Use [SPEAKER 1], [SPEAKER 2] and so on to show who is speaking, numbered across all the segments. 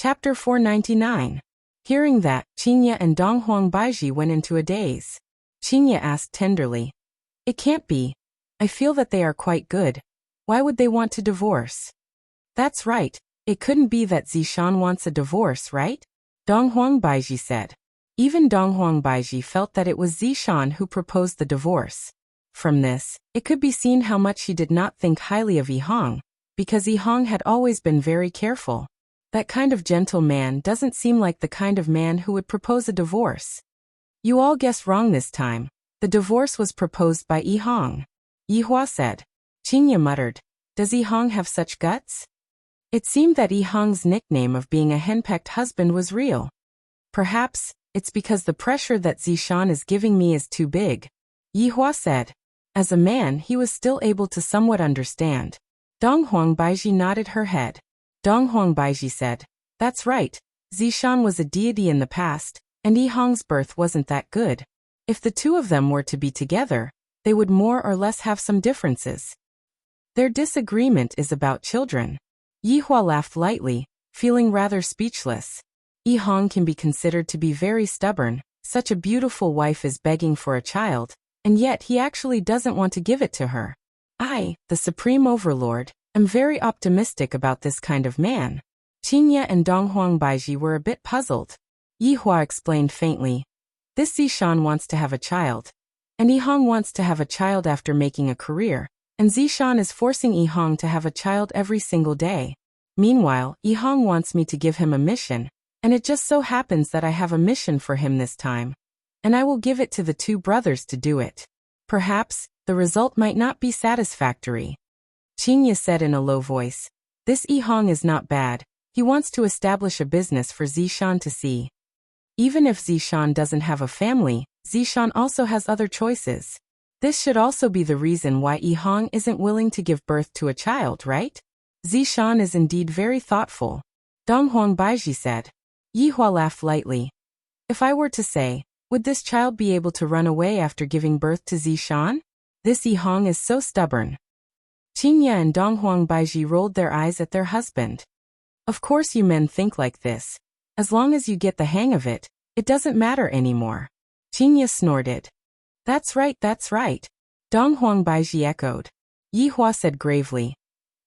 [SPEAKER 1] Chapter 499. Hearing that, Qinya and Donghuang Baiji went into a daze. Qinya asked tenderly, "It can't be. I feel that they are quite good. Why would they want to divorce?" "That's right. It couldn't be that Zishan wants a divorce, right?" Donghuang Baiji said. Even Donghuang Baiji felt that it was Zishan who proposed the divorce. From this, it could be seen how much he did not think highly of Yihong, because Yihong had always been very careful. That kind of gentle man doesn't seem like the kind of man who would propose a divorce. "You all guessed wrong this time. The divorce was proposed by Yihong," Yihua said. Qinya muttered, "Does Yihong have such guts?" It seemed that Yihong's nickname of being a henpecked husband was real. "Perhaps it's because the pressure that Zishan is giving me is too big," Yihua said. As a man, he was still able to somewhat understand. Donghuang Baiji nodded her head. Donghuang Baiji said, "That's right. Zishan was a deity in the past, and Yihong's birth wasn't that good. If the two of them were to be together, they would more or less have some differences. Their disagreement is about children." Yihua laughed lightly, feeling rather speechless. Yihong can be considered to be very stubborn. Such a beautiful wife is begging for a child, and yet he actually doesn't want to give it to her. "I, the Supreme Overlord, am very optimistic about this kind of man." Qinya and Donghuang Baiji were a bit puzzled. Yihua explained faintly, "This Zishan wants to have a child, and Yihong wants to have a child after making a career, and Zishan is forcing Yihong to have a child every single day. Meanwhile, Yihong wants me to give him a mission, and it just so happens that I have a mission for him this time, and I will give it to the two brothers to do it. Perhaps the result might not be satisfactory." Qinya said in a low voice, "This Yihong is not bad. He wants to establish a business for Zishan to see. Even if Zishan doesn't have a family, Zishan also has other choices. This should also be the reason why Yihong isn't willing to give birth to a child, right? Zishan is indeed very thoughtful," Donghuang Baiji said. Yihua laughed lightly. "If I were to say, would this child be able to run away after giving birth to Zishan? This Yihong is so stubborn." Qinya and Donghuang Baiji rolled their eyes at their husband. "Of course you men think like this. As long as you get the hang of it, it doesn't matter anymore." Qinya snorted. That's right, Donghuang Baiji echoed. Yihua said gravely,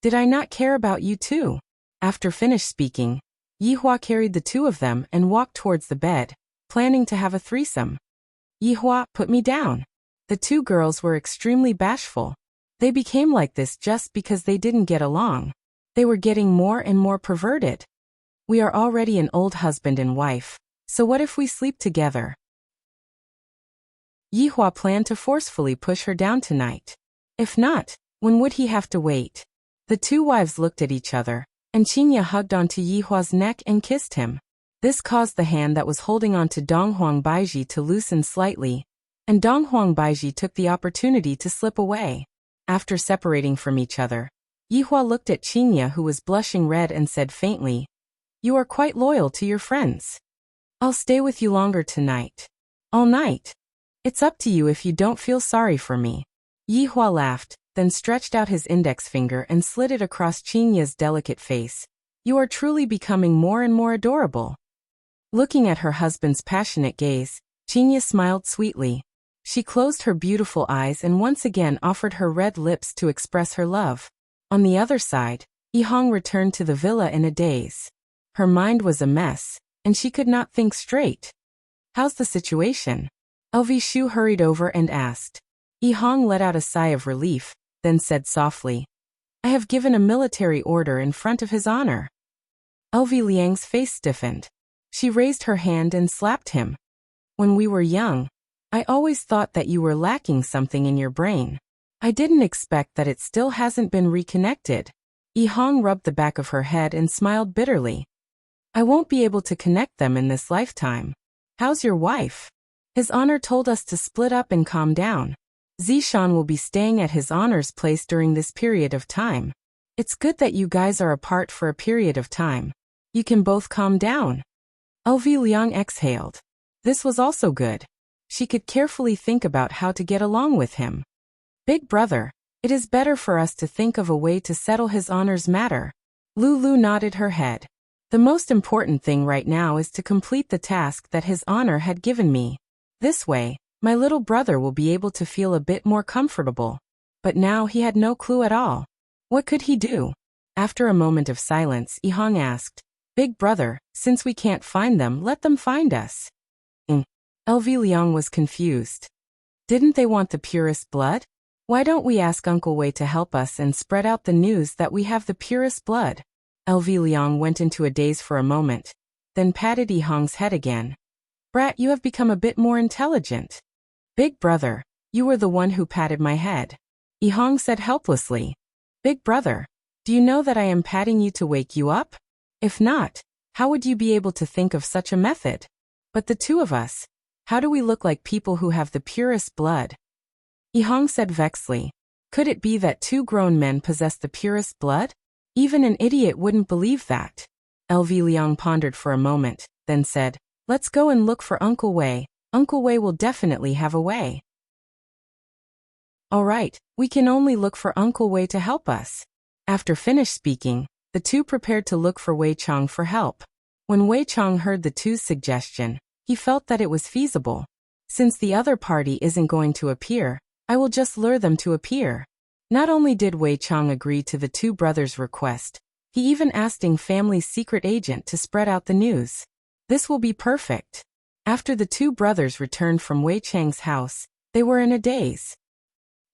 [SPEAKER 1] "Did I not care about you too?" After finished speaking, Yihua carried the two of them and walked towards the bed, planning to have a threesome. "Yihua, put me down." The two girls were extremely bashful. They became like this just because they didn't get along. They were getting more and more perverted. "We are already an old husband and wife, so what if we sleep together?" Yihua planned to forcefully push her down tonight. If not, when would he have to wait? The two wives looked at each other, and Qinya hugged onto Yihua's neck and kissed him. This caused the hand that was holding onto Donghuang Baiji to loosen slightly, and Donghuang Baiji took the opportunity to slip away. After separating from each other, Yihua looked at Qinya, who was blushing red, and said faintly, "You are quite loyal to your friends. I'll stay with you longer tonight. All night. It's up to you if you don't feel sorry for me." Yihua laughed, then stretched out his index finger and slid it across Qinya's delicate face. "You are truly becoming more and more adorable." Looking at her husband's passionate gaze, Qinya smiled sweetly. She closed her beautiful eyes and once again offered her red lips to express her love. On the other side, Yihong returned to the villa in a daze. Her mind was a mess, and she could not think straight. "How's the situation?" LV Shu hurried over and asked. Yihong let out a sigh of relief, then said softly, "I have given a military order in front of his honor." LV Liang's face stiffened. She raised her hand and slapped him. "When we were young, I always thought that you were lacking something in your brain. I didn't expect that it still hasn't been reconnected." Yihong rubbed the back of her head and smiled bitterly. "I won't be able to connect them in this lifetime. How's your wife?" "His honor told us to split up and calm down. Zishan will be staying at his honor's place during this period of time. It's good that you guys are apart for a period of time. You can both calm down." LV Liang exhaled. This was also good. She could carefully think about how to get along with him. "Big brother, it is better for us to think of a way to settle his honor's matter." Lulu nodded her head. The most important thing right now is to complete the task that His Honor had given me. This way, my little brother will be able to feel a bit more comfortable. But now he had no clue at all. What could he do? After a moment of silence, Ihong asked, Big brother, since we can't find them, let them find us. LV Liang was confused. Didn't they want the purest blood? Why don't we ask Uncle Wei to help us and spread out the news that we have the purest blood? LV Liang went into a daze for a moment, then patted Ihong's head again. Brat, you have become a bit more intelligent. Big brother, you were the one who patted my head. Ihong said helplessly. Big brother, do you know that I am patting you to wake you up? If not, how would you be able to think of such a method? But the two of us, how do we look like people who have the purest blood? Ihong said vexedly. Could it be that two grown men possess the purest blood? Even an idiot wouldn't believe that. LV Liang pondered for a moment, then said, Let's go and look for Uncle Wei. Uncle Wei will definitely have a way. All right, we can only look for Uncle Wei to help us. After finished speaking, the two prepared to look for Wei Chong for help. When Wei Chong heard the two's suggestion, he felt that it was feasible. Since the other party isn't going to appear, I will just lure them to appear. Not only did Wei Chong agree to the two brothers' request, he even asked Ng family's secret agent to spread out the news. This will be perfect. After the two brothers returned from Wei Chang's house, they were in a daze.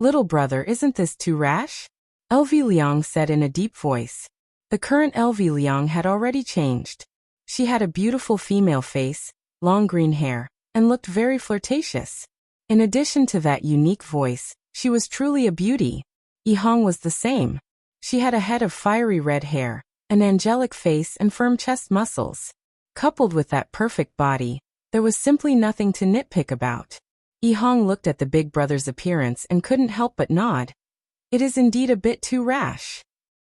[SPEAKER 1] Little brother, isn't this too rash? LV Liang said in a deep voice. The current LV Liang had already changed. She had a beautiful female face, long green hair, and looked very flirtatious. In addition to that unique voice, she was truly a beauty. Ihong was the same. She had a head of fiery red hair, an angelic face and firm chest muscles. Coupled with that perfect body, there was simply nothing to nitpick about. Ihong looked at the big brother's appearance and couldn't help but nod. It is indeed a bit too rash.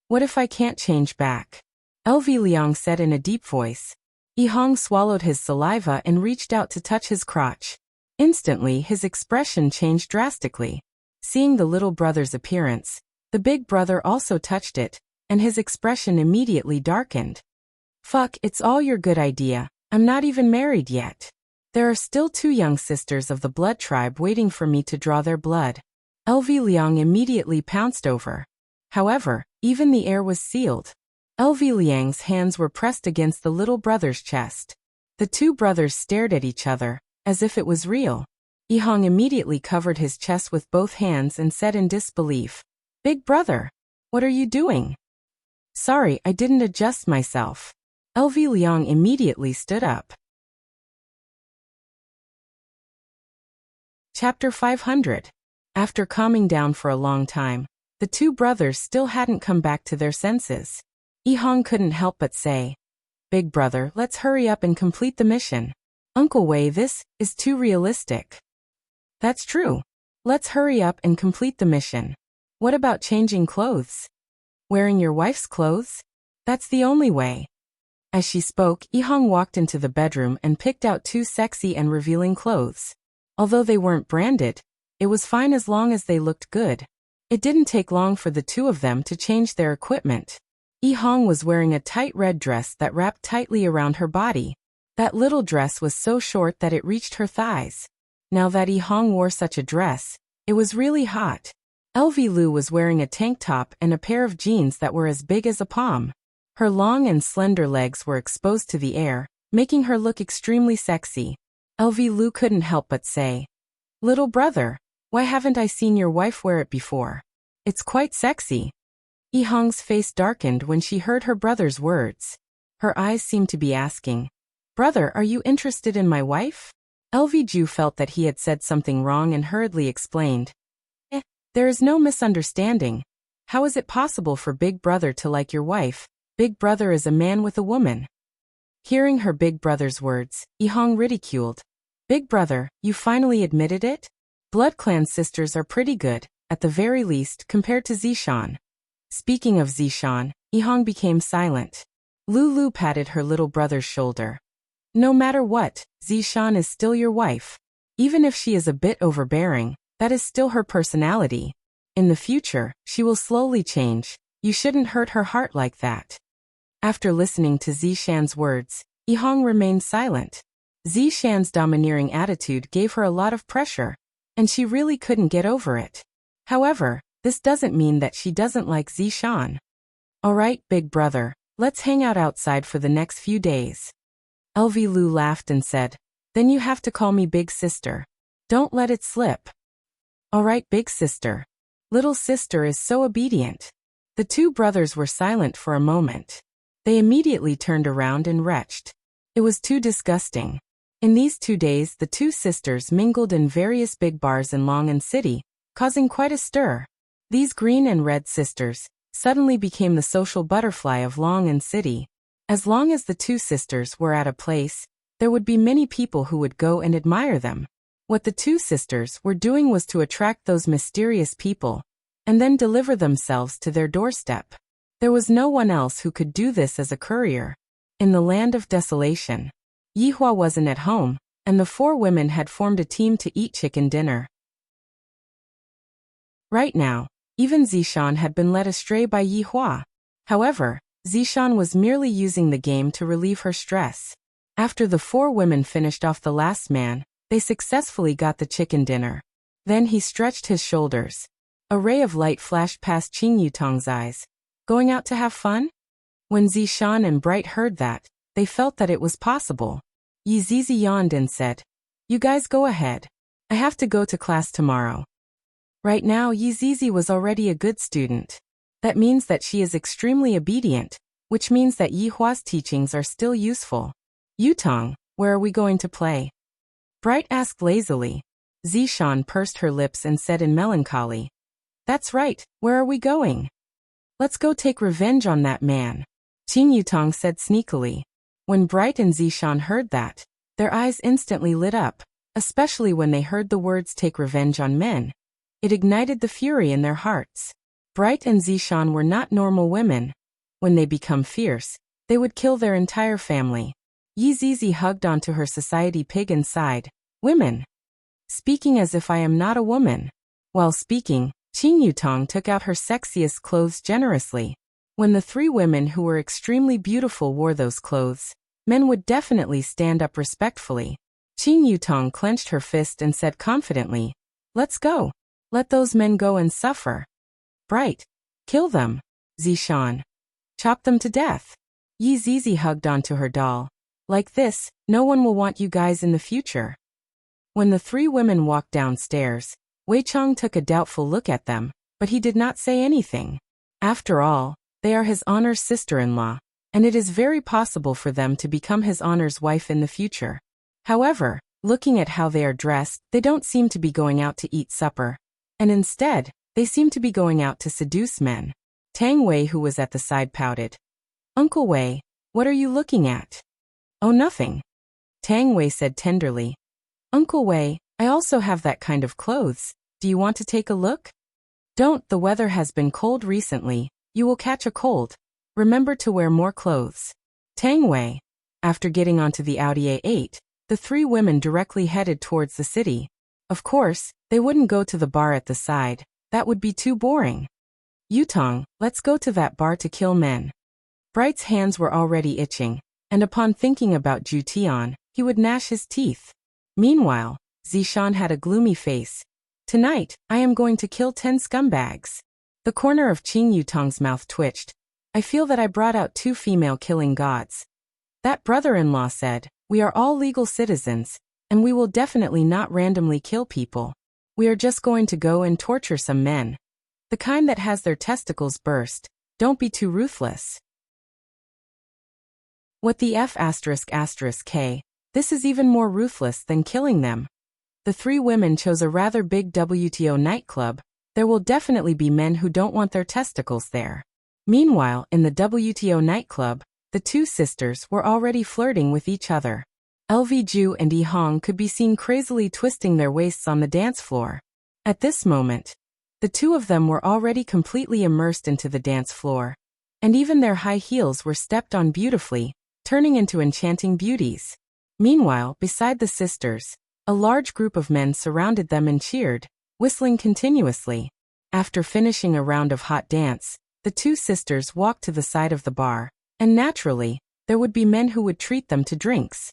[SPEAKER 1] What if I can't change back? LV Liang said in a deep voice. Ihong swallowed his saliva and reached out to touch his crotch. Instantly, his expression changed drastically. Seeing the little brother's appearance, the big brother also touched it, and his expression immediately darkened. Fuck, it's all your good idea. I'm not even married yet. There are still two young sisters of the blood tribe waiting for me to draw their blood. LV Liang immediately pounced over. However, even the air was sealed. LV Liang's hands were pressed against the little brother's chest. The two brothers stared at each other, as if it was real. Ihong immediately covered his chest with both hands and said in disbelief, Big brother, what are you doing? Sorry, I didn't adjust myself. LV Liang immediately stood up. Chapter 500. After calming down for a long time, the two brothers still hadn't come back to their senses. Ihong couldn't help but say, Big brother, let's hurry up and complete the mission. Uncle Wei, this is too realistic. That's true. Let's hurry up and complete the mission. What about changing clothes? Wearing your wife's clothes? That's the only way. As she spoke, Ihong walked into the bedroom and picked out two sexy and revealing clothes. Although they weren't branded, it was fine as long as they looked good. It didn't take long for the two of them to change their equipment. Ihong was wearing a tight red dress that wrapped tightly around her body. That little dress was so short that it reached her thighs. Now that Ihong wore such a dress, it was really hot. LV Lu was wearing a tank top and a pair of jeans that were as big as a palm. Her long and slender legs were exposed to the air, making her look extremely sexy. LV Lu couldn't help but say, Little brother, why haven't I seen your wife wear it before? It's quite sexy. Ihong's face darkened when she heard her brother's words. Her eyes seemed to be asking, Brother, are you interested in my wife? LV Ju felt that he had said something wrong and hurriedly explained, There is no misunderstanding. How is it possible for Big Brother to like your wife? Big Brother is a man with a woman. Hearing her big brother's words, Ihong ridiculed. Big brother, you finally admitted it? Blood clan sisters are pretty good, at the very least, compared to Zishan. Speaking of Zishan, Ihong became silent. Lulu patted her little brother's shoulder. No matter what, Zishan is still your wife. Even if she is a bit overbearing, that is still her personality. In the future, she will slowly change. You shouldn't hurt her heart like that. After listening to Zishan's words, Yihong remained silent. Zishan's domineering attitude gave her a lot of pressure, and she really couldn't get over it. However, this doesn't mean that she doesn't like Zishan. Alright, big brother, let's hang out outside for the next few days. LV Lu laughed and said, then you have to call me big sister. Don't let it slip. Alright, big sister. Little sister is so obedient. The two brothers were silent for a moment. They immediately turned around and retched. It was too disgusting. In these 2 days the two sisters mingled in various big bars in Longan City, causing quite a stir. These green and red sisters suddenly became the social butterfly of Longan City. As long as the two sisters were at a place, there would be many people who would go and admire them. What the two sisters were doing was to attract those mysterious people, and then deliver themselves to their doorstep. There was no one else who could do this as a courier. In the land of desolation, Yihua wasn't at home, and the four women had formed a team to eat chicken dinner. Right now, even Zishan had been led astray by Yihua. However, Zishan was merely using the game to relieve her stress. After the four women finished off the last man, they successfully got the chicken dinner. Then he stretched his shoulders. A ray of light flashed past Qing Yutong's eyes. Going out to have fun? When Zishan and Bright heard that, they felt that it was possible. Yi Zizi yawned and said, you guys go ahead. I have to go to class tomorrow. Right now Yi Zizi was already a good student. That means that she is extremely obedient, which means that Yihua's teachings are still useful. Yutong, where are we going to play? Bright asked lazily. Zishan pursed her lips and said in melancholy, that's right, where are we going? Let's go take revenge on that man. Qing Yutong said sneakily. When Bright and Zishan heard that, their eyes instantly lit up, especially when they heard the words take revenge on men. It ignited the fury in their hearts. Bright and Zishan were not normal women. When they become fierce, they would kill their entire family. Yi Zizi hugged onto her society pig and sighed, women. Speaking as if I am not a woman. While speaking, Qing Yutong took out her sexiest clothes generously. When the three women who were extremely beautiful wore those clothes, men would definitely stand up respectfully. Qing Yutong clenched her fist and said confidently, let's go. Let those men go and suffer. Bright. Kill them. Zishan. Chop them to death. Yi Zizi hugged onto her doll. Like this, no one will want you guys in the future. When the three women walked downstairs, Wei Chong took a doubtful look at them, but he did not say anything. After all, they are his honor's sister-in-law, and it is very possible for them to become his honor's wife in the future. However, looking at how they are dressed, they don't seem to be going out to eat supper. And instead, they seem to be going out to seduce men. Tang Wei, who was at the side, pouted. Uncle Wei, what are you looking at? Oh, nothing. Tang Wei said tenderly. Uncle Wei, I also have that kind of clothes. Do you want to take a look? Don't, the weather has been cold recently. You will catch a cold. Remember to wear more clothes. Tang Wei. After getting onto the Audi A8, the three women directly headed towards the city. Of course, they wouldn't go to the bar at the side. That would be too boring. Yutong, let's go to that bar to kill men. Bright's hands were already itching, and upon thinking about Ju Tian, he would gnash his teeth. Meanwhile, Zishan had a gloomy face. Tonight, I am going to kill 10 scumbags. The corner of Qing Yutong's mouth twitched. I feel that I brought out 2 female killing gods. That brother-in-law said, we are all legal citizens, and we will definitely not randomly kill people. We are just going to go and torture some men. The kind that has their testicles burst. Don't be too ruthless. What the F******K? This is even more ruthless than killing them. The three women chose a rather big WTO nightclub. There will definitely be men who don't want their testicles there. Meanwhile, in the WTO nightclub, the two sisters were already flirting with each other. LV Ju and Yi Hong could be seen crazily twisting their waists on the dance floor. At this moment, the two of them were already completely immersed into the dance floor, and even their high heels were stepped on beautifully, turning into enchanting beauties. Meanwhile, beside the sisters, a large group of men surrounded them and cheered, whistling continuously. After finishing a round of hot dance, the two sisters walked to the side of the bar. And naturally, there would be men who would treat them to drinks.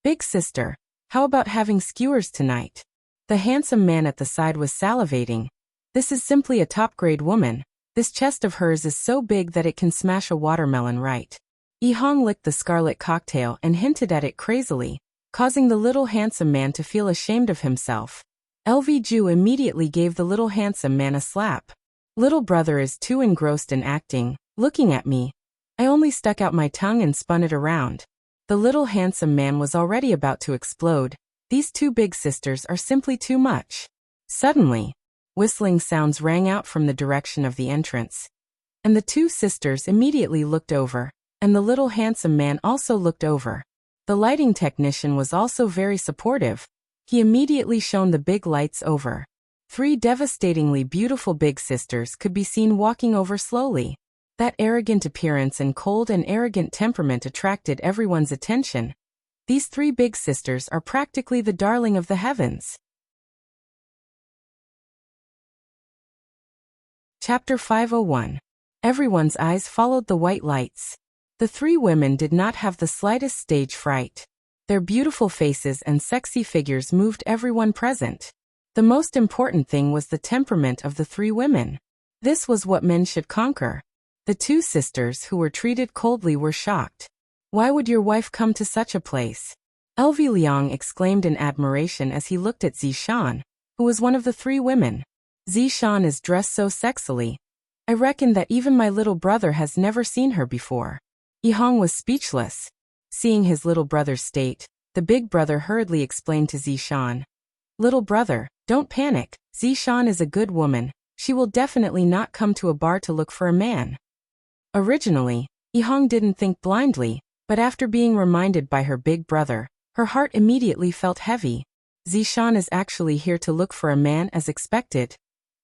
[SPEAKER 1] Big sister, how about having skewers tonight? The handsome man at the side was salivating. This is simply a top-grade woman. This chest of hers is so big that it can smash a watermelon right. Ihong licked the scarlet cocktail and hinted at it crazily, causing the little handsome man to feel ashamed of himself. LV Ju immediately gave the little handsome man a slap. Little brother is too engrossed in acting, looking at me. I only stuck out my tongue and spun it around. The little handsome man was already about to explode. These two big sisters are simply too much. Suddenly, whistling sounds rang out from the direction of the entrance. And the two sisters immediately looked over, and the little handsome man also looked over. The lighting technician was also very supportive. He immediately shone the big lights over. 3 devastatingly beautiful big sisters could be seen walking over slowly. That arrogant appearance and cold and arrogant temperament attracted everyone's attention. These 3 big sisters are practically the darling of the heavens. Chapter 501. Everyone's eyes followed the white lights. The 3 women did not have the slightest stage fright. Their beautiful faces and sexy figures moved everyone present. The most important thing was the temperament of the 3 women. This was what men should conquer. The 2 sisters who were treated coldly were shocked. Why would your wife come to such a place? LV Liang exclaimed in admiration as he looked at Zishan, who was one of the 3 women. Zishan is dressed so sexily. I reckon that even my little brother has never seen her before. Yihong was speechless. Seeing his little brother's state, the big brother hurriedly explained to Zishan. Little brother, don't panic. Zishan is a good woman. She will definitely not come to a bar to look for a man. Originally, Yihong didn't think blindly, but after being reminded by her big brother, her heart immediately felt heavy. Zishan is actually here to look for a man as expected.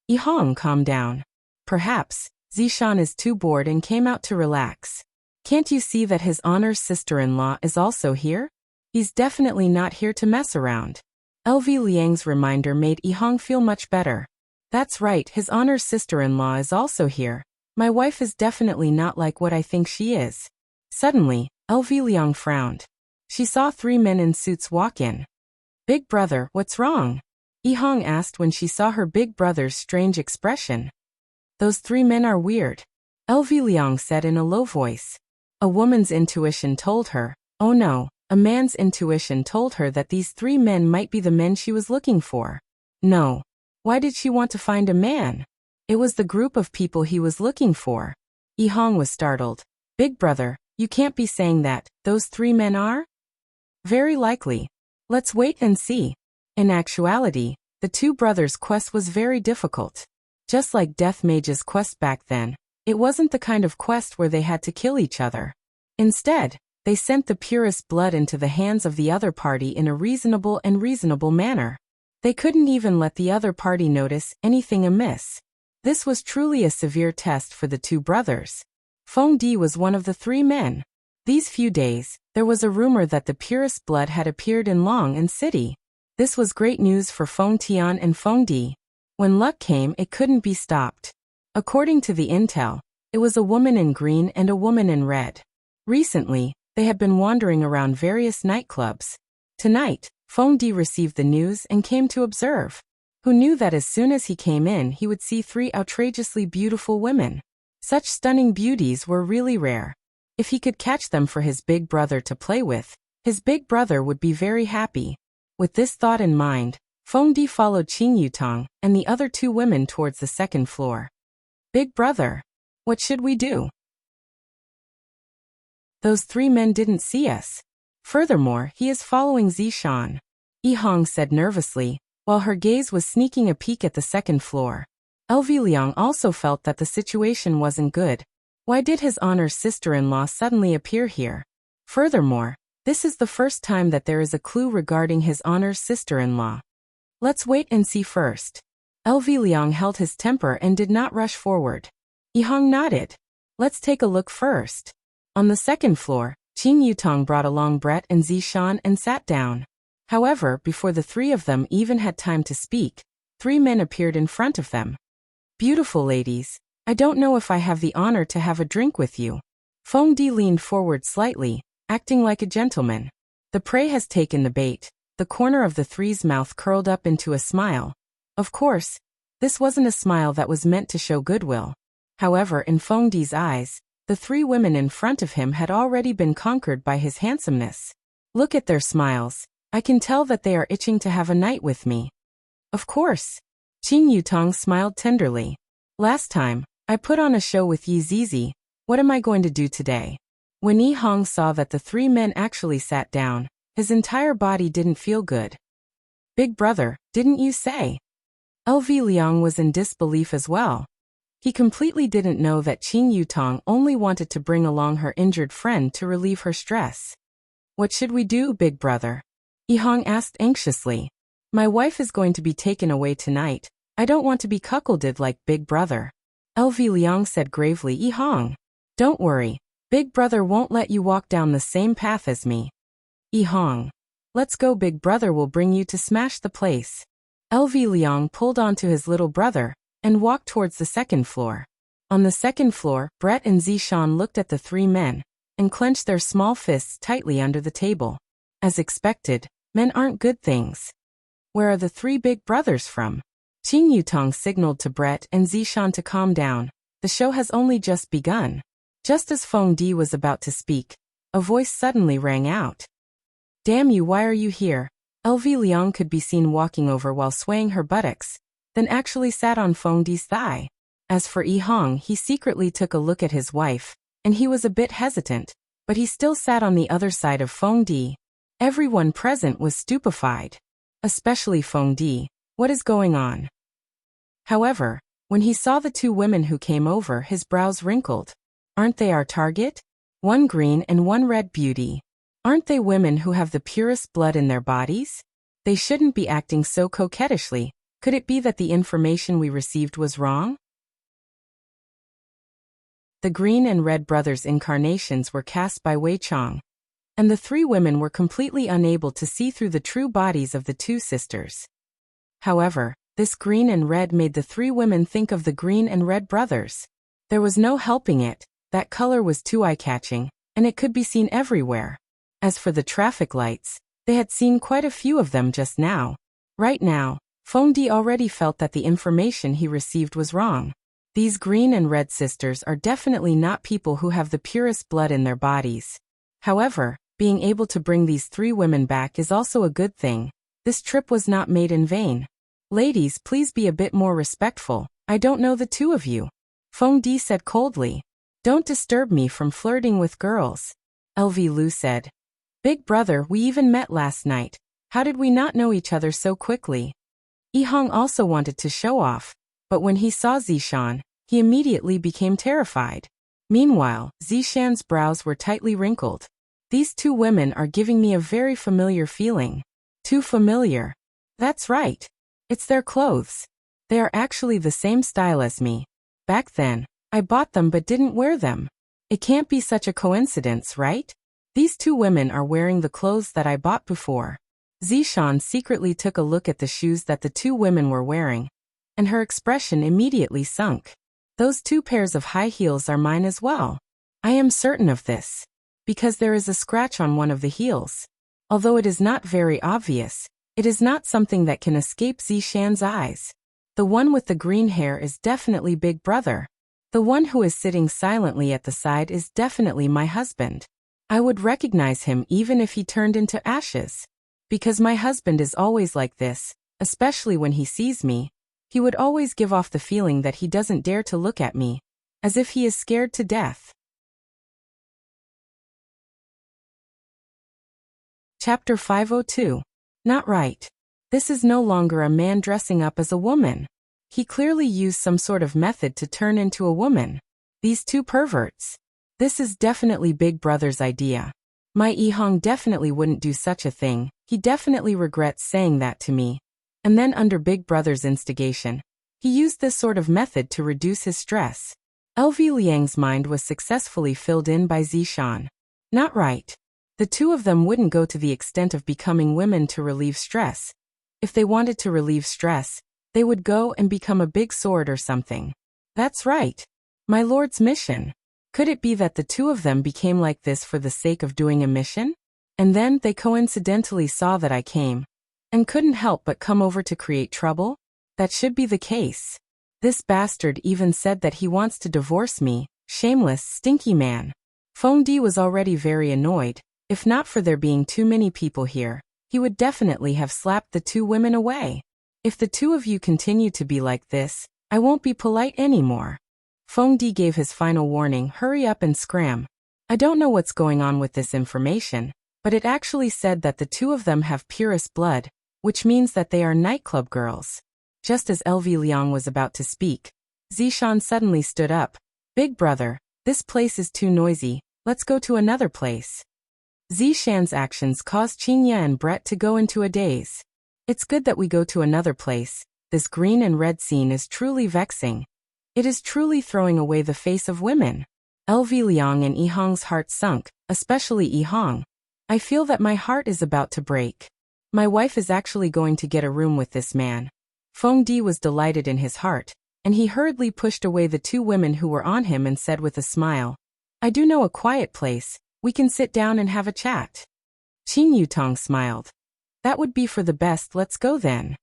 [SPEAKER 1] Yihong calmed down. Perhaps, Zishan is too bored and came out to relax. Can't you see that his honor's sister-in-law is also here? He's definitely not here to mess around. LV Liang's reminder made Yihong feel much better. That's right, his honor's sister-in-law is also here. My wife is definitely not like what I think she is. Suddenly, LV Liang frowned. She saw 3 men in suits walk in. Big brother, what's wrong? Yihong asked when she saw her big brother's strange expression. Those 3 men are weird. LV Liang said in a low voice. A woman's intuition told her, oh no, a man's intuition told her that these 3 men might be the men she was looking for. No. Why did she want to find a man? It was the group of people he was looking for. Yihong was startled. Big brother, you can't be saying that, those 3 men are? Very likely. Let's wait and see. In actuality, the 2 brothers' quest was very difficult. Just like Death Mage's quest back then, it wasn't the kind of quest where they had to kill each other. Instead, they sent the purest blood into the hands of the other party in a reasonable manner. They couldn't even let the other party notice anything amiss. This was truly a severe test for the 2 brothers. Feng Di was one of the 3 men. These few days, there was a rumor that the purest blood had appeared in Long and City. This was great news for Feng Tian and Feng Di. When luck came, it couldn't be stopped. According to the intel, it was a woman in green and a woman in red. Recently, they had been wandering around various nightclubs. Tonight, Feng Di received the news and came to observe. Who knew that as soon as he came in he would see 3 outrageously beautiful women. Such stunning beauties were really rare. If he could catch them for his big brother to play with, his big brother would be very happy. With this thought in mind, Feng Di followed Qing Yutong and the other 2 women towards the 2nd floor. Big brother, what should we do? Those 3 men didn't see us. Furthermore, he is following Zishan. Yihong said nervously, while her gaze was sneaking a peek at the 2nd floor. LV Liang also felt that the situation wasn't good. Why did his honor's sister-in-law suddenly appear here? Furthermore, this is the first time that there is a clue regarding his honor's sister-in-law. Let's wait and see first. LV Liang held his temper and did not rush forward. Yihong nodded. Let's take a look first. On the 2nd floor, Qing Yutong brought along Brett and Zishan and sat down. However, before the 3 of them even had time to speak, 3 men appeared in front of them. Beautiful ladies, I don't know if I have the honor to have a drink with you. Feng Di leaned forward slightly, acting like a gentleman. The prey has taken the bait. The corner of the three's mouth curled up into a smile. Of course, this wasn't a smile that was meant to show goodwill. However, in Feng Di's eyes, the three women in front of him had already been conquered by his handsomeness. Look at their smiles. I can tell that they are itching to have a night with me. Of course. Qing Yutong smiled tenderly. Last time, I put on a show with Yi Zizi. What am I going to do today? When Yi Hong saw that the three men actually sat down, his entire body didn't feel good. Big brother, didn't you say? LV Liang was in disbelief as well. He completely didn't know that Qing Yutong only wanted to bring along her injured friend to relieve her stress. What should we do, big brother? Yi Hong asked anxiously. My wife is going to be taken away tonight. I don't want to be cuckolded like big brother. LV Liang said gravely. Yi Hong, don't worry. Big brother won't let you walk down the same path as me. Yi Hong, let's go. Big brother will bring you to smash the place. LV Liang pulled onto his little brother and walked towards the second floor. On the second floor, Brett and Zishan looked at the three men and clenched their small fists tightly under the table. As expected, men aren't good things. Where are the three big brothers from? Qing Yutong signaled to Brett and Zishan to calm down. The show has only just begun. Just as Feng Di was about to speak, a voice suddenly rang out. Damn you, why are you here? LV Liang could be seen walking over while swaying her buttocks, then actually sat on Feng Di's thigh. As for Yi Hong, he secretly took a look at his wife, and he was a bit hesitant, but he still sat on the other side of Feng Di. Everyone present was stupefied. Especially Feng Di. What is going on? However, when he saw the two women who came over, his brows wrinkled. Aren't they our target? One green and one red beauty. Aren't they women who have the purest blood in their bodies? They shouldn't be acting so coquettishly. Could it be that the information we received was wrong? The green and red brothers' incarnations were cast by Wei Chong, and the three women were completely unable to see through the true bodies of the two sisters. However, this green and red made the three women think of the green and red brothers. There was no helping it. That color was too eye-catching, and it could be seen everywhere. As for the traffic lights, they had seen quite a few of them just now. Right now, Feng Di already felt that the information he received was wrong. These green and red sisters are definitely not people who have the purest blood in their bodies. However, being able to bring these three women back is also a good thing. This trip was not made in vain. Ladies, please be a bit more respectful. I don't know the two of you. Feng Di said coldly. Don't disturb me from flirting with girls. LV Lu said. Big brother, we even met last night. How did we not know each other so quickly? Yi Hong also wanted to show off, but when he saw Zishan, he immediately became terrified. Meanwhile, Zishan's brows were tightly wrinkled. These two women are giving me a very familiar feeling. Too familiar. That's right. It's their clothes. They are actually the same style as me. Back then, I bought them but didn't wear them. It can't be such a coincidence, right? These two women are wearing the clothes that I bought before. Zishan secretly took a look at the shoes that the two women were wearing, and her expression immediately sunk. Those two pairs of high heels are mine as well. I am certain of this, because there is a scratch on one of the heels. Although it is not very obvious, it is not something that can escape Zishan's eyes. The one with the green hair is definitely Big Brother. The one who is sitting silently at the side is definitely my husband. I would recognize him even if he turned into ashes. Because my husband is always like this, especially when he sees me. He would always give off the feeling that he doesn't dare to look at me, as if he is scared to death. Chapter 502. Not right. This is no longer a man dressing up as a woman. He clearly used some sort of method to turn into a woman. These two perverts. This is definitely Big Brother's idea. My Yi Hong definitely wouldn't do such a thing. He definitely regrets saying that to me. And then under Big Brother's instigation, he used this sort of method to reduce his stress. LV Liang's mind was successfully filled in by Zishan. Not right. The two of them wouldn't go to the extent of becoming women to relieve stress. If they wanted to relieve stress, they would go and become a big sword or something. That's right. My lord's mission. Could it be that the two of them became like this for the sake of doing a mission? And then they coincidentally saw that I came and couldn't help but come over to create trouble? That should be the case. This bastard even said that he wants to divorce me. Shameless, stinky man. Feng Di was already very annoyed. If not for there being too many people here, he would definitely have slapped the two women away. If the two of you continue to be like this, I won't be polite anymore. Feng Di gave his final warning, hurry up and scram. I don't know what's going on with this information, but it actually said that the two of them have purest blood, which means that they are nightclub girls. Just as LV Liang was about to speak, Zishan suddenly stood up. Big brother, this place is too noisy, let's go to another place. Zishan's actions caused Qinya and Brett to go into a daze. It's good that we go to another place. This green and red scene is truly vexing. It is truly throwing away the face of women. LV Liang and Yihang's heart sunk, especially Yihang. I feel that my heart is about to break. My wife is actually going to get a room with this man. Feng Di was delighted in his heart, and he hurriedly pushed away the two women who were on him and said with a smile, I do know a quiet place, we can sit down and have a chat. Qin Yutong smiled. That would be for the best, let's go then.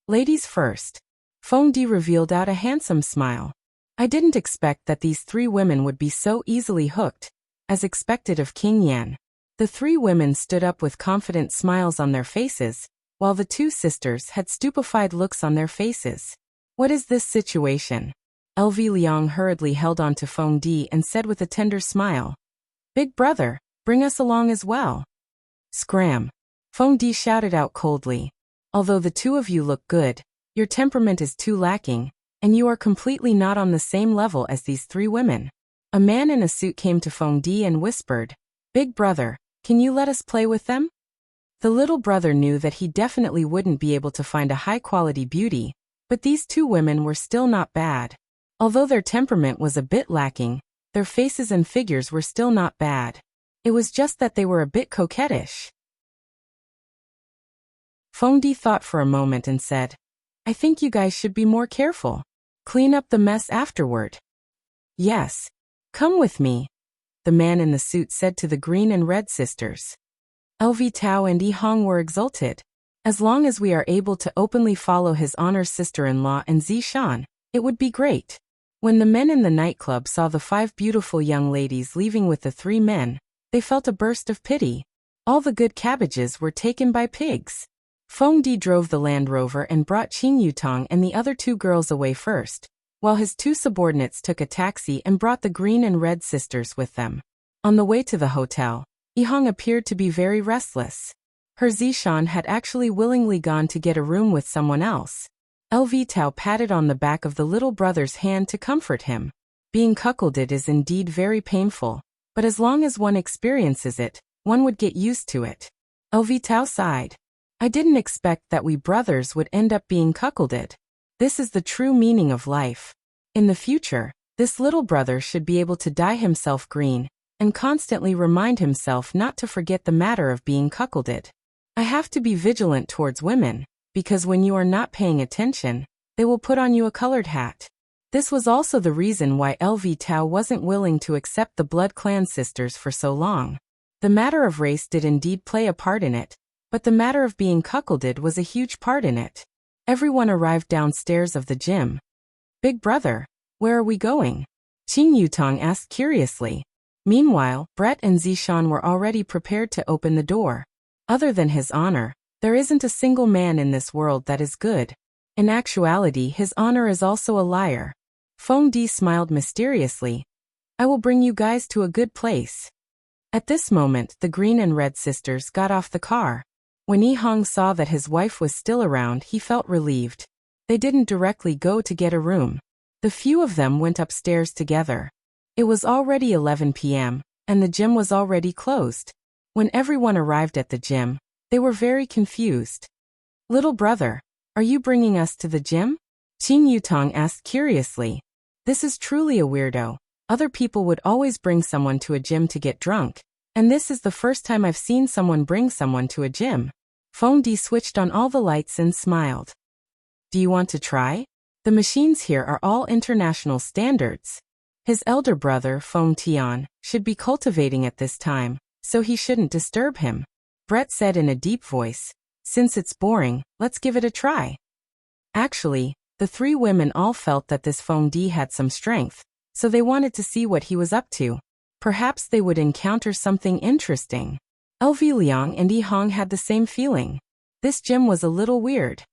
[SPEAKER 1] Ladies first. Feng Di revealed out a handsome smile. I didn't expect that these three women would be so easily hooked, as expected of King Yan. The three women stood up with confident smiles on their faces, while the two sisters had stupefied looks on their faces. What is this situation? LV Liang hurriedly held on to Feng Di and said with a tender smile, Big brother, bring us along as well. Scram. Feng Di shouted out coldly. Although the two of you look good, your temperament is too lacking, and you are completely not on the same level as these three women. A man in a suit came to Feng Di and whispered, Big brother, can you let us play with them? The little brother knew that he definitely wouldn't be able to find a high-quality beauty, but these two women were still not bad. Although their temperament was a bit lacking, their faces and figures were still not bad. It was just that they were a bit coquettish. Feng Di thought for a moment and said, I think you guys should be more careful. Clean up the mess afterward. Yes. Come with me, the man in the suit said to the green and red sisters. LV Tao and Yihang were exulted. As long as we are able to openly follow his honor's sister-in-law and Zishan, it would be great. When the men in the nightclub saw the five beautiful young ladies leaving with the three men, they felt a burst of pity. All the good cabbages were taken by pigs. Feng Di drove the Land Rover and brought Qin Yutong and the other two girls away first, while his two subordinates took a taxi and brought the green and red sisters with them. On the way to the hotel, Yihang appeared to be very restless. Her Zishan had actually willingly gone to get a room with someone else. LV Tao patted on the back of the little brother's hand to comfort him. Being cuckolded is indeed very painful, but as long as one experiences it, one would get used to it. LV Tao sighed. I didn't expect that we brothers would end up being cuckolded. This is the true meaning of life. In the future, this little brother should be able to dye himself green, and constantly remind himself not to forget the matter of being cuckolded. I have to be vigilant towards women, because when you are not paying attention, they will put on you a colored hat. This was also the reason why LV Tao wasn't willing to accept the blood clan sisters for so long. The matter of race did indeed play a part in it, but the matter of being cuckolded was a huge part in it. Everyone arrived downstairs of the gym. Big brother, where are we going? Qin Yutong asked curiously. Meanwhile, Brett and Zishan were already prepared to open the door. Other than his honor, there isn't a single man in this world that is good. In actuality, his honor is also a liar. Feng Di smiled mysteriously. I will bring you guys to a good place. At this moment, the green and red sisters got off the car. When Yihang saw that his wife was still around, he felt relieved. They didn't directly go to get a room. The few of them went upstairs together. It was already 11 p.m., and the gym was already closed. When everyone arrived at the gym, they were very confused. Little brother, are you bringing us to the gym? Qin Yutong asked curiously. This is truly a weirdo. Other people would always bring someone to a gym to get drunk, and this is the first time I've seen someone bring someone to a gym. Feng Di switched on all the lights and smiled. Do you want to try? The machines here are all international standards. His elder brother, Feng Tian, should be cultivating at this time, so he shouldn't disturb him. Brett said in a deep voice, "Since it's boring, let's give it a try." Actually, the three women all felt that this Feng Di had some strength, so they wanted to see what he was up to. Perhaps they would encounter something interesting. LV Liang and Yi Hong had the same feeling. This gym was a little weird.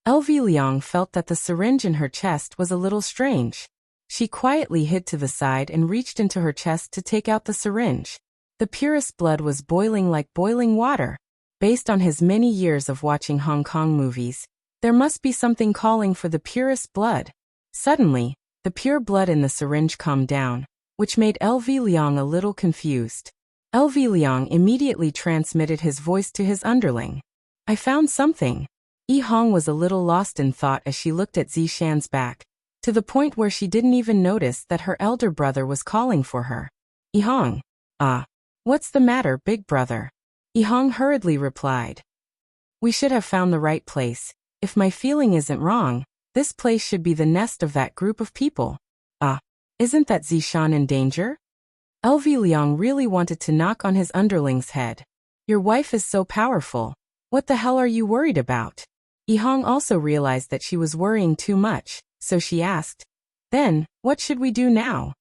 [SPEAKER 1] LV Liang felt that the syringe in her chest was a little strange. She quietly hid to the side and reached into her chest to take out the syringe. The purest blood was boiling like boiling water. Based on his many years of watching Hong Kong movies, there must be something calling for the purest blood. Suddenly, the pure blood in the syringe calmed down, which made LV Liang a little confused. LV Liang immediately transmitted his voice to his underling. "I found something." Yi Hong was a little lost in thought as she looked at Zishan's back, to the point where she didn't even notice that her elder brother was calling for her. "Yi Hong." What's the matter, big brother?" Yi Hong hurriedly replied. "We should have found the right place. If my feeling isn't wrong, this place should be the nest of that group of people." Isn't that Zishan in danger?" LV Liang really wanted to knock on his underling's head. "Your wife is so powerful. What the hell are you worried about?" Yi Hong also realized that she was worrying too much, so she asked, "Then, what should we do now?"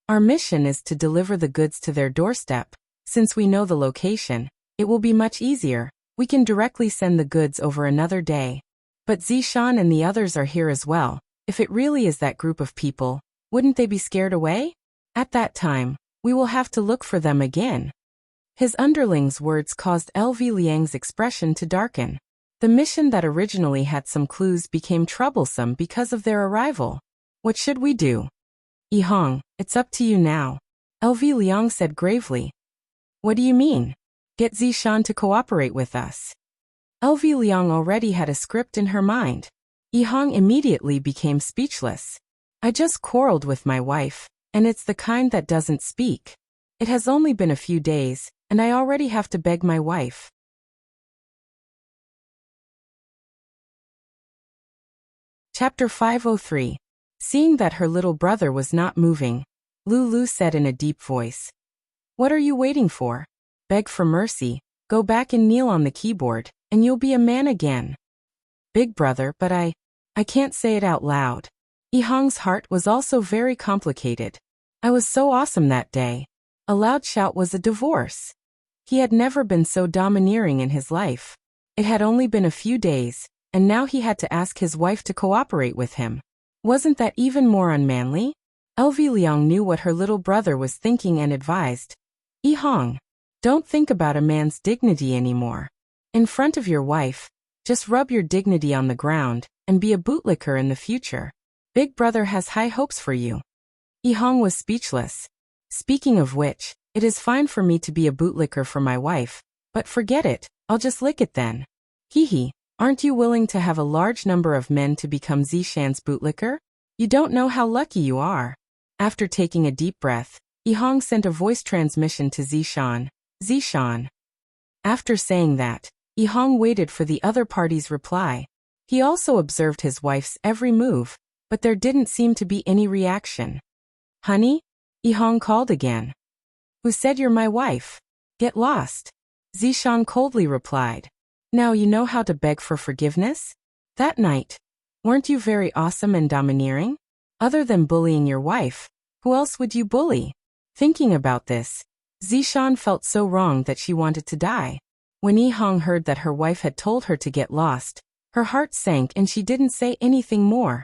[SPEAKER 1] "Our mission is to deliver the goods to their doorstep. Since we know the location, it will be much easier. We can directly send the goods over another day." "But Zishan and the others are here as well. If it really is that group of people, wouldn't they be scared away? At that time, we will have to look for them again." His underling's words caused LV Liang's expression to darken. The mission that originally had some clues became troublesome because of their arrival. "What should we do?" "Yi Hong, it's up to you now," LV Liang said gravely. "What do you mean?" "Get Zishan to cooperate with us." LV Liang already had a script in her mind. Yi Hong immediately became speechless. "I just quarreled with my wife, and it's the kind that doesn't speak. It has only been a few days, and I already have to beg my wife." Chapter 503. Seeing that her little brother was not moving, Lulu said in a deep voice, "What are you waiting for? Beg for mercy, go back and kneel on the keyboard, and you'll be a man again." "Big brother, but I can't say it out loud." Yi Hong's heart was also very complicated. "I was so awesome that day." A loud shout was a divorce. He had never been so domineering in his life. It had only been a few days, and now he had to ask his wife to cooperate with him. Wasn't that even more unmanly? LV Liang knew what her little brother was thinking and advised, "Yi Hong, don't think about a man's dignity anymore. In front of your wife, just rub your dignity on the ground, and be a bootlicker in the future. Big brother has high hopes for you." Yi Hong was speechless. "Speaking of which, it is fine for me to be a bootlicker for my wife, but forget it, I'll just lick it then." "Hee. Aren't you willing to have a large number of men to become Zishan's bootlicker? You don't know how lucky you are." After taking a deep breath, Yi Hong sent a voice transmission to Zishan. "Zishan." After saying that, Yi Hong waited for the other party's reply. He also observed his wife's every move, but there didn't seem to be any reaction. "Honey?" Yi Hong called again. "Who said you're my wife? Get lost." Zishan coldly replied. "Now you know how to beg for forgiveness?" "That night, weren't you very awesome and domineering? Other than bullying your wife, who else would you bully?" Thinking about this, Zishan felt so wrong that she wanted to die. When Yi Hong heard that her wife had told her to get lost, her heart sank and she didn't say anything more.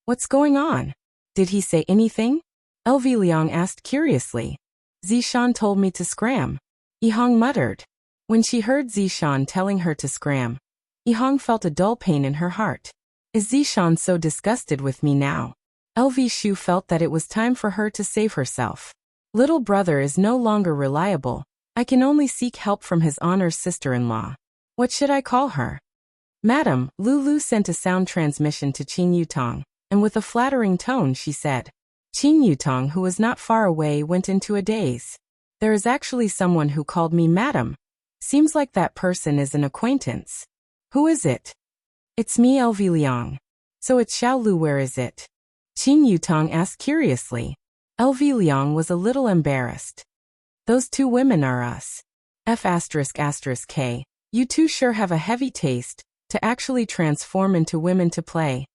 [SPEAKER 1] "What's going on? Did he say anything?" LV Liang asked curiously. "Zishan told me to scram," Yi Hong muttered. When she heard Zishan telling her to scram, Yi Hong felt a dull pain in her heart. Is Zishan so disgusted with me now? LV Shu felt that it was time for her to save herself. Little brother is no longer reliable. I can only seek help from his honor's sister-in-law. What should I call her? "Madam," Lulu sent a sound transmission to Qin Yutong, and with a flattering tone she said. Qin Yutong, who was not far away, went into a daze. "There is actually someone who called me madam. Seems like that person is an acquaintance. Who is it?" "It's me, LV Liang." "So it's Xiao Lu, where is it?" Qin Yutong asked curiously. LV Liang was a little embarrassed. Those two women are us. F***K. You two sure have a heavy taste, to actually transform into women to play.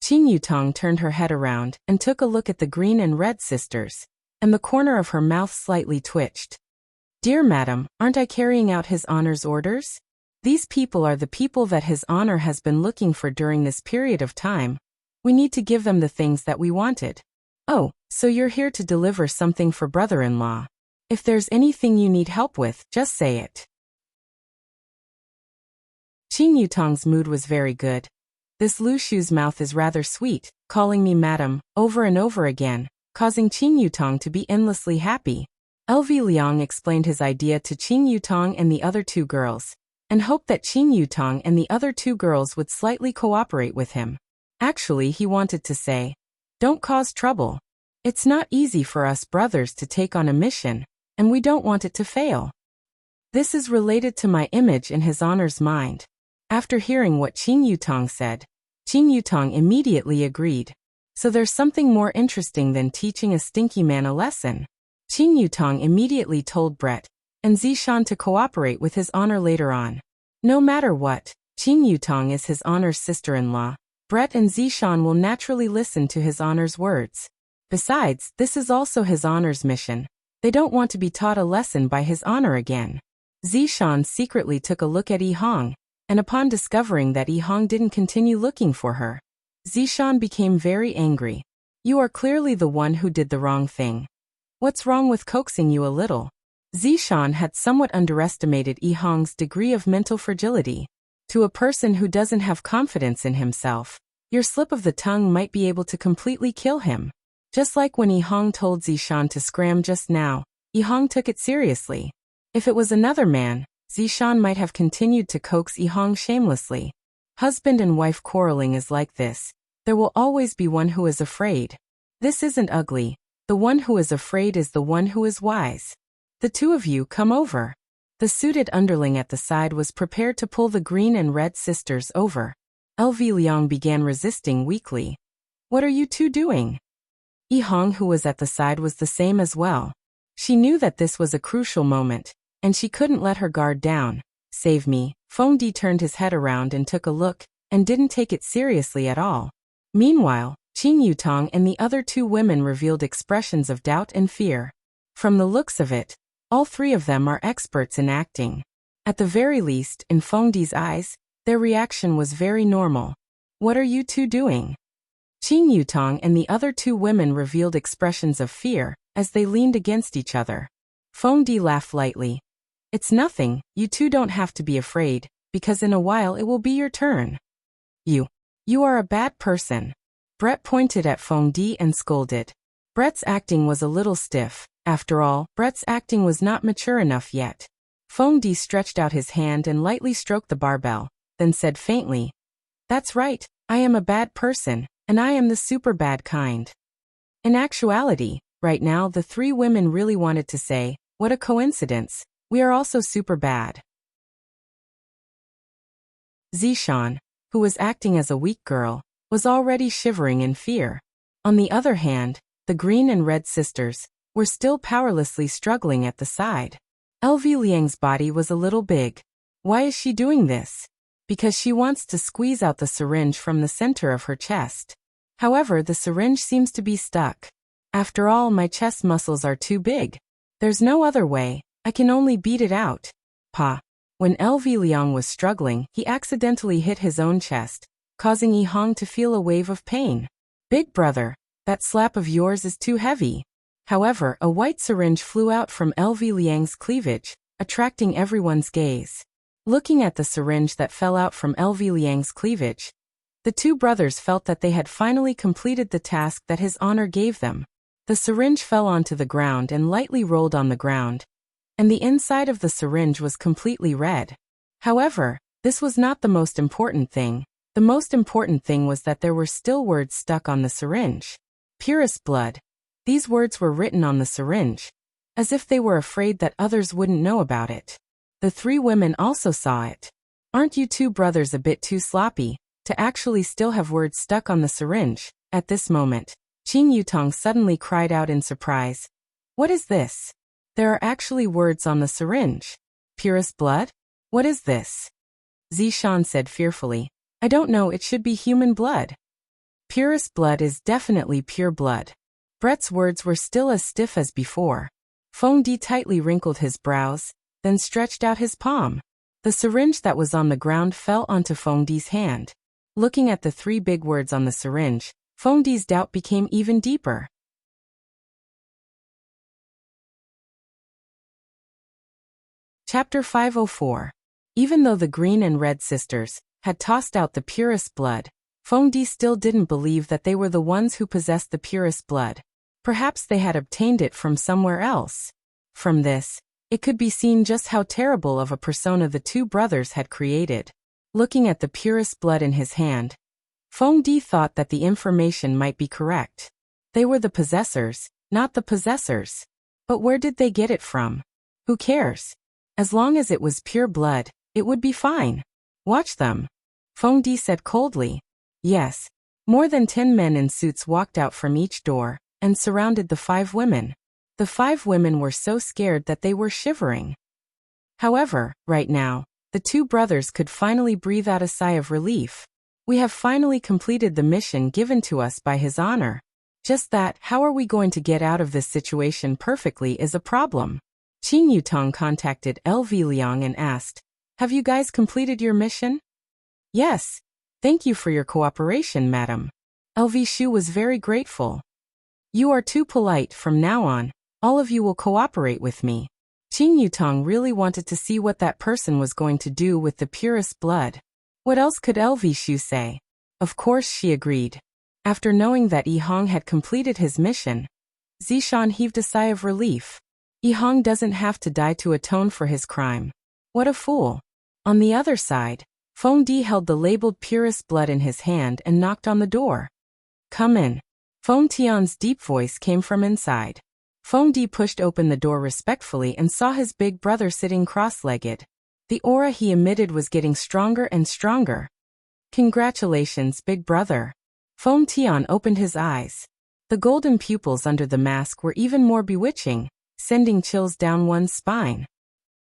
[SPEAKER 1] Qin Yutong turned her head around and took a look at the green and red sisters, and the corner of her mouth slightly twitched. Dear madam, aren't I carrying out His Honor's orders? These people are the people that His Honor has been looking for during this period of time. We need to give them the things that we wanted. Oh, so you're here to deliver something for brother-in-law. If there's anything you need help with, just say it. Qin Yutong's mood was very good. This Lu Shu's mouth is rather sweet, calling me madam, over and over again, causing Qin Yutong to be endlessly happy. LV Liang explained his idea to Qin Yutong and the other two girls, and hoped that Qin Yutong and the other two girls would slightly cooperate with him. Actually, he wanted to say, don't cause trouble. It's not easy for us brothers to take on a mission, and we don't want it to fail. This is related to my image in His Honor's mind. After hearing what Qin Yutong said, Qin Yutong immediately agreed. So there's something more interesting than teaching a stinky man a lesson. Qin Yutong immediately told Brett and Zishan to cooperate with His Honor later on. No matter what, Qin Yutong is His Honor's sister-in-law. Brett and Zishan will naturally listen to His Honor's words. Besides, this is also His Honor's mission. They don't want to be taught a lesson by His Honor again. Zishan secretly took a look at Yi Hong, and upon discovering that Yi Hong didn't continue looking for her, Zishan became very angry. You are clearly the one who did the wrong thing. What's wrong with coaxing you a little? Zishan had somewhat underestimated Yi Hong's degree of mental fragility. To a person who doesn't have confidence in himself, your slip of the tongue might be able to completely kill him. Just like when Yi Hong told Zishan to scram just now, Yi Hong took it seriously. If it was another man, Zishan might have continued to coax Yi Hong shamelessly. Husband and wife quarreling is like this. There will always be one who is afraid. This isn't ugly. The one who is afraid is the one who is wise. The two of you come over. The suited underling at the side was prepared to pull the green and red sisters over. LV Liang began resisting weakly. What are you two doing? Yi Hong, who was at the side, was the same as well. She knew that this was a crucial moment, and she couldn't let her guard down. Save me. Feng Di turned his head around and took a look, and didn't take it seriously at all. Meanwhile, Qin Yutong and the other two women revealed expressions of doubt and fear. From the looks of it, all three of them are experts in acting. At the very least, in Feng Di's eyes, their reaction was very normal. What are you two doing? Qin Yutong and the other two women revealed expressions of fear as they leaned against each other. Feng Di laughed lightly. It's nothing, you two don't have to be afraid, because in a while it will be your turn. You are a bad person. Brett pointed at Feng Di and scolded. Brett's acting was a little stiff. After all, Brett's acting was not mature enough yet. Feng Di stretched out his hand and lightly stroked the barbell, then said faintly, That's right, I am a bad person, and I am the super bad kind. In actuality, right now the three women really wanted to say, what a coincidence, we are also super bad. Zishan, who was acting as a weak girl, was already shivering in fear. On the other hand, the green and red sisters were still powerlessly struggling at the side. LV Liang's body was a little big. Why is she doing this? Because she wants to squeeze out the syringe from the center of her chest. However, the syringe seems to be stuck. After all, my chest muscles are too big. There's no other way, I can only beat it out. Pa. When LV Liang was struggling, he accidentally hit his own chest, causing Yi Hong to feel a wave of pain. Big brother, that slap of yours is too heavy. However, a white syringe flew out from LV Liang's cleavage, attracting everyone's gaze. Looking at the syringe that fell out from LV Liang's cleavage, the two brothers felt that they had finally completed the task that His Honor gave them. The syringe fell onto the ground and lightly rolled on the ground, and the inside of the syringe was completely red. However, this was not the most important thing. The most important thing was that there were still words stuck on the syringe. Purest blood. These words were written on the syringe, as if they were afraid that others wouldn't know about it. The three women also saw it. Aren't you two brothers a bit too sloppy to actually still have words stuck on the syringe? At this moment, Qin Yutong suddenly cried out in surprise. What is this? There are actually words on the syringe. Purest blood? What is this? Zishan said fearfully. I don't know, it should be human blood. Purest blood is definitely pure blood. Brett's words were still as stiff as before. Feng Di tightly wrinkled his brows, then stretched out his palm. The syringe that was on the ground fell onto Feng Di's hand. Looking at the 3 big words on the syringe, Feng Di's doubt became even deeper. Chapter 504. Even though the green and red sisters had tossed out the purest blood, Feng Di still didn't believe that they were the ones who possessed the purest blood. Perhaps they had obtained it from somewhere else. From this, it could be seen just how terrible of a persona the 2 brothers had created. Looking at the purest blood in his hand, Feng Di thought that the information might be correct. They were the possessors, not the possessors. But where did they get it from? Who cares? As long as it was pure blood, it would be fine. Watch them. Feng Di said coldly. Yes. More than 10 men in suits walked out from each door and surrounded the 5 women. The 5 women were so scared that they were shivering. However, right now, the 2 brothers could finally breathe out a sigh of relief. We have finally completed the mission given to us by His Honor. Just that, how are we going to get out of this situation perfectly is a problem. Qin Yutong contacted LV Liang and asked, Have you guys completed your mission? Yes. Thank you for your cooperation, madam. LV Shu was very grateful. You are too polite. From now on, all of you will cooperate with me. Qin Yutong really wanted to see what that person was going to do with the purest blood. What else could LV Shu say? Of course she agreed. After knowing that Yi Hong had completed his mission, Zishan heaved a sigh of relief. Yi Hong doesn't have to die to atone for his crime. What a fool. On the other side, Feng Di held the labeled purest blood in his hand and knocked on the door. Come in. Feng Tian's deep voice came from inside. Feng Di pushed open the door respectfully and saw his big brother sitting cross-legged. The aura he emitted was getting stronger and stronger. Congratulations, big brother. Feng Tian opened his eyes. The golden pupils under the mask were even more bewitching, sending chills down one's spine.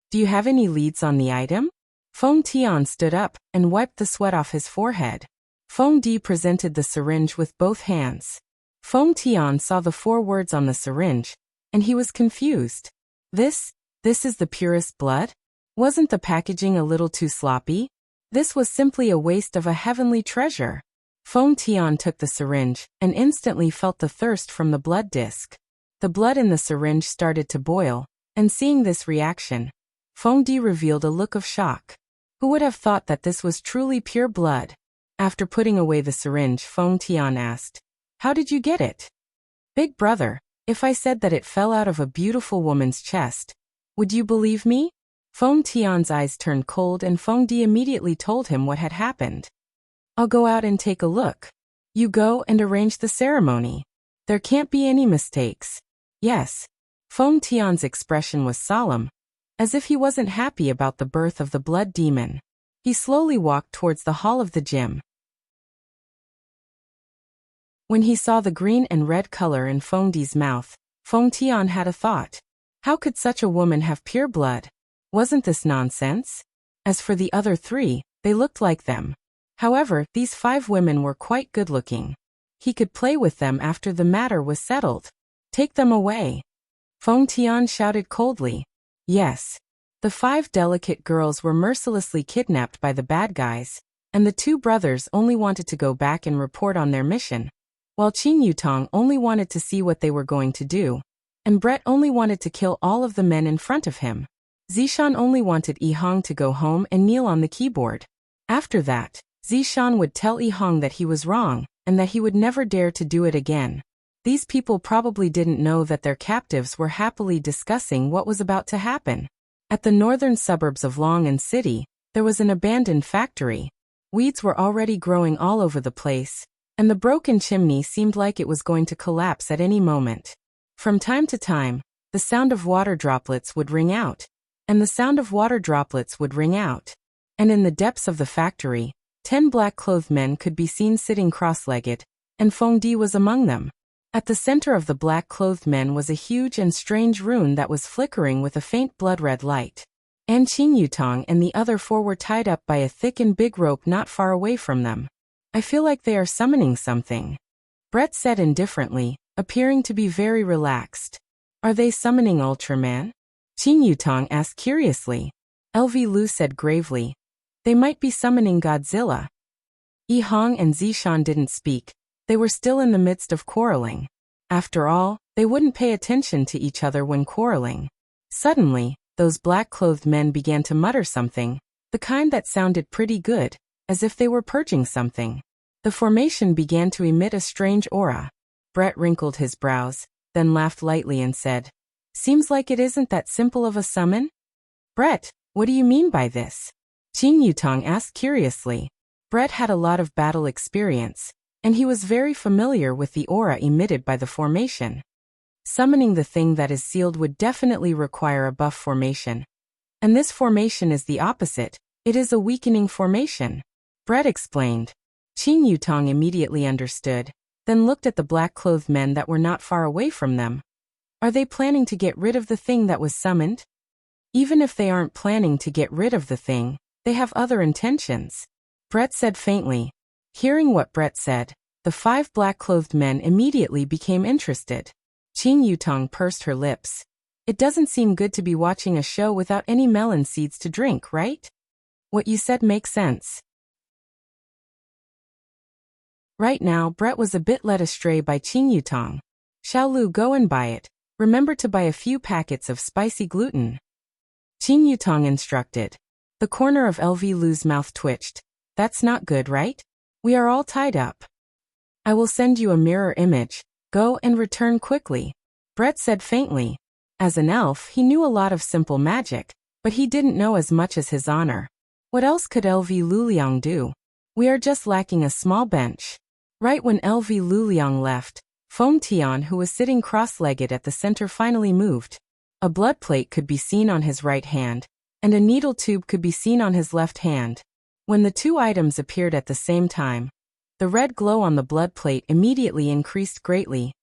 [SPEAKER 1] Do you have any leads on the item? Feng Tian stood up and wiped the sweat off his forehead. Feng Di presented the syringe with both hands. Feng Tian saw the 4 words on the syringe, and he was confused. This is the purest blood? Wasn't the packaging a little too sloppy? This was simply a waste of a heavenly treasure. Feng Tian took the syringe and instantly felt the thirst from the blood disc. The blood in the syringe started to boil, and seeing this reaction, Feng Di revealed a look of shock. Who would have thought that this was truly pure blood? After putting away the syringe, Feng Tian asked, How did you get it? Big brother, if I said that it fell out of a beautiful woman's chest, would you believe me? Feng Tian's eyes turned cold and Feng Di immediately told him what had happened. I'll go out and take a look. You go and arrange the ceremony. There can't be any mistakes. Yes. Feng Tian's expression was solemn, as if he wasn't happy about the birth of the blood demon. He slowly walked towards the hall of the gym. When he saw the green and red color in Feng Di's mouth, Feng Tian had a thought. How could such a woman have pure blood? Wasn't this nonsense? As for the other 3, they looked like them. However, these 5 women were quite good-looking. He could play with them after the matter was settled. Take them away. Feng Tian shouted coldly. Yes. The 5 delicate girls were mercilessly kidnapped by the bad guys, and the 2 brothers only wanted to go back and report on their mission, while Qin Yutong only wanted to see what they were going to do, and Brett only wanted to kill all of the men in front of him. Zishan only wanted Yi Hong to go home and kneel on the keyboard. After that, Zishan would tell Yi Hong that he was wrong, and that he would never dare to do it again. These people probably didn't know that their captives were happily discussing what was about to happen. At the northern suburbs of Long'an City, there was an abandoned factory. Weeds were already growing all over the place, and the broken chimney seemed like it was going to collapse at any moment. From time to time, the sound of water droplets would ring out, and the sound of water droplets would ring out. And in the depths of the factory, 10 black-clothed men could be seen sitting cross-legged, and Feng Di was among them. At the center of the black-clothed men was a huge and strange rune that was flickering with a faint blood-red light. And Qin Yutong and the other four were tied up by a thick and big rope not far away from them. I feel like they are summoning something, Brett said indifferently, appearing to be very relaxed. Are they summoning Ultraman? Qin Yutong asked curiously. LV Lu said gravely. They might be summoning Godzilla. Yi Hong and Zishan didn't speak. They were still in the midst of quarreling. After all, they wouldn't pay attention to each other when quarreling. Suddenly, those black-clothed men began to mutter something, the kind that sounded pretty good, as if they were purging something. The formation began to emit a strange aura. Brett wrinkled his brows, then laughed lightly and said, "Seems like it isn't that simple of a summon?" "Brett, what do you mean by this?" Qin Yutong asked curiously. Brett had a lot of battle experience, and he was very familiar with the aura emitted by the formation. Summoning the thing that is sealed would definitely require a buff formation. And this formation is the opposite, it is a weakening formation, Brett explained. Qin Yutong immediately understood, then looked at the black-clothed men that were not far away from them. Are they planning to get rid of the thing that was summoned? Even if they aren't planning to get rid of the thing, they have other intentions, Brett said faintly. Hearing what Brett said, the 5 black-clothed men immediately became interested. Qin Yutong pursed her lips. It doesn't seem good to be watching a show without any melon seeds to drink, right? What you said makes sense. Right now, Brett was a bit led astray by Qin Yutong. Xiaolu, go and buy it. Remember to buy a few packets of spicy gluten. Qin Yutong instructed. The corner of LV Lu's mouth twitched. That's not good, right? We are all tied up. I will send you a mirror image. Go and return quickly, Brett said faintly. As an elf, he knew a lot of simple magic, but he didn't know as much as his honor. What else could LV Luliang do? We are just lacking a small bench. Right when LV Luliang left, Feng Tian, who was sitting cross-legged at the center, finally moved. A blood plate could be seen on his right hand, and a needle tube could be seen on his left hand. When the two items appeared at the same time, the red glow on the blood plate immediately increased greatly,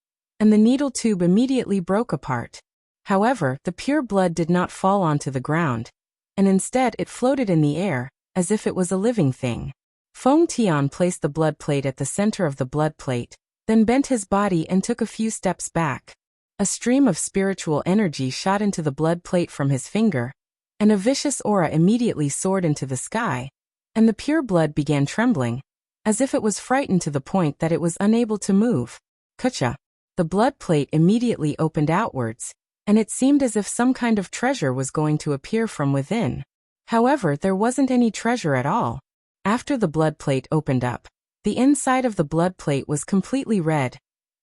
[SPEAKER 1] and the needle tube immediately broke apart. However, the pure blood did not fall onto the ground, and instead it floated in the air, as if it was a living thing. Feng Tian placed the blood plate at the center of the blood plate, then bent his body and took a few steps back. A stream of spiritual energy shot into the blood plate from his finger, and a vicious aura immediately soared into the sky, and the pure blood began trembling, as if it was frightened to the point that it was unable to move. Kucha. The blood plate immediately opened outwards, and it seemed as if some kind of treasure was going to appear from within. However, there wasn't any treasure at all. After the blood plate opened up, the inside of the blood plate was completely red,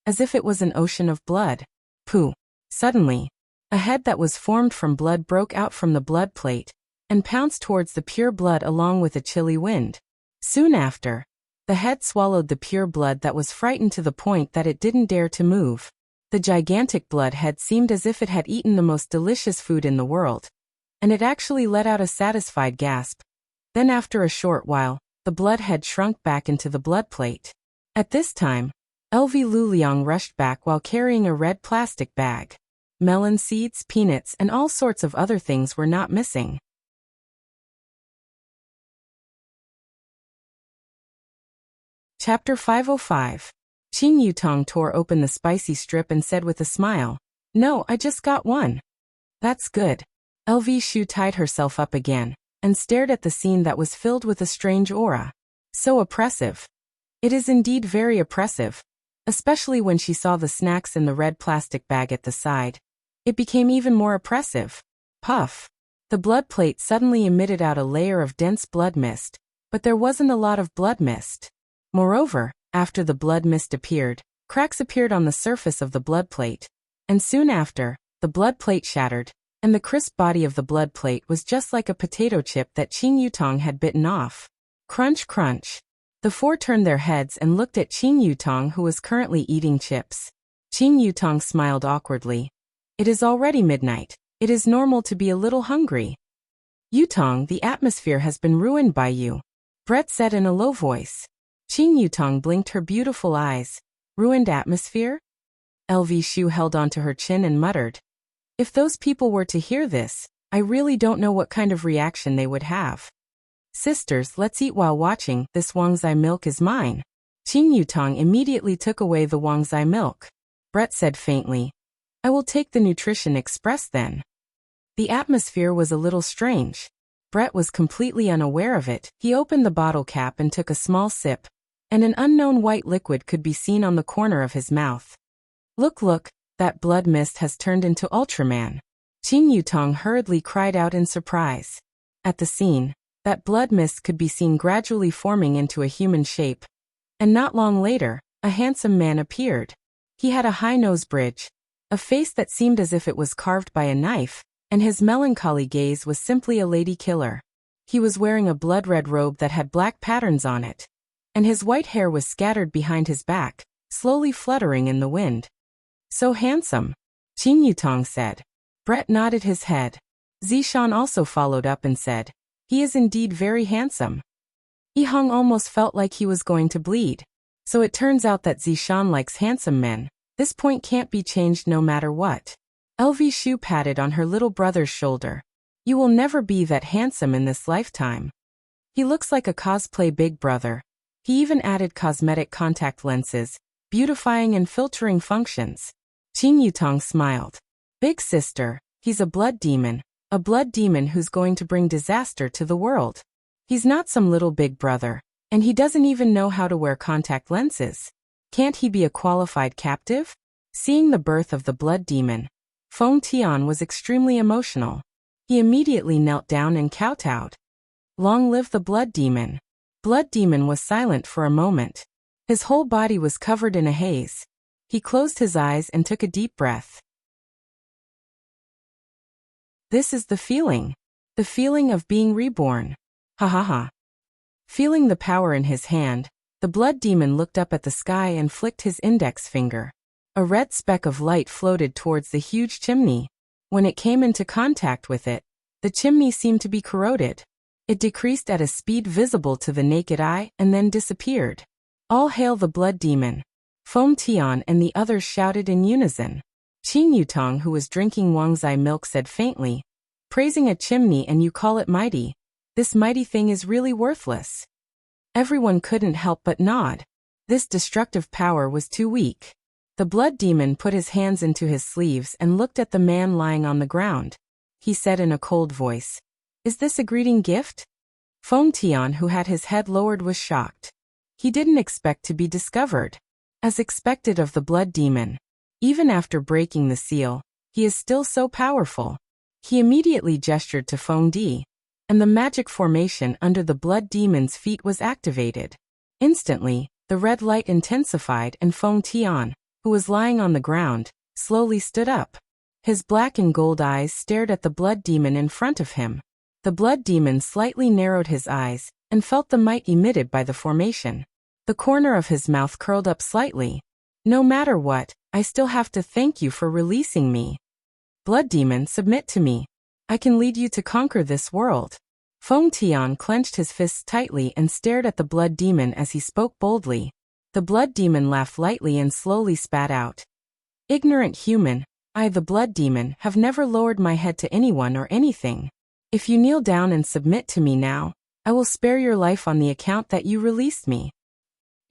[SPEAKER 1] as if it was an ocean of blood. Pooh. Suddenly, a head that was formed from blood broke out from the blood plate, and pounced towards the pure blood along with a chilly wind. Soon after, the head swallowed the pure blood that was frightened to the point that it didn't dare to move. The gigantic blood head seemed as if it had eaten the most delicious food in the world, and it actually let out a satisfied gasp. Then after a short while, the blood head shrunk back into the blood plate. At this time, LV Luliang rushed back while carrying a red plastic bag. Melon seeds, peanuts, and all sorts of other things were not missing. Chapter 505. Qin Yutong tore open the spicy strip and said with a smile, "No, I just got one." "That's good." LV Shu tied herself up again, and stared at the scene that was filled with a strange aura. So oppressive. It is indeed very oppressive, especially when she saw the snacks in the red plastic bag at the side. It became even more oppressive. Puff. The blood plate suddenly emitted out a layer of dense blood mist, but there wasn't a lot of blood mist. Moreover, after the blood mist appeared, cracks appeared on the surface of the blood plate, and soon after, the blood plate shattered, and the crisp body of the blood plate was just like a potato chip that Qin Yutong had bitten off. Crunch, crunch. The four turned their heads and looked at Qin Yutong, who was currently eating chips. Qin Yutong smiled awkwardly. "It is already midnight. It is normal to be a little hungry." "Yutong, the atmosphere has been ruined by you," Brett said in a low voice. Qin Yutong blinked her beautiful eyes. Ruined atmosphere? LV Shu held onto her chin and muttered. If those people were to hear this, I really don't know what kind of reaction they would have. Sisters, let's eat while watching. This Wangzai milk is mine. Qin Yutong immediately took away the Wangzai milk. Brett said faintly, I will take the Nutrition Express then. The atmosphere was a little strange. Brett was completely unaware of it. He opened the bottle cap and took a small sip, and an unknown white liquid could be seen on the corner of his mouth. Look, that blood mist has turned into Ultraman. Qin Yutong hurriedly cried out in surprise. At the scene, that blood mist could be seen gradually forming into a human shape. And not long later, a handsome man appeared. He had a high nose bridge, a face that seemed as if it was carved by a knife, and his melancholy gaze was simply a lady killer. He was wearing a blood-red robe that had black patterns on it, and his white hair was scattered behind his back, slowly fluttering in the wind. So handsome, Qin Yutong said. Brett nodded his head. Zishan also followed up and said, he is indeed very handsome. Yihong almost felt like he was going to bleed. So it turns out that Zishan likes handsome men. This point can't be changed no matter what. LV Shu patted on her little brother's shoulder. You will never be that handsome in this lifetime. He looks like a cosplay big brother. He even added cosmetic contact lenses, beautifying and filtering functions. Qin Yutong smiled. Big sister, he's a blood demon who's going to bring disaster to the world. He's not some little big brother, and he doesn't even know how to wear contact lenses. Can't he be a qualified captive? Seeing the birth of the blood demon, Feng Tian was extremely emotional. He immediately knelt down and kowtowed. Long live the blood demon. Blood demon was silent for a moment. His whole body was covered in a haze. He closed his eyes and took a deep breath. This is the feeling of being reborn. Ha ha ha. Feeling the power in his hand, the blood demon looked up at the sky and flicked his index finger. A red speck of light floated towards the huge chimney. When it came into contact with it, the chimney seemed to be corroded. It decreased at a speed visible to the naked eye and then disappeared. All hail the blood demon. Feng Tian and the others shouted in unison. Qin Yutong, who was drinking Wangzai milk, said faintly, praising a chimney and you call it mighty. This mighty thing is really worthless. Everyone couldn't help but nod. This destructive power was too weak. The blood demon put his hands into his sleeves and looked at the man lying on the ground. He said in a cold voice, is this a greeting gift? Feng Tian, who had his head lowered, was shocked. He didn't expect to be discovered. As expected of the blood demon. Even after breaking the seal, he is still so powerful. He immediately gestured to Feng Di, and the magic formation under the blood demon's feet was activated. Instantly, the red light intensified and Feng Tian, who was lying on the ground, slowly stood up. His black and gold eyes stared at the blood demon in front of him. The blood demon slightly narrowed his eyes and felt the might emitted by the formation. The corner of his mouth curled up slightly. No matter what, I still have to thank you for releasing me. Blood demon, submit to me. I can lead you to conquer this world. Feng Tian clenched his fists tightly and stared at the blood demon as he spoke boldly. The blood demon laughed lightly and slowly spat out. Ignorant human, I, the blood demon, have never lowered my head to anyone or anything. If you kneel down and submit to me now, I will spare your life on the account that you released me.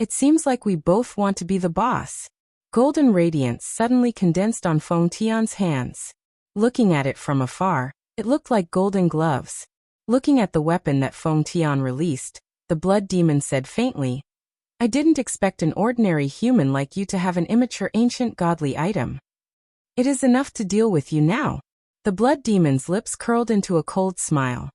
[SPEAKER 1] It seems like we both want to be the boss. Golden radiance suddenly condensed on Feng Tian's hands. Looking at it from afar, it looked like golden gloves. Looking at the weapon that Feng Tian released, the blood demon said faintly, I didn't expect an ordinary human like you to have an immature ancient godly item. It is enough to deal with you now. The blood demon's lips curled into a cold smile.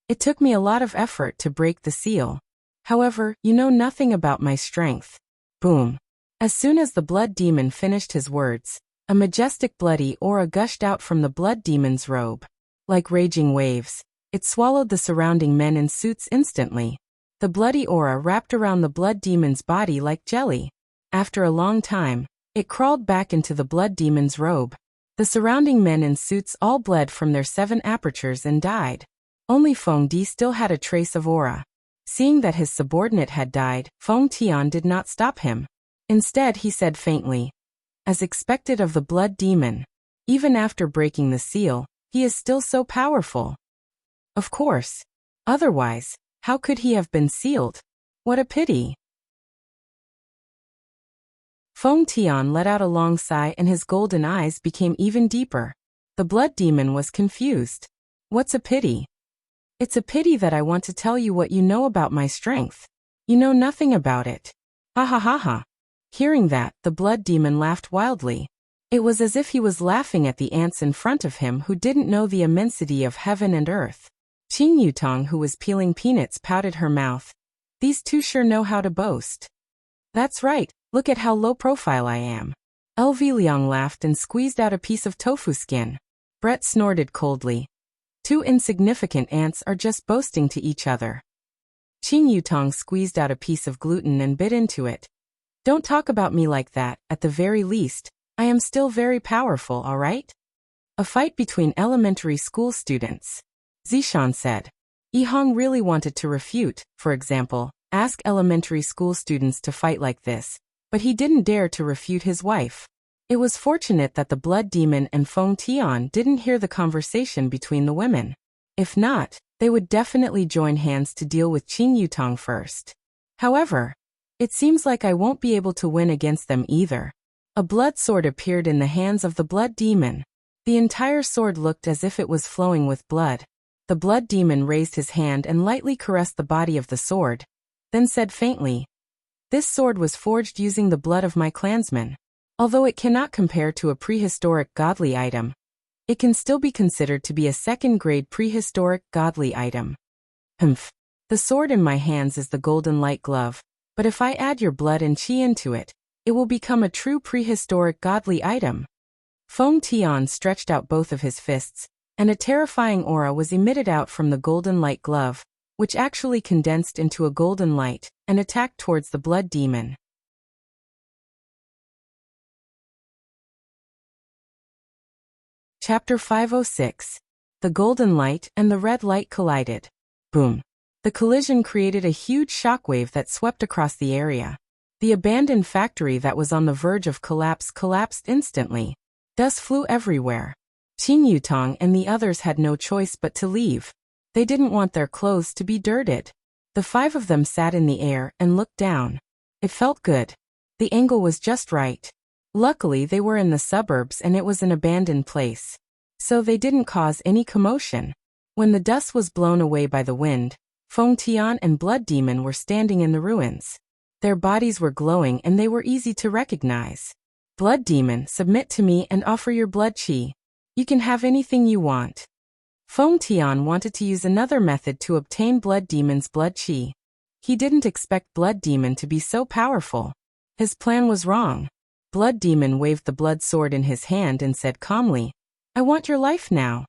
[SPEAKER 1] It took me a lot of effort to break the seal. However, you know nothing about my strength. Boom. As soon as the blood demon finished his words, a majestic bloody aura gushed out from the blood demon's robe. Like raging waves, it swallowed the surrounding men in suits instantly. The bloody aura wrapped around the blood demon's body like jelly. After a long time, it crawled back into the blood demon's robe. The surrounding men in suits all bled from their 7 apertures and died. Only Feng Di still had a trace of aura. Seeing that his subordinate had died, Feng Tian did not stop him. Instead, he said faintly, "As expected of the blood demon. Even after breaking the seal, he is still so powerful." Of course. Otherwise, how could he have been sealed? What a pity. Feng Tian let out a long sigh and his golden eyes became even deeper. The blood demon was confused. What's a pity? It's a pity that I want to tell you what you know about my strength. You know nothing about it. Ha ha ha ha. Hearing that, the blood demon laughed wildly. It was as if he was laughing at the ants in front of him who didn't know the immensity of heaven and earth. Qin Yutong, who was peeling peanuts, pouted her mouth. These two sure know how to boast. That's right, look at how low profile I am. LV Liang laughed and squeezed out a piece of tofu skin. Brett snorted coldly. Two insignificant ants are just boasting to each other. Qin Yutong squeezed out a piece of gluten and bit into it. Don't talk about me like that, at the very least, I am still very powerful, all right? A fight between elementary school students. Zishan said. Yihong really wanted to refute, for example, ask elementary school students to fight like this, but he didn't dare to refute his wife. It was fortunate that the blood demon and Feng Tian didn't hear the conversation between the women. If not, they would definitely join hands to deal with Qin Yutong first. However, it seems like I won't be able to win against them either. A blood sword appeared in the hands of the blood demon. The entire sword looked as if it was flowing with blood. The blood demon raised his hand and lightly caressed the body of the sword, then said faintly, "This sword was forged using the blood of my clansmen. Although it cannot compare to a prehistoric godly item, it can still be considered to be a second-grade prehistoric godly item. Humph. The sword in my hands is the golden light glove, but if I add your blood and qi into it, it will become a true prehistoric godly item." Feng Tian stretched out both of his fists, and a terrifying aura was emitted out from the golden light glove, which actually condensed into a golden light and attacked towards the blood demon. Chapter 506. The golden light and the red light collided. Boom. The collision created a huge shockwave that swept across the area. The abandoned factory that was on the verge of collapse collapsed instantly. Dust flew everywhere. Qin Yutong and the others had no choice but to leave. They didn't want their clothes to be dirted. The five of them sat in the air and looked down. It felt good. The angle was just right. Luckily, they were in the suburbs and it was an abandoned place, so they didn't cause any commotion. When the dust was blown away by the wind, Feng Tian and Blood Demon were standing in the ruins. Their bodies were glowing and they were easy to recognize. "Blood Demon, submit to me and offer your blood qi. You can have anything you want." Feng Tian wanted to use another method to obtain Blood Demon's blood qi. He didn't expect Blood Demon to be so powerful. His plan was wrong. Blood Demon waved the blood sword in his hand and said calmly, "I want your life now."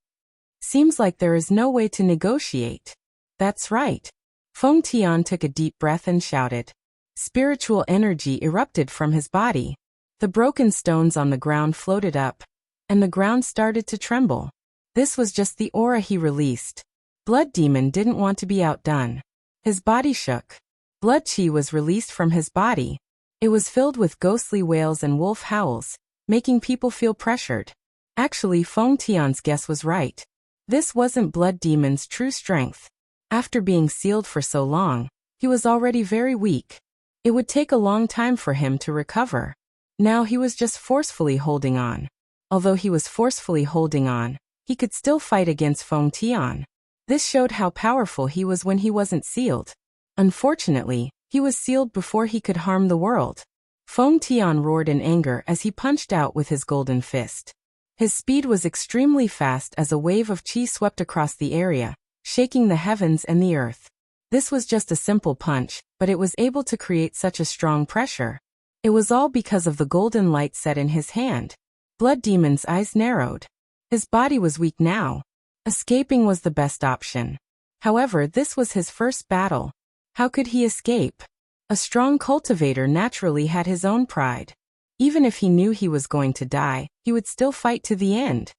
[SPEAKER 1] Seems like there is no way to negotiate. That's right. Feng Tian took a deep breath and shouted. Spiritual energy erupted from his body. The broken stones on the ground floated up, and the ground started to tremble. This was just the aura he released. Blood Demon didn't want to be outdone. His body shook. Blood qi was released from his body. It was filled with ghostly wails and wolf howls, making people feel pressured. Actually, Feng Tian's guess was right. This wasn't Blood Demon's true strength. After being sealed for so long, he was already very weak. It would take a long time for him to recover. Now he was just forcefully holding on. Although he was forcefully holding on, he could still fight against Feng Tian. This showed how powerful he was when he wasn't sealed. Unfortunately, he was sealed before he could harm the world. Feng Tian roared in anger as he punched out with his golden fist. His speed was extremely fast as a wave of qi swept across the area, shaking the heavens and the earth. This was just a simple punch, but it was able to create such a strong pressure. It was all because of the golden light set in his hand. Blood Demon's eyes narrowed. His body was weak now. Escaping was the best option. However, this was his first battle. How could he escape? A strong cultivator naturally had his own pride. Even if he knew he was going to die, he would still fight to the end.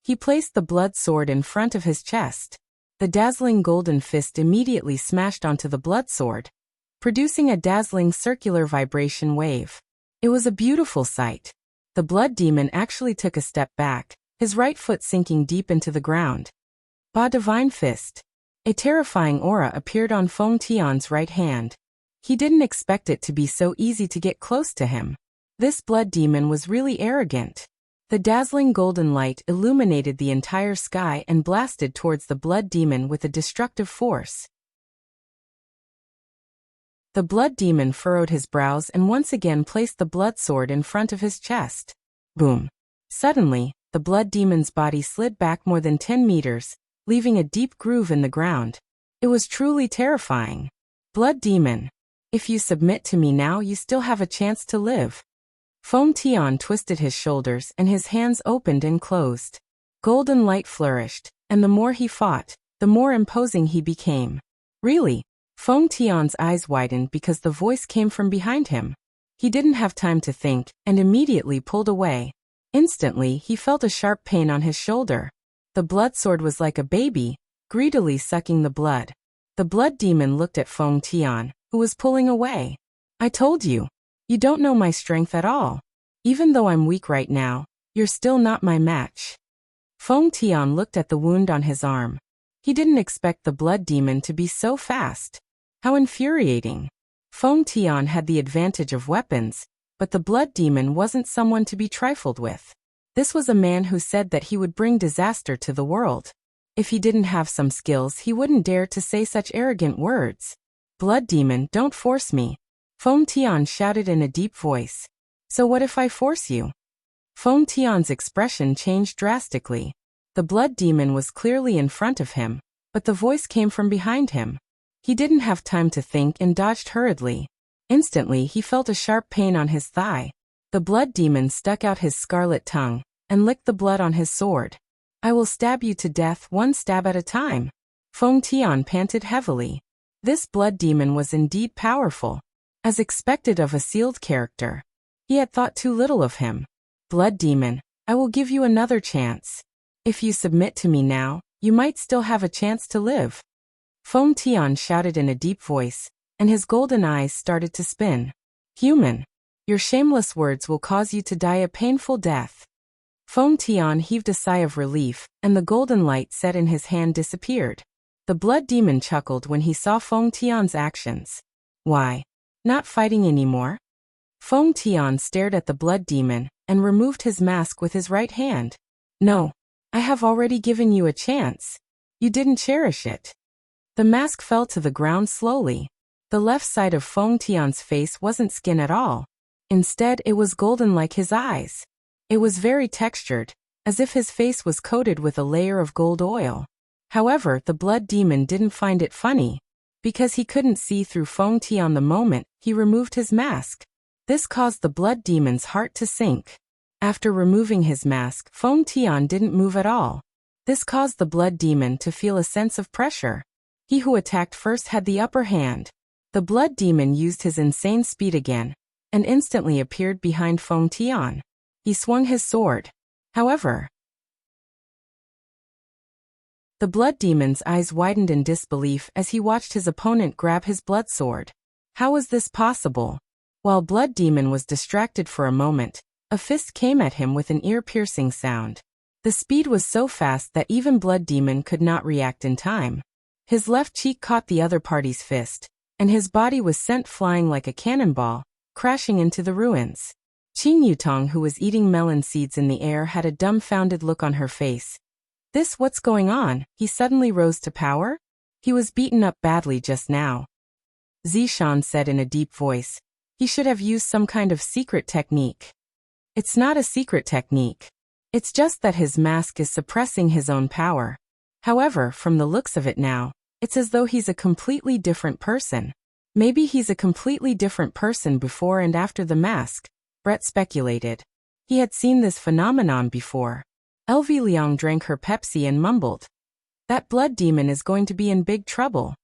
[SPEAKER 1] He placed the blood sword in front of his chest. The dazzling golden fist immediately smashed onto the blood sword, producing a dazzling circular vibration wave. It was a beautiful sight. The blood demon actually took a step back, his right foot sinking deep into the ground. Ba divine fist. A terrifying aura appeared on Feng Tian's right hand. He didn't expect it to be so easy to get close to him. This blood demon was really arrogant. The dazzling golden light illuminated the entire sky and blasted towards the blood demon with a destructive force. The blood demon furrowed his brows and once again placed the blood sword in front of his chest. Boom! Suddenly, the blood demon's body slid back more than 10 meters, leaving a deep groove in the ground. It was truly terrifying. Blood demon. If you submit to me now, you still have a chance to live. Feng Tian twisted his shoulders and his hands opened and closed. Golden light flourished, and the more he fought, the more imposing he became. Really? Feng Tian's eyes widened because the voice came from behind him. He didn't have time to think, and immediately pulled away. Instantly, he felt a sharp pain on his shoulder. The blood sword was like a baby, greedily sucking the blood. The blood demon looked at Feng Tian, who was pulling away. I told you. You don't know my strength at all. Even though I'm weak right now, you're still not my match. Feng Tian looked at the wound on his arm. He didn't expect the blood demon to be so fast. How infuriating. Feng Tian had the advantage of weapons, but the blood demon wasn't someone to be trifled with. This was a man who said that he would bring disaster to the world. If he didn't have some skills, he wouldn't dare to say such arrogant words. Blood demon, don't force me. Feng Tian shouted in a deep voice. So what if I force you? Feng Tian's expression changed drastically. The blood demon was clearly in front of him, but the voice came from behind him. He didn't have time to think and dodged hurriedly. Instantly, he felt a sharp pain on his thigh. The blood demon stuck out his scarlet tongue and licked the blood on his sword. I will stab you to death one stab at a time. Feng Tian panted heavily. This blood demon was indeed powerful. As expected of a sealed character. He had thought too little of him. Blood demon, I will give you another chance. If you submit to me now, you might still have a chance to live. Feng Tian shouted in a deep voice, and his golden eyes started to spin. Human, your shameless words will cause you to die a painful death. Feng Tian heaved a sigh of relief, and the golden light set in his hand disappeared. The blood demon chuckled when he saw Feng Tian's actions. Why? Not fighting anymore? Feng Tian stared at the blood demon and removed his mask with his right hand. No, I have already given you a chance. You didn't cherish it. The mask fell to the ground slowly. The left side of Feng Tian's face wasn't skin at all. Instead, it was golden like his eyes. It was very textured, as if his face was coated with a layer of gold oil. However, the blood demon didn't find it funny. Because he couldn't see through Feng Tian the moment he removed his mask. This caused the blood demon's heart to sink. After removing his mask, Feng Tian didn't move at all. This caused the blood demon to feel a sense of pressure. He who attacked first had the upper hand. The blood demon used his insane speed again, and instantly appeared behind Feng Tian. He swung his sword. However, the blood demon's eyes widened in disbelief as he watched his opponent grab his blood sword. How was this possible? While blood demon was distracted for a moment, a fist came at him with an ear-piercing sound. The speed was so fast that even blood demon could not react in time. His left cheek caught the other party's fist, and his body was sent flying like a cannonball, crashing into the ruins. Qing Yutong, who was eating melon seeds in the air, had a dumbfounded look on her face. What's going on? He suddenly rose to power? He was beaten up badly just now. Zishan said in a deep voice. He should have used some kind of secret technique. It's not a secret technique. It's just that his mask is suppressing his own power. However, from the looks of it now, it's as though he's a completely different person. Maybe he's a completely different person before and after the mask, Brett speculated. He had seen this phenomenon before. Elvie Liang drank her Pepsi and mumbled. That blood demon is going to be in big trouble.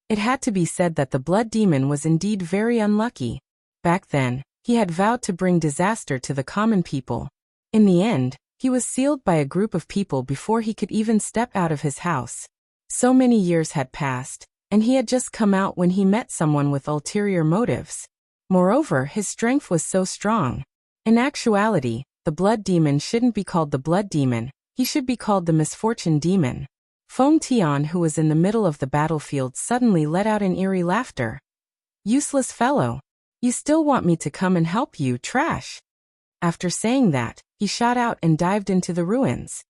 [SPEAKER 1] It had to be said that the blood demon was indeed very unlucky. Back then, he had vowed to bring disaster to the common people. In the end, he was sealed by a group of people before he could even step out of his house. So many years had passed, and he had just come out when he met someone with ulterior motives. Moreover, his strength was so strong. In actuality, the blood demon shouldn't be called the blood demon, he should be called the misfortune demon. Feng Tian, who was in the middle of the battlefield, suddenly let out an eerie laughter. Useless fellow. You still want me to come and help you, trash? After saying that, he shot out and dived into the ruins.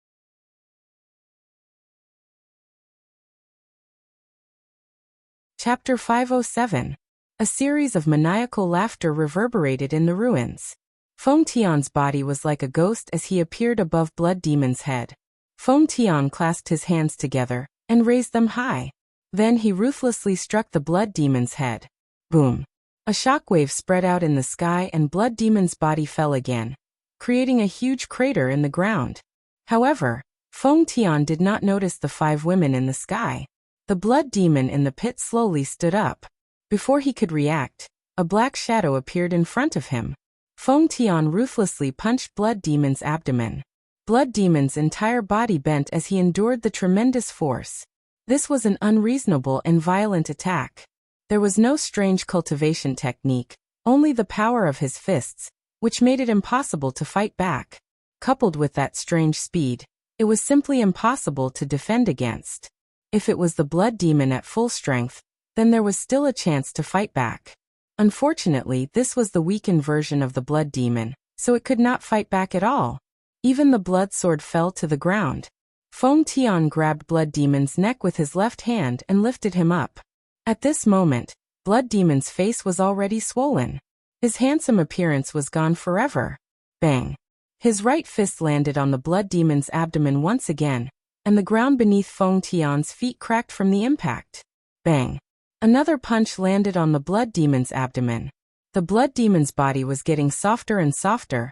[SPEAKER 1] Chapter 507. A series of maniacal laughter reverberated in the ruins. Feng Tian's body was like a ghost as he appeared above Blood Demon's head. Feng Tian clasped his hands together and raised them high. Then he ruthlessly struck the Blood Demon's head. Boom! A shockwave spread out in the sky and Blood Demon's body fell again, creating a huge crater in the ground. However, Feng Tian did not notice the 5 women in the sky. The Blood Demon in the pit slowly stood up. Before he could react, a black shadow appeared in front of him. Feng Tian ruthlessly punched Blood Demon's abdomen. Blood Demon's entire body bent as he endured the tremendous force. This was an unreasonable and violent attack. There was no strange cultivation technique, only the power of his fists, which made it impossible to fight back. Coupled with that strange speed, it was simply impossible to defend against. If it was the Blood Demon at full strength, then there was still a chance to fight back. Unfortunately, this was the weakened version of the Blood Demon, so it could not fight back at all. Even the blood sword fell to the ground. Feng Tian grabbed Blood Demon's neck with his left hand and lifted him up. At this moment, Blood Demon's face was already swollen. His handsome appearance was gone forever. Bang! His right fist landed on the Blood Demon's abdomen once again, and the ground beneath Feng Tian's feet cracked from the impact. Bang! Another punch landed on the Blood Demon's abdomen. The Blood Demon's body was getting softer and softer,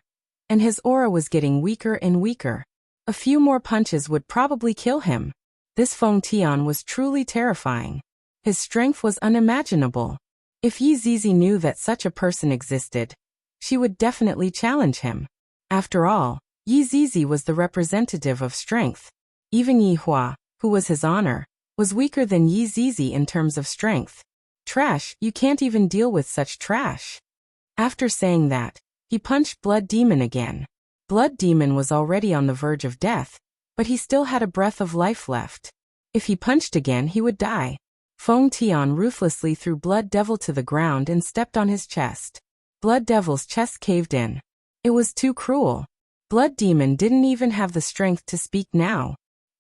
[SPEAKER 1] and his aura was getting weaker and weaker. A few more punches would probably kill him. This Feng Tian was truly terrifying. His strength was unimaginable. If Yi Zizi knew that such a person existed, she would definitely challenge him. After all, Yi Zizi was the representative of strength. Even Yi Hua, who was his honor, was weaker than Yi Zizi in terms of strength. Trash, you can't even deal with such trash. After saying that, he punched Blood Demon again. Blood Demon was already on the verge of death, but he still had a breath of life left. If he punched again, he would die. Feng Tian ruthlessly threw Blood Devil to the ground and stepped on his chest. Blood Devil's chest caved in. It was too cruel. Blood Demon didn't even have the strength to speak now.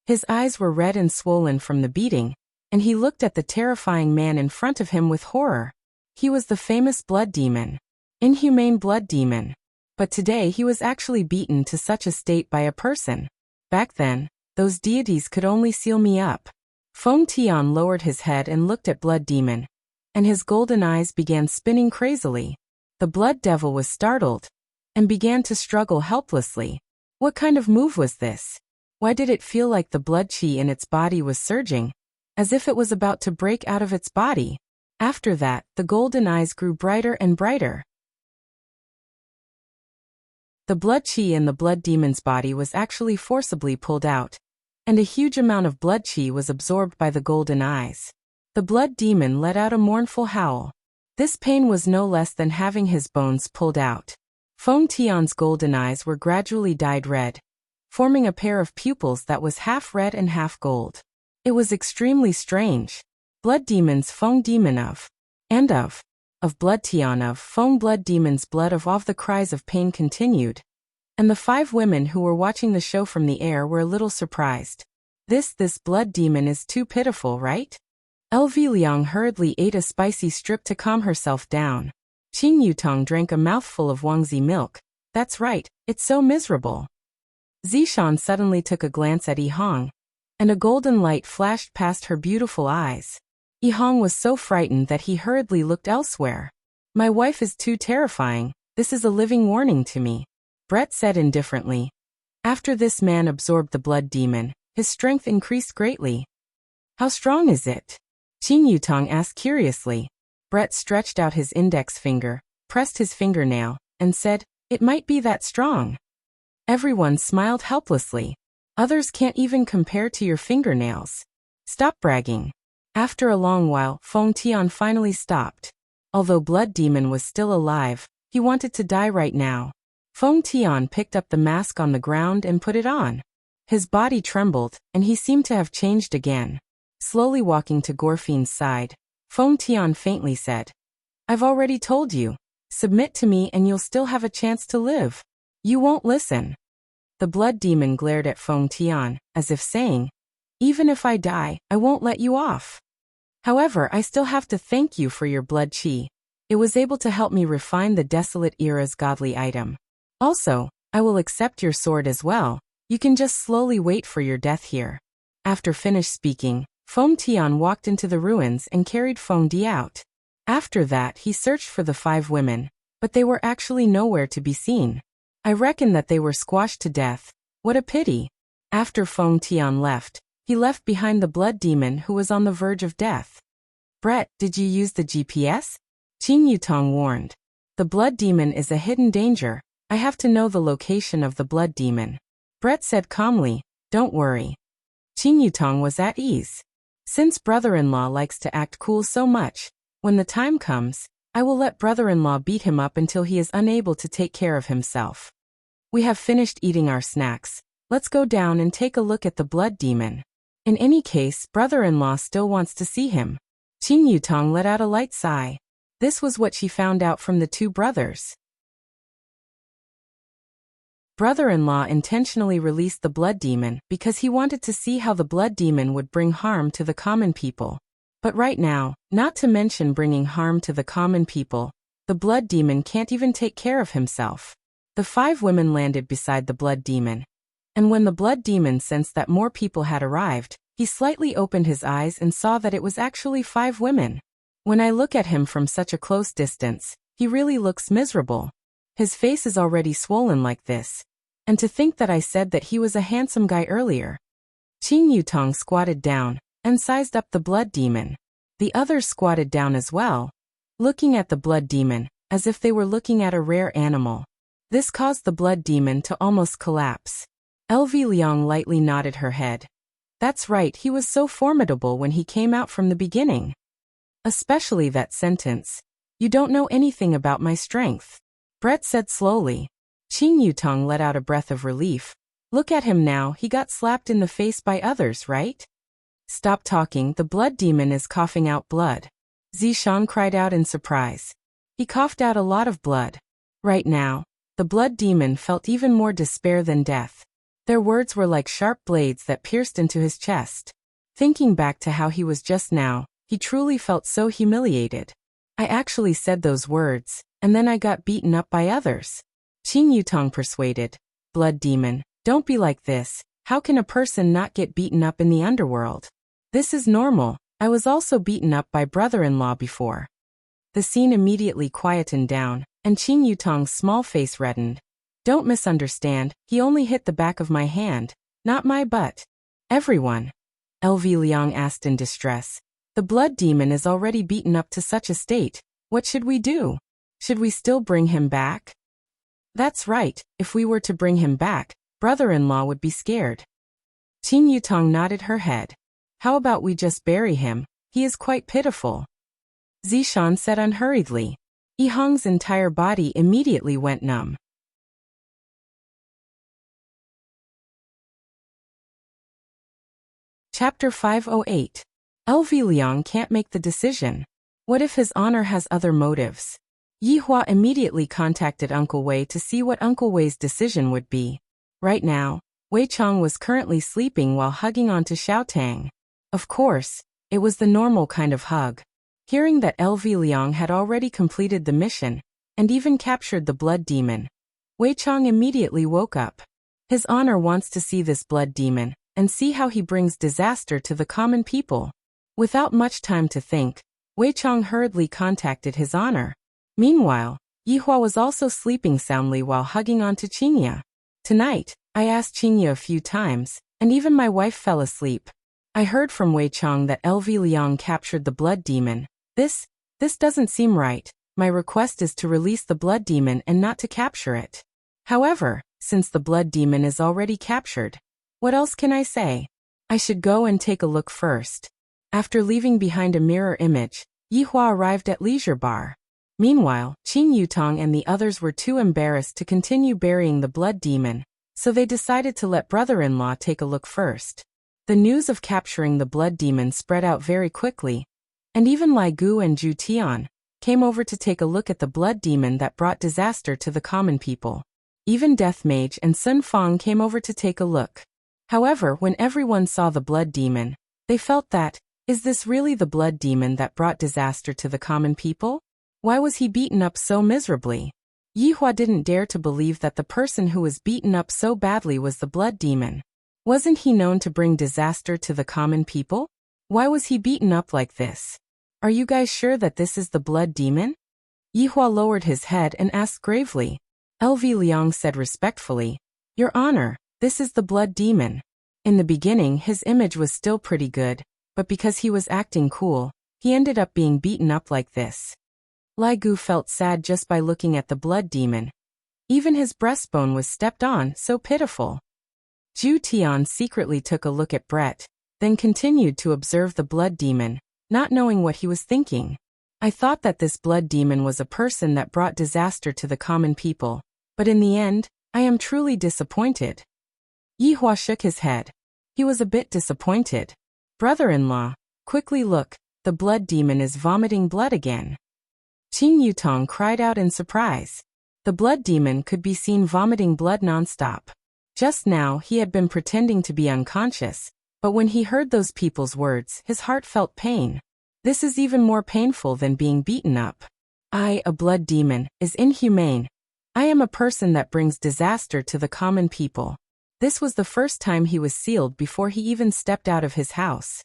[SPEAKER 1] His eyes were red and swollen from the beating, and he looked at the terrifying man in front of him with horror. He was the famous Blood Demon. Inhumane Blood Demon. But today he was actually beaten to such a state by a person. Back then, those deities could only seal me up. Feng Tian lowered his head and looked at Blood Demon, and his golden eyes began spinning crazily. The Blood Devil was startled, and began to struggle helplessly. What kind of move was this? Why did it feel like the blood chi in its body was surging, as if it was about to break out of its body? After that, the golden eyes grew brighter and brighter. The blood chi in the Blood Demon's body was actually forcibly pulled out, and a huge amount of blood chi was absorbed by the golden eyes. The Blood Demon let out a mournful howl. This pain was no less than having his bones pulled out. Feng Tian's golden eyes were gradually dyed red, forming a pair of pupils that was half red and half gold. It was extremely strange. Blood Demon's Feng Demon of Blood Tian of Feng Blood Demon's blood of the cries of pain continued, and the 5 women who were watching the show from the air were a little surprised. This Blood Demon is too pitiful, right? LV Liang hurriedly ate a spicy strip to calm herself down. Qing Yutong drank a mouthful of Wangzi milk. That's right, it's so miserable. Zishan suddenly took a glance at Yi Hong, and a golden light flashed past her beautiful eyes. Yi Hong was so frightened that he hurriedly looked elsewhere. My wife is too terrifying, this is a living warning to me, Brett said indifferently. After this man absorbed the Blood Demon, his strength increased greatly. How strong is it? Qing Yutong asked curiously. Brett stretched out his index finger, pressed his fingernail, and said, "It might be that strong." Everyone smiled helplessly. Others can't even compare to your fingernails. Stop bragging. After a long while, Feng Tian finally stopped. Although Blood Demon was still alive, he wanted to die right now. Feng Tian picked up the mask on the ground and put it on. His body trembled, and he seemed to have changed again. Slowly walking to Gorfine's side, Feng Tian faintly said, "I've already told you. Submit to me and you'll still have a chance to live. You won't listen." The Blood Demon glared at Feng Tian, as if saying, "Even if I die, I won't let you off. However, I still have to thank you for your blood qi. It was able to help me refine the Desolate Era's godly item. Also, I will accept your sword as well. You can just slowly wait for your death here." After finished speaking, Feng Tian walked into the ruins and carried Feng Di out. After that, he searched for the 5 women, but they were actually nowhere to be seen. I reckon that they were squashed to death. What a pity. After Feng Tian left, he left behind the Blood Demon who was on the verge of death. "Brett, did you use the GPS?" Qin Yutong warned. "The Blood Demon is a hidden danger. I have to know the location of the Blood Demon." Brett said calmly, "Don't worry." Qin Yutong was at ease. Since brother-in-law likes to act cool so much, when the time comes, I will let brother-in-law beat him up until he is unable to take care of himself. We have finished eating our snacks. Let's go down and take a look at the Blood Demon. In any case, brother-in-law still wants to see him. Qin Yutong let out a light sigh. This was what she found out from the 2 brothers. Brother-in-law intentionally released the Blood Demon because he wanted to see how the Blood Demon would bring harm to the common people. But right now, not to mention bringing harm to the common people, the Blood Demon can't even take care of himself. The 5 women landed beside the Blood Demon. And when the Blood Demon sensed that more people had arrived, he slightly opened his eyes and saw that it was actually 5 women. When I look at him from such a close distance, he really looks miserable. His face is already swollen like this. And to think that I said that he was a handsome guy earlier. Qin Yutong squatted down and sized up the Blood Demon. The others squatted down as well, looking at the Blood Demon, as if they were looking at a rare animal. This caused the Blood Demon to almost collapse. LV Liang lightly nodded her head. That's right, he was so formidable when he came out from the beginning. Especially that sentence. "You don't know anything about my strength," Brett said slowly. Qin Yutong let out a breath of relief. Look at him now, he got slapped in the face by others, right? Stop talking, the Blood Demon is coughing out blood. Zishan cried out in surprise. He coughed out a lot of blood. Right now, the Blood Demon felt even more despair than death. Their words were like sharp blades that pierced into his chest. Thinking back to how he was just now, he truly felt so humiliated. I actually said those words, and then I got beaten up by others. Qin Yutong persuaded. Blood Demon, don't be like this. How can a person not get beaten up in the underworld? This is normal. I was also beaten up by brother-in-law before. The scene immediately quietened down, and Qin Yutong's small face reddened. Don't misunderstand, he only hit the back of my hand, not my butt. Everyone. LV Liang asked in distress. The Blood Demon is already beaten up to such a state. What should we do? Should we still bring him back? That's right, if we were to bring him back, brother-in-law would be scared. Qin Yutong nodded her head. How about we just bury him? He is quite pitiful. Zishan said unhurriedly. Yihang's entire body immediately went numb. Chapter 508. LV Liang can't make the decision. What if his honor has other motives? Yihua immediately contacted Uncle Wei to see what Uncle Wei's decision would be. Right now, Wei Chang was currently sleeping while hugging onto Xiaotang. Of course, it was the normal kind of hug. Hearing that LV Liang had already completed the mission, and even captured the Blood Demon, Wei Chang immediately woke up. His honor wants to see this Blood Demon, and see how he brings disaster to the common people. Without much time to think, Wei Chang hurriedly contacted his honor. Meanwhile, Yihua was also sleeping soundly while hugging onto Qinya. Tonight, I asked Qinya a few times, and even my wife fell asleep. I heard from Wei Chang that LV Liang captured the Blood Demon. This doesn't seem right. My request is to release the Blood Demon and not to capture it. However, since the Blood Demon is already captured, what else can I say? I should go and take a look first. After leaving behind a mirror image, Yihua arrived at leisure bar. Meanwhile, Qin Yutong and the others were too embarrassed to continue burying the blood demon, so they decided to let brother-in-law take a look first. The news of capturing the blood demon spread out very quickly, and even Lai Gu and Zhu Tian came over to take a look at the blood demon that brought disaster to the common people. Even Death Mage and Sun Fang came over to take a look. However, when everyone saw the blood demon, they felt that, is this really the blood demon that brought disaster to the common people? Why was he beaten up so miserably? Yihua didn't dare to believe that the person who was beaten up so badly was the blood demon. Wasn't he known to bring disaster to the common people? Why was he beaten up like this? Are you guys sure that this is the blood demon? Yihua lowered his head and asked gravely. LV Liang said respectfully, Your Honor, this is the blood demon. In the beginning his image was still pretty good, but because he was acting cool, he ended up being beaten up like this. Lai Gu felt sad just by looking at the blood demon. Even his breastbone was stepped on, so pitiful. Zhu Tian secretly took a look at Brett, then continued to observe the blood demon, not knowing what he was thinking. I thought that this blood demon was a person that brought disaster to the common people, but in the end, I am truly disappointed. Yihua shook his head. He was a bit disappointed. Brother-in-law, quickly look, the blood demon is vomiting blood again. Qin Yutong cried out in surprise. The blood demon could be seen vomiting blood non-stop. Just now he had been pretending to be unconscious, but when he heard those people's words, his heart felt pain. This is even more painful than being beaten up. I, a blood demon, is inhumane. I am a person that brings disaster to the common people. This was the first time he was sealed before he even stepped out of his house.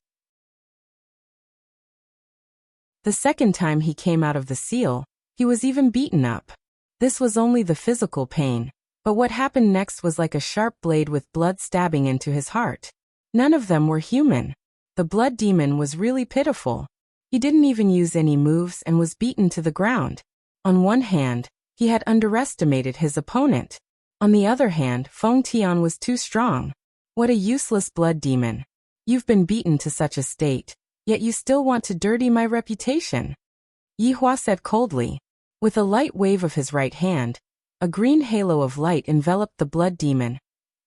[SPEAKER 1] The second time he came out of the seal, he was even beaten up. This was only the physical pain, but what happened next was like a sharp blade with blood stabbing into his heart. None of them were human. The blood demon was really pitiful. He didn't even use any moves and was beaten to the ground. On one hand, he had underestimated his opponent. On the other hand, Feng Tian was too strong. What a useless blood demon. You've been beaten to such a state, yet you still want to dirty my reputation. Yihua said coldly. With a light wave of his right hand, a green halo of light enveloped the blood demon,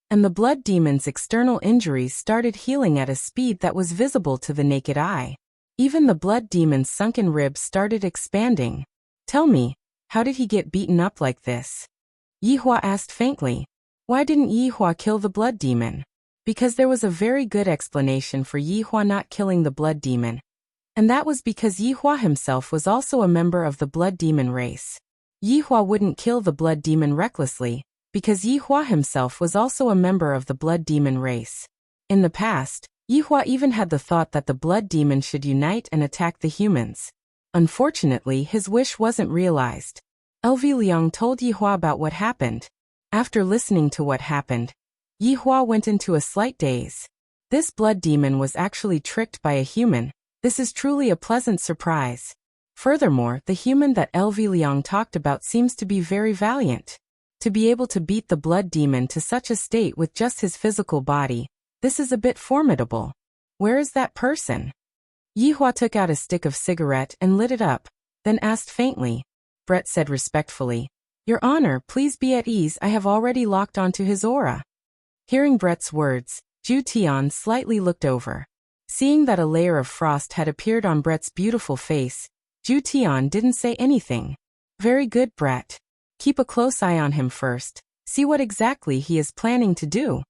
[SPEAKER 1] and the blood demon's external injuries started healing at a speed that was visible to the naked eye. Even the blood demon's sunken ribs started expanding. Tell me, how did he get beaten up like this? Yihua asked faintly. Why didn't Yihua kill the blood demon? Because there was a very good explanation for Yihua not killing the blood demon. And that was because Yihua himself was also a member of the blood demon race. Yihua wouldn't kill the blood demon recklessly, because Yihua himself was also a member of the blood demon race. In the past, Yihua even had the thought that the blood demon should unite and attack the humans. Unfortunately, his wish wasn't realized. LV Liang told Yihua about what happened. After listening to what happened, Yihua went into a slight daze. This blood demon was actually tricked by a human. This is truly a pleasant surprise. Furthermore, the human that LV Liang talked about seems to be very valiant. To be able to beat the blood demon to such a state with just his physical body, this is a bit formidable. Where is that person? Yihua took out a stick of cigarette and lit it up, then asked faintly. Brett said respectfully, Your Honor, please be at ease, I have already locked onto his aura. Hearing Brett's words, Zhu Tian slightly looked over. Seeing that a layer of frost had appeared on Brett's beautiful face, Zhu Tian didn't say anything. Very good, Brett. Keep a close eye on him first. See what exactly he is planning to do.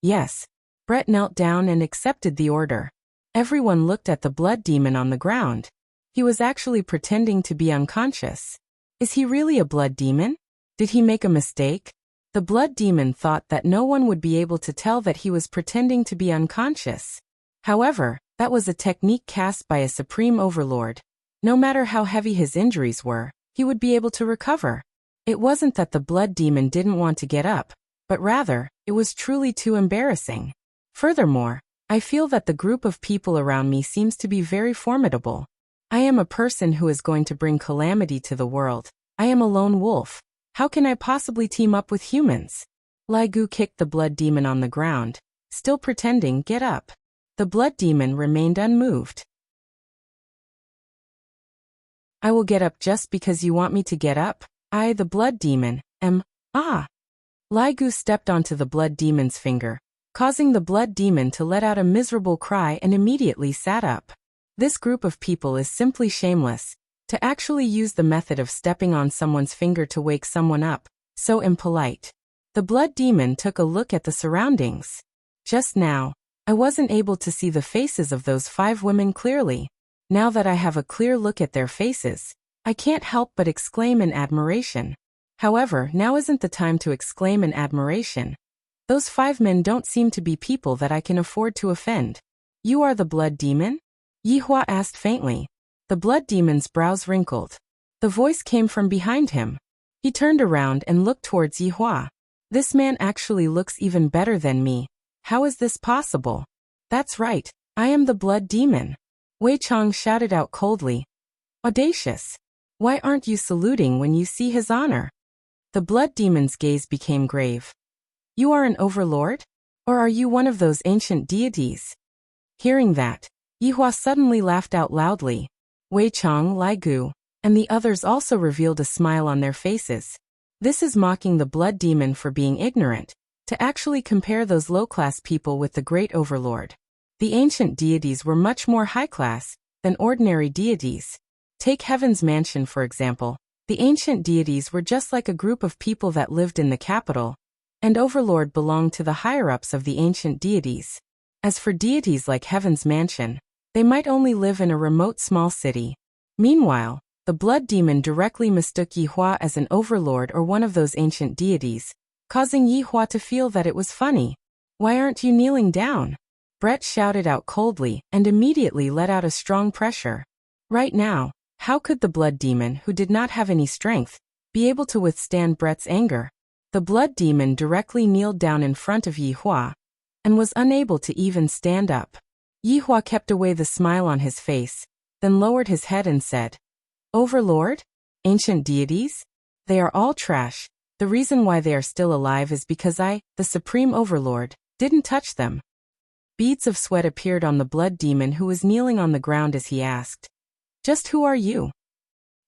[SPEAKER 1] Yes. Brett knelt down and accepted the order. Everyone looked at the blood demon on the ground. He was actually pretending to be unconscious. Is he really a blood demon? Did he make a mistake? The blood demon thought that no one would be able to tell that he was pretending to be unconscious. However, that was a technique cast by a supreme overlord. No matter how heavy his injuries were, he would be able to recover. It wasn't that the blood demon didn't want to get up, but rather, it was truly too embarrassing. Furthermore, I feel that the group of people around me seems to be very formidable. I am a person who is going to bring calamity to the world. I am a lone wolf. How can I possibly team up with humans? Lai Gu kicked the blood demon on the ground, still pretending, get up. The blood demon remained unmoved. I will get up just because you want me to get up. I, the blood demon, am, Lai Gu stepped onto the blood demon's finger, causing the blood demon to let out a miserable cry and immediately sat up. This group of people is simply shameless. To actually use the method of stepping on someone's finger to wake someone up, so impolite. The blood demon took a look at the surroundings. Just now, I wasn't able to see the faces of those 5 women clearly. Now that I have a clear look at their faces, I can't help but exclaim in admiration. However, now isn't the time to exclaim in admiration. Those 5 men don't seem to be people that I can afford to offend. You are the blood demon? Yihua asked faintly. The blood demon's brows wrinkled. The voice came from behind him. He turned around and looked towards Yihua. This man actually looks even better than me. How is this possible? That's right, I am the blood demon. Wei Chang shouted out coldly. Audacious. Why aren't you saluting when you see his honor? The blood demon's gaze became grave. You are an overlord? Or are you one of those ancient deities? Hearing that, Yihua suddenly laughed out loudly. Wei Chang, Lai Gu, and the others also revealed a smile on their faces. This is mocking the blood demon for being ignorant, to actually compare those low-class people with the great overlord. The ancient deities were much more high-class than ordinary deities. Take Heaven's Mansion for example. The ancient deities were just like a group of people that lived in the capital, and overlord belonged to the higher-ups of the ancient deities. As for deities like Heaven's Mansion, they might only live in a remote small city. Meanwhile, the blood demon directly mistook Yihua as an overlord or one of those ancient deities, causing Yihua to feel that it was funny. Why aren't you kneeling down? Brett shouted out coldly and immediately let out a strong pressure. Right now, how could the blood demon, who did not have any strength, be able to withstand Brett's anger? The blood demon directly kneeled down in front of Yihua and was unable to even stand up. Yihua kept away the smile on his face, then lowered his head and said, Overlord? Ancient deities? They are all trash. The reason why they are still alive is because I, the Supreme Overlord, didn't touch them. Beads of sweat appeared on the blood demon who was kneeling on the ground as he asked, Just who are you?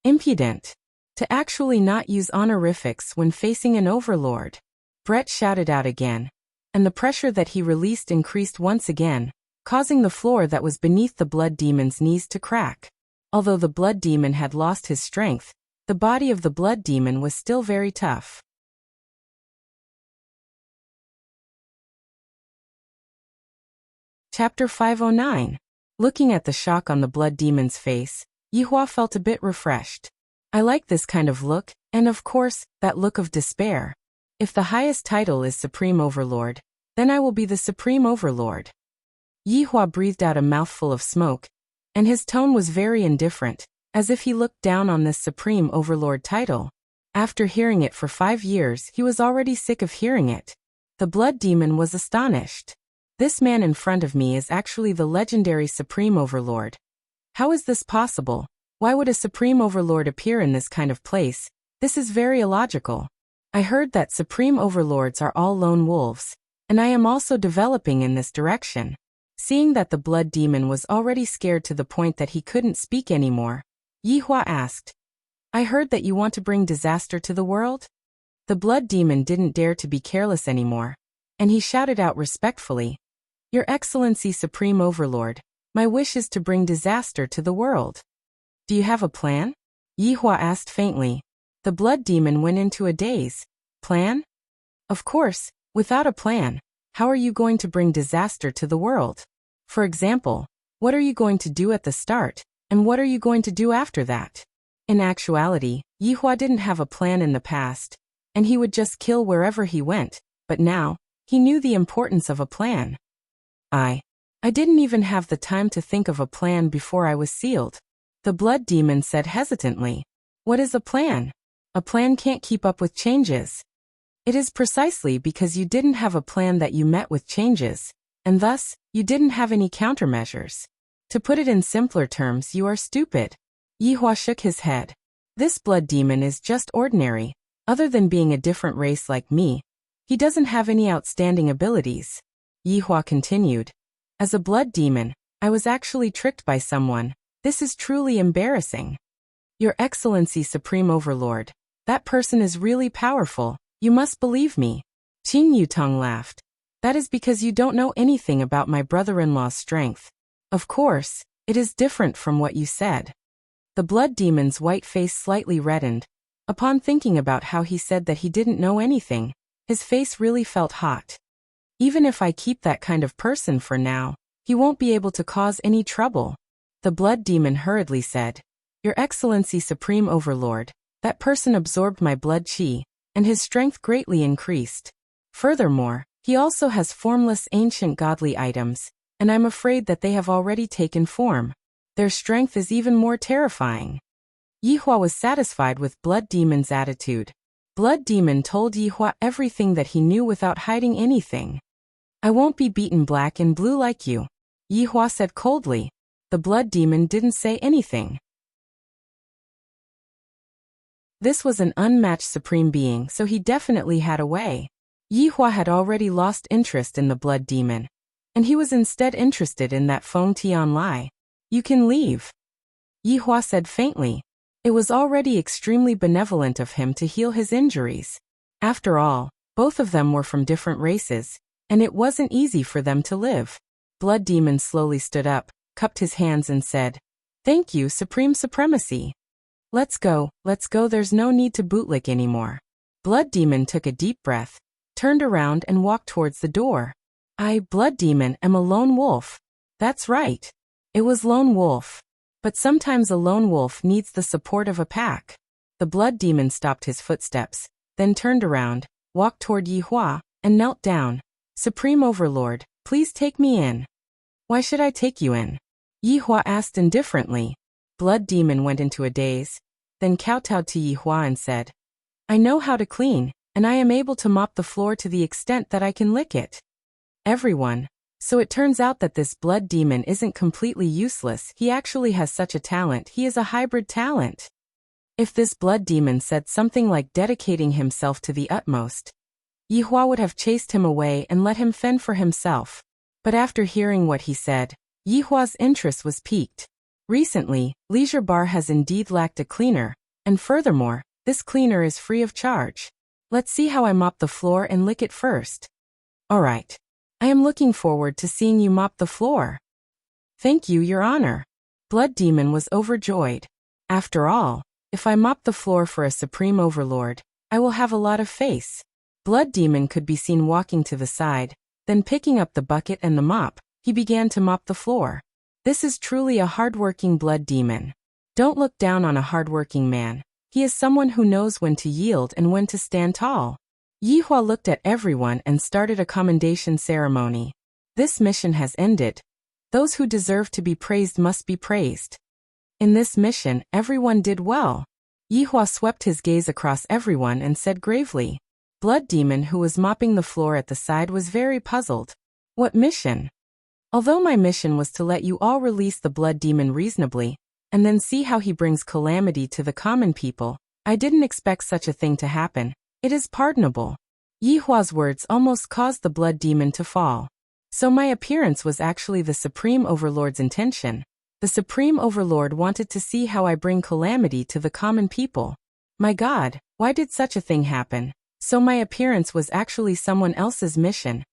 [SPEAKER 1] Impudent. To actually not use honorifics when facing an overlord. Brett shouted out again, and the pressure that he released increased once again, causing the floor that was beneath the blood demon's knees to crack. Although the blood demon had lost his strength, the body of the blood demon was still very tough. Chapter 509. Looking at the shock on the blood demon's face, Yihua felt a bit refreshed. I like this kind of look, and of course, that look of despair. If the highest title is Supreme Overlord, then I will be the Supreme Overlord. Yihua breathed out a mouthful of smoke, and his tone was very indifferent, as if he looked down on this Supreme Overlord title. After hearing it for 5 years, he was already sick of hearing it. The blood demon was astonished. This man in front of me is actually the legendary Supreme Overlord. How is this possible? Why would a Supreme Overlord appear in this kind of place? This is very illogical. I heard that Supreme Overlords are all lone wolves, and I am also developing in this direction. Seeing that the blood demon was already scared to the point that he couldn't speak anymore, Yihua asked, I heard that you want to bring disaster to the world? The blood demon didn't dare to be careless anymore, and he shouted out respectfully, Your Excellency Supreme Overlord, my wish is to bring disaster to the world. Do you have a plan? Yihua asked faintly. The blood demon went into a daze. Plan? Of course, without a plan, how are you going to bring disaster to the world? For example, what are you going to do at the start, and what are you going to do after that? In actuality, Yihua didn't have a plan in the past, and he would just kill wherever he went, but now, he knew the importance of a plan. I didn't even have the time to think of a plan before I was sealed. The blood demon said hesitantly. What is a plan? A plan can't keep up with changes. It is precisely because you didn't have a plan that you met with changes, and thus, you didn't have any countermeasures. To put it in simpler terms, you are stupid. Yihua shook his head. This blood demon is just ordinary. Other than being a different race like me, he doesn't have any outstanding abilities. Yihua continued. As a blood demon, I was actually tricked by someone. This is truly embarrassing. Your Excellency Supreme Overlord, that person is really powerful. You must believe me. Qin Yutong laughed. That is because you don't know anything about my brother-in-law's strength. Of course, it is different from what you said. The blood demon's white face slightly reddened. Upon thinking about how he said that he didn't know anything, his face really felt hot. Even if I keep that kind of person for now, he won't be able to cause any trouble. The blood demon hurriedly said, Your Excellency Supreme Overlord, that person absorbed my blood qi, and his strength greatly increased. Furthermore, he also has formless ancient godly items, and I'm afraid that they have already taken form. Their strength is even more terrifying. Yihua was satisfied with Blood Demon's attitude. Blood Demon told Yihua everything that he knew without hiding anything. I won't be beaten black and blue like you, Yihua said coldly. The Blood Demon didn't say anything. This was an unmatched supreme being, so he definitely had a way. Yihua had already lost interest in the Blood Demon, and he was instead interested in that Feng Tianlai. You can leave, Yihua said faintly. It was already extremely benevolent of him to heal his injuries. After all, both of them were from different races, and it wasn't easy for them to live. Blood Demon slowly stood up, cupped his hands and said, Thank you, Supreme Supremacy. Let's go, there's no need to bootlick anymore. Blood Demon took a deep breath, turned around and walked towards the door. I, Blood Demon, am a lone wolf. That's right. It was lone wolf. But sometimes a lone wolf needs the support of a pack. The Blood Demon stopped his footsteps, then turned around, walked toward Yihua, and knelt down. Supreme Overlord, please take me in. Why should I take you in? Yihua asked indifferently. Blood Demon went into a daze, then kowtowed to Yihua and said, I know how to clean, and I am able to mop the floor to the extent that I can lick it. Everyone. So it turns out that this Blood Demon isn't completely useless, he actually has such a talent, he is a hybrid talent. If this Blood Demon said something like dedicating himself to the utmost, Yihua would have chased him away and let him fend for himself. But after hearing what he said, Yihua's interest was piqued. Recently, Leisure Bar has indeed lacked a cleaner, and furthermore, this cleaner is free of charge. Let's see how I mop the floor and lick it first. Alright. I am looking forward to seeing you mop the floor. Thank you, Your Honor. Blood Demon was overjoyed. After all, if I mop the floor for a Supreme Overlord, I will have a lot of face. Blood Demon could be seen walking to the side, then picking up the bucket and the mop, he began to mop the floor. This is truly a hardworking Blood Demon. Don't look down on a hardworking man. He is someone who knows when to yield and when to stand tall. Yihua looked at everyone and started a commendation ceremony. This mission has ended. Those who deserve to be praised must be praised. In this mission, everyone did well. Yihua swept his gaze across everyone and said gravely. Blood Demon, who was mopping the floor at the side, was very puzzled. What mission? Although my mission was to let you all release the Blood Demon reasonably, and then see how he brings calamity to the common people, I didn't expect such a thing to happen. It is pardonable. Yihua's words almost caused the Blood Demon to fall. So my appearance was actually the Supreme Overlord's intention. The Supreme Overlord wanted to see how I bring calamity to the common people. My God, why did such a thing happen? So my appearance was actually someone else's mission.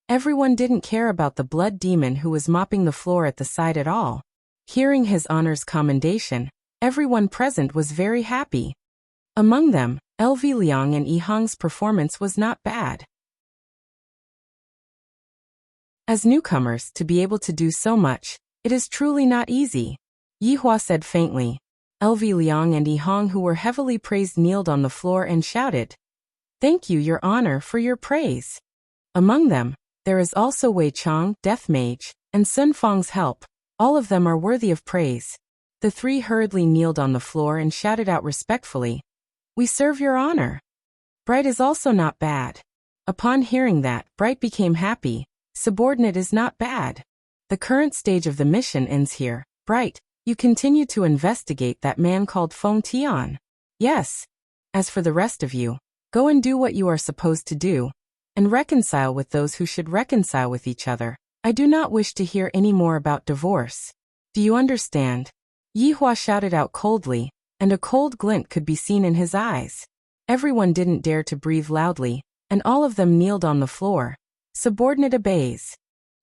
[SPEAKER 1] Everyone didn't care about the Blood Demon who was mopping the floor at the side at all. Hearing his honor's commendation, everyone present was very happy. Among them, LV Liang and Yihang's performance was not bad. As newcomers, to be able to do so much, it is truly not easy, Yihua said faintly. LV Liang and Yihang, who were heavily praised, kneeled on the floor and shouted, Thank you, Your Honor, for your praise. Among them, there is also Wei Chang, Death Mage, and Sun Fang's help. All of them are worthy of praise. The three hurriedly kneeled on the floor and shouted out respectfully, We serve Your Honor. Bright is also not bad. Upon hearing that, Bright became happy. Subordinate is not bad. The current stage of the mission ends here. Bright, you continue to investigate that man called Feng Tian. Yes. As for the rest of you, go and do what you are supposed to do, and reconcile with those who should reconcile with each other. I do not wish to hear any more about divorce. Do you understand? Yihua shouted out coldly, and a cold glint could be seen in his eyes. Everyone didn't dare to breathe loudly, and all of them kneeled on the floor. Subordinate obeys.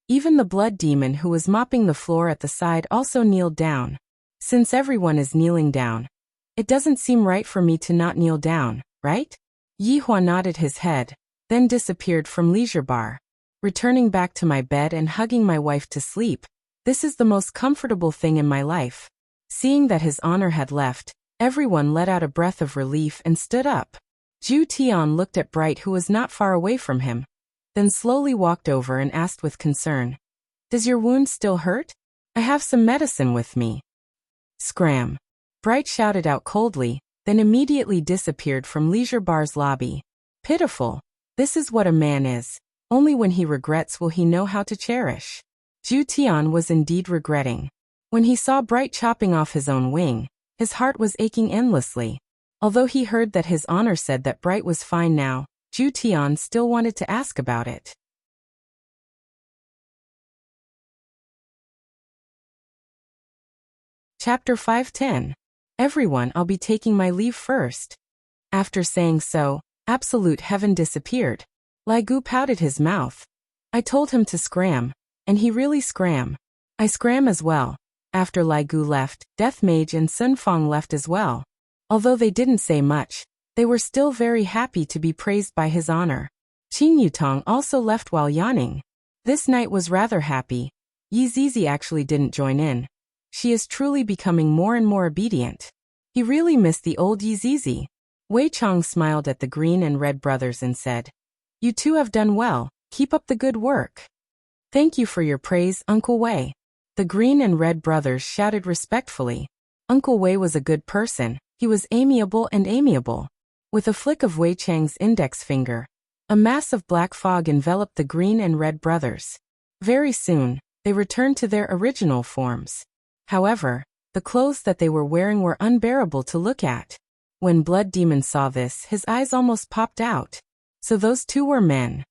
[SPEAKER 1] Even the blood demon who was mopping the floor at the side also kneeled down. Since everyone is kneeling down, it doesn't seem right for me to not kneel down, right? Yihua nodded his head, then disappeared from leisure bar. Returning back to my bed and hugging my wife to sleep, this is the most comfortable thing in my life. Seeing that his honor had left, everyone let out a breath of relief and stood up. Zhu Tian looked at Bright, who was not far away from him, then slowly walked over and asked with concern, "Does your wound still hurt? I have some medicine with me." Scram! Bright shouted out coldly, then immediately disappeared from leisure bar's lobby. Pitiful. This is what a man is. Only when he regrets will he know how to cherish. Zhu Tian was indeed regretting. When he saw Bright chopping off his own wing, his heart was aching endlessly. Although he heard that his honor said that Bright was fine now, Zhu Tian still wanted to ask about it. Chapter 510. Everyone, I'll be taking my leave first. After saying so, absolute heaven disappeared. Lai Gu pouted his mouth. I told him to scram, and he really scram. I scram as well. After Lai Gu left, Death Mage and Sun Fong left as well. Although they didn't say much, they were still very happy to be praised by his honor. Qin Yutong also left while yawning. This night was rather happy. Yi Zizi actually didn't join in. She is truly becoming more and more obedient. He really missed the old Yi Zizi. Wei Chong smiled at the green and red brothers and said, "You two have done well, keep up the good work." "Thank you for your praise, Uncle Wei." The green and red brothers shouted respectfully. Uncle Wei was a good person, he was amiable and amiable. With a flick of Wei Chang's index finger, a mass of black fog enveloped the green and red brothers. Very soon, they returned to their original forms. However, the clothes that they were wearing were unbearable to look at. When Blood Demon saw this, his eyes almost popped out. So those two were men.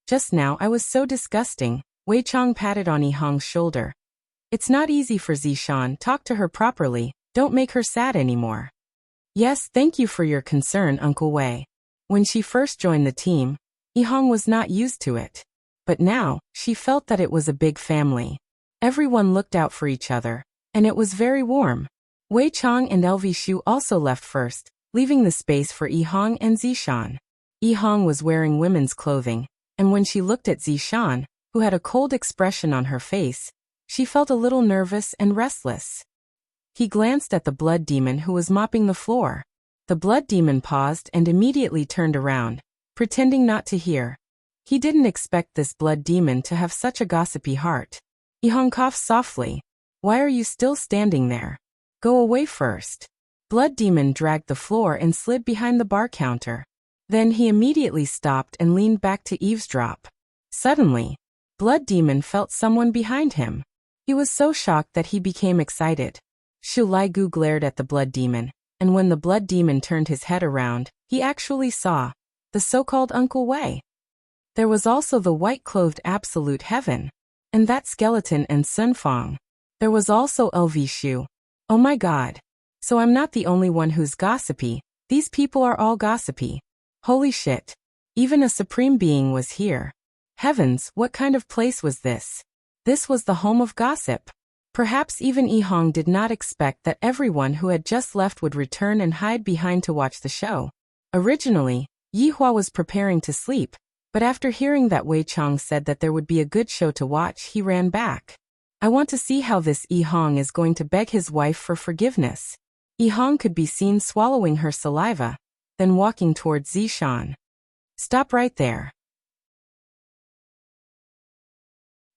[SPEAKER 1] Just now I was so disgusting. Wei Chong patted on Yi Hong's shoulder. It's not easy for Zishan, talk to her properly, don't make her sad anymore. Yes, thank you for your concern, Uncle Wei. When she first joined the team, Yi Hong was not used to it. But now, she felt that it was a big family. Everyone looked out for each other, and it was very warm. Wei Chong and LV Shu also left first, leaving the space for Yi Hong and Zishan. Yi Hong was wearing women's clothing, and when she looked at Zishan, who had a cold expression on her face, she felt a little nervous and restless. He glanced at the blood demon who was mopping the floor. The blood demon paused and immediately turned around, pretending not to hear. He didn't expect this blood demon to have such a gossipy heart. Yi Hong coughed softly. Why are you still standing there? Go away first. Blood demon dragged the floor and slid behind the bar counter. Then he immediately stopped and leaned back to eavesdrop. Suddenly, Blood Demon felt someone behind him. He was so shocked that he became excited. Shu Lai Gu glared at the Blood Demon, and when the Blood Demon turned his head around, he actually saw the so-called Uncle Wei. There was also the white-clothed Absolute Heaven, and that skeleton and Sun Fong. There was also LV Shu. Oh my god. So I'm not the only one who's gossipy, these people are all gossipy. Holy shit. Even a supreme being was here. Heavens, what kind of place was this? This was the home of gossip. Perhaps even Yi Hong did not expect that everyone who had just left would return and hide behind to watch the show. Originally, Yi Hua was preparing to sleep, but after hearing that Wei Chong said that there would be a good show to watch, he ran back. I want to see how this Yi Hong is going to beg his wife for forgiveness. Yi Hong could be seen swallowing her saliva, then walking towards Zishan. Stop right there.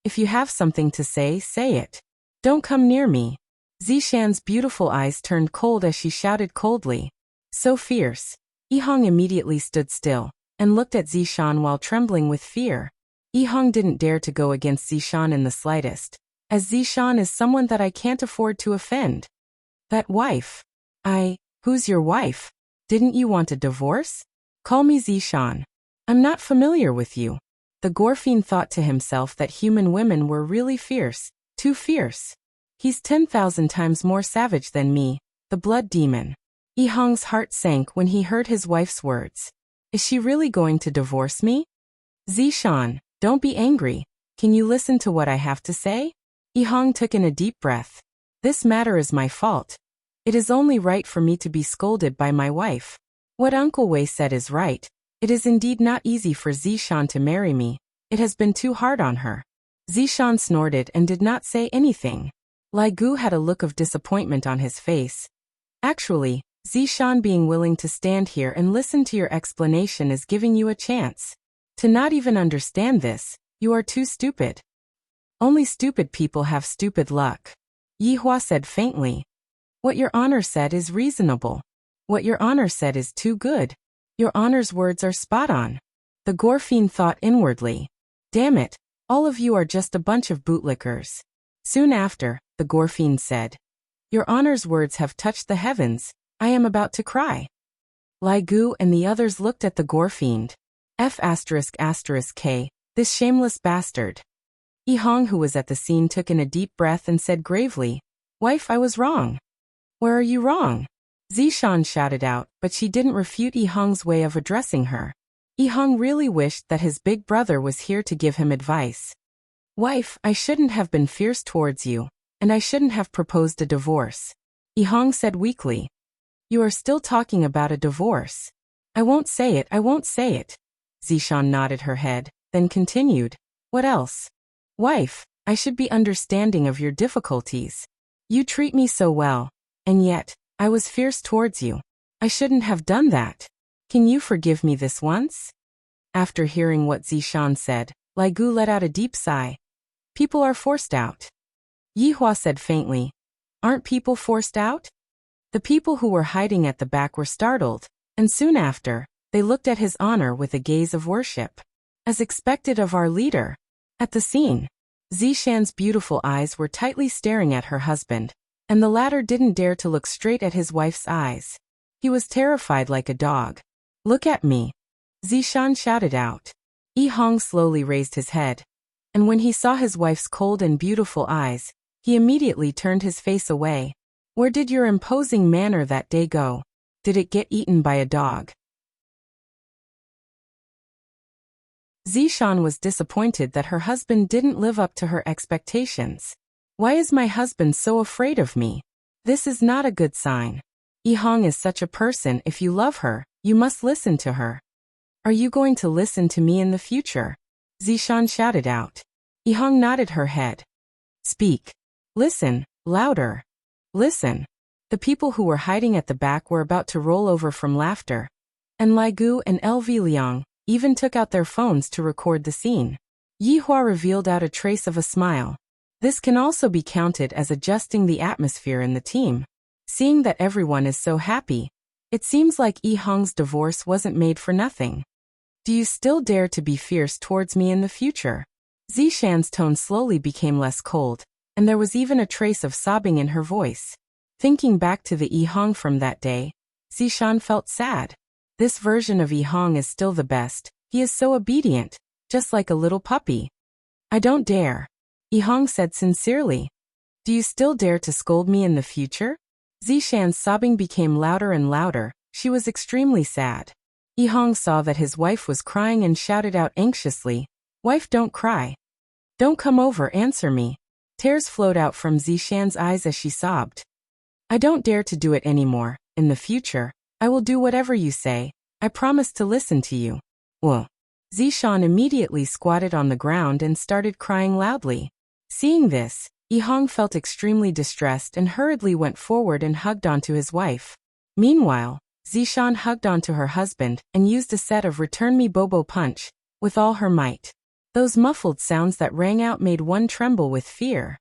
[SPEAKER 1] If you have something to say, say it. Don't come near me. Zishan's beautiful eyes turned cold as she shouted coldly. So fierce. Yi Hong immediately stood still, and looked at Zishan while trembling with fear. Yi Hong didn't dare to go against Zishan in the slightest, as Zishan is someone that I can't afford to offend. That wife. Who's your wife? Didn't you want a divorce? Call me Zishan. I'm not familiar with you. The Gorfine thought to himself that human women were really fierce, too fierce. He's 10,000 times more savage than me, the blood demon. Yi Hong's heart sank when he heard his wife's words. Is she really going to divorce me? Zishan, don't be angry. Can you listen to what I have to say? Yi Hong took in a deep breath. This matter is my fault. It is only right for me to be scolded by my wife. What Uncle Wei said is right. It is indeed not easy for Zishan to marry me. It has been too hard on her. Zishan snorted and did not say anything. Lai Gu had a look of disappointment on his face. Actually, Zishan being willing to stand here and listen to your explanation is giving you a chance. To not even understand this, you are too stupid. Only stupid people have stupid luck. Yi Hua said faintly. What your honor said is reasonable. What your honor said is too good. Your honor's words are spot on. The Gorfine thought inwardly. Damn it, all of you are just a bunch of bootlickers. Soon after, the Gorfine said. Your honor's words have touched the heavens. I am about to cry. Lai Gu and the others looked at the Gorfine. F***K, this shameless bastard. Yi Hong, who was at the scene, took in a deep breath and said gravely, Wife, I was wrong. Where are you wrong? Zishan shouted out, but she didn't refute Yi Hong's way of addressing her. Yi Hong really wished that his big brother was here to give him advice. Wife, I shouldn't have been fierce towards you, and I shouldn't have proposed a divorce. Yi Hong said weakly. You are still talking about a divorce. I won't say it, I won't say it. Zishan nodded her head, then continued. What else? Wife, I should be understanding of your difficulties. You treat me so well, and yet, I was fierce towards you. I shouldn't have done that. Can you forgive me this once? After hearing what Zishan said, Lai Gu let out a deep sigh. People are forced out. Yi Hua said faintly. Aren't people forced out? The people who were hiding at the back were startled, and soon after, they looked at his honor with a gaze of worship. As expected of our leader. At the scene, Zishan's beautiful eyes were tightly staring at her husband, and the latter didn't dare to look straight at his wife's eyes. He was terrified like a dog. Look at me. Zishan shouted out. Yi Hong slowly raised his head, and when he saw his wife's cold and beautiful eyes, he immediately turned his face away. Where did your imposing manner that day go? Did it get eaten by a dog? Zishan was disappointed that her husband didn't live up to her expectations. Why is my husband so afraid of me? This is not a good sign. Yi Hong is such a person. If you love her, you must listen to her. Are you going to listen to me in the future? Zishan shouted out. Yi Hong nodded her head. Speak. Listen, louder. Listen. The people who were hiding at the back were about to roll over from laughter, and Lai Gu and LV Liang even took out their phones to record the scene. Yi Hua revealed out a trace of a smile. This can also be counted as adjusting the atmosphere in the team. Seeing that everyone is so happy, it seems like Yi Hong's divorce wasn't made for nothing. Do you still dare to be fierce towards me in the future? Zishan's tone slowly became less cold, and there was even a trace of sobbing in her voice. Thinking back to the Yi Hong from that day, Zishan felt sad. This version of Yi Hong is still the best. He is so obedient, just like a little puppy. I don't dare. Yi Hong said sincerely. Do you still dare to scold me in the future? Zishan's sobbing became louder and louder. She was extremely sad. Yi Hong saw that his wife was crying and shouted out anxiously, Wife, don't cry. Don't come over, answer me. Tears flowed out from Zishan's eyes as she sobbed. I don't dare to do it anymore. In the future, I will do whatever you say. I promise to listen to you. Well, Zishan immediately squatted on the ground and started crying loudly. Seeing this, Yi Hong felt extremely distressed and hurriedly went forward and hugged onto his wife. Meanwhile, Zishan hugged onto her husband and used a set of Return Me Bobo Punch with all her might. Those muffled sounds that rang out made one tremble with fear.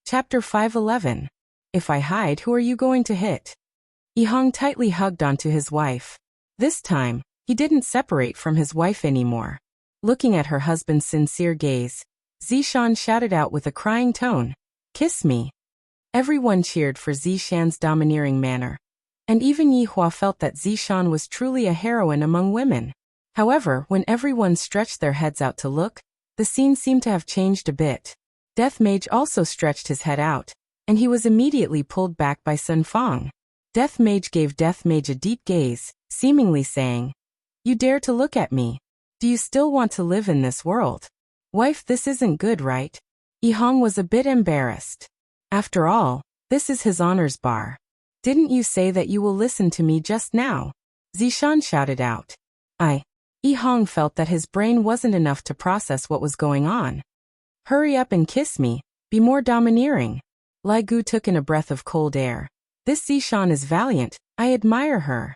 [SPEAKER 1] Chapter 511. If I hide, who are you going to hit? Yi Hong tightly hugged onto his wife. This time, he didn't separate from his wife anymore. Looking at her husband's sincere gaze, Zishan shouted out with a crying tone, Kiss me. Everyone cheered for Zishan's domineering manner, and even Yihua felt that Zishan was truly a heroine among women. However, when everyone stretched their heads out to look, the scene seemed to have changed a bit. Death Mage also stretched his head out, and he was immediately pulled back by Sun Fang. Death Mage gave Death Mage a deep gaze, seemingly saying, "You dare to look at me? Do you still want to live in this world? Wife, this isn't good, right?" Yihang was a bit embarrassed. After all, this is his honors bar. "Didn't you say that you will listen to me just now?" Zishan shouted out. Yihang felt that his brain wasn't enough to process what was going on. "Hurry up and kiss me, be more domineering." Lai Gu took in a breath of cold air. "This Zishan is valiant, I admire her."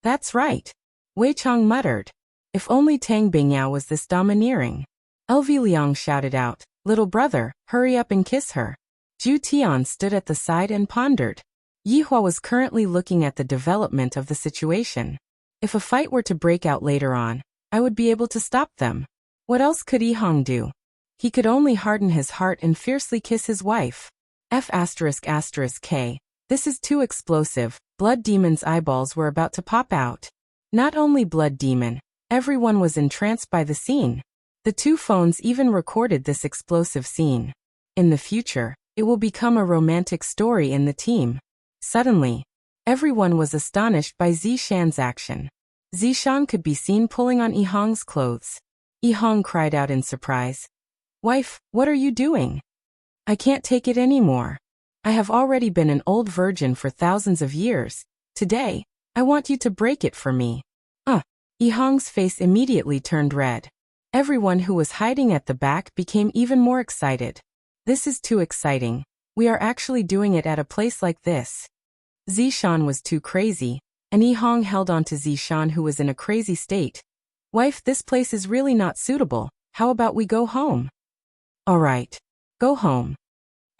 [SPEAKER 1] "That's right," Wei Chang muttered. "If only Tang Bingyao was this domineering." LV Liang shouted out, "Little brother, hurry up and kiss her." Zhu Tian stood at the side and pondered. Yihua was currently looking at the development of the situation. If a fight were to break out later on, I would be able to stop them. What else could Yihang do? He could only harden his heart and fiercely kiss his wife. F***K. This is too explosive. Blood Demon's eyeballs were about to pop out. Not only Blood Demon, everyone was entranced by the scene. The two phones even recorded this explosive scene. In the future, it will become a romantic story in the team. Suddenly, everyone was astonished by Zishan's action. Zishan could be seen pulling on Yihang's clothes. Yihang cried out in surprise. "Wife, what are you doing? I can't take it anymore. I have already been an old virgin for thousands of years. Today, I want you to break it for me." Yihang's face immediately turned red. Everyone who was hiding at the back became even more excited. "This is too exciting. We are actually doing it at a place like this." Zishan was too crazy, and Yihang held on to Zishan, who was in a crazy state. "Wife, this place is really not suitable. How about we go home?" "All right. Go home."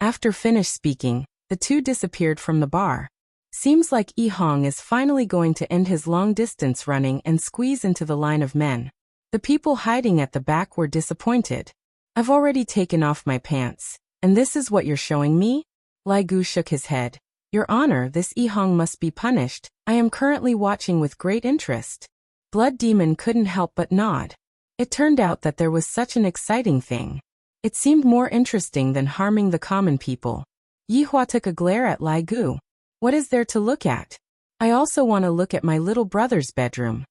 [SPEAKER 1] After finished speaking, the two disappeared from the bar. Seems like Yihang is finally going to end his long-distance running and squeeze into the line of men. The people hiding at the back were disappointed. "I've already taken off my pants, and this is what you're showing me?" Lai Gu shook his head. "Your Honor, this Yihang must be punished. I am currently watching with great interest." Blood Demon couldn't help but nod. It turned out that there was such an exciting thing. It seemed more interesting than harming the common people. Yihua took a glare at Lai Gu. "What is there to look at? I also want to look at my little brother's bedroom."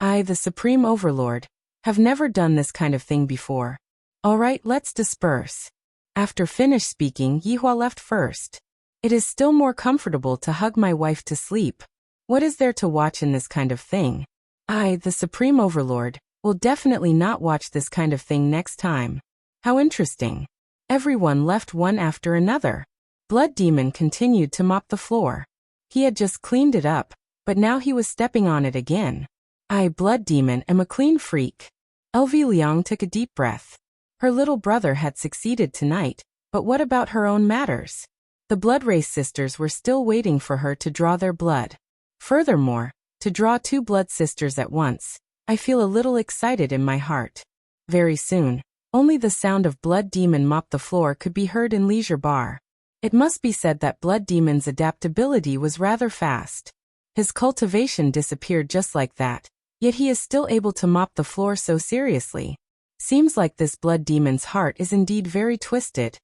[SPEAKER 1] "I, the Supreme Overlord, have never done this kind of thing before. All right, let's disperse." After finished speaking, Yihua left first. "It is still more comfortable to hug my wife to sleep. What is there to watch in this kind of thing? I, the Supreme Overlord, will definitely not watch this kind of thing next time. How interesting." Everyone left one after another. Blood Demon continued to mop the floor. He had just cleaned it up, but now he was stepping on it again. "I, Blood Demon, am a clean freak." LV Liang took a deep breath. Her little brother had succeeded tonight, but what about her own matters? The Blood Race sisters were still waiting for her to draw their blood. Furthermore, to draw two blood sisters at once, I feel a little excited in my heart. Very soon, only the sound of Blood Demon mop the floor could be heard in Leisure Bar. It must be said that Blood Demon's adaptability was rather fast. His cultivation disappeared just like that, yet he is still able to mop the floor so seriously. Seems like this Blood Demon's heart is indeed very twisted,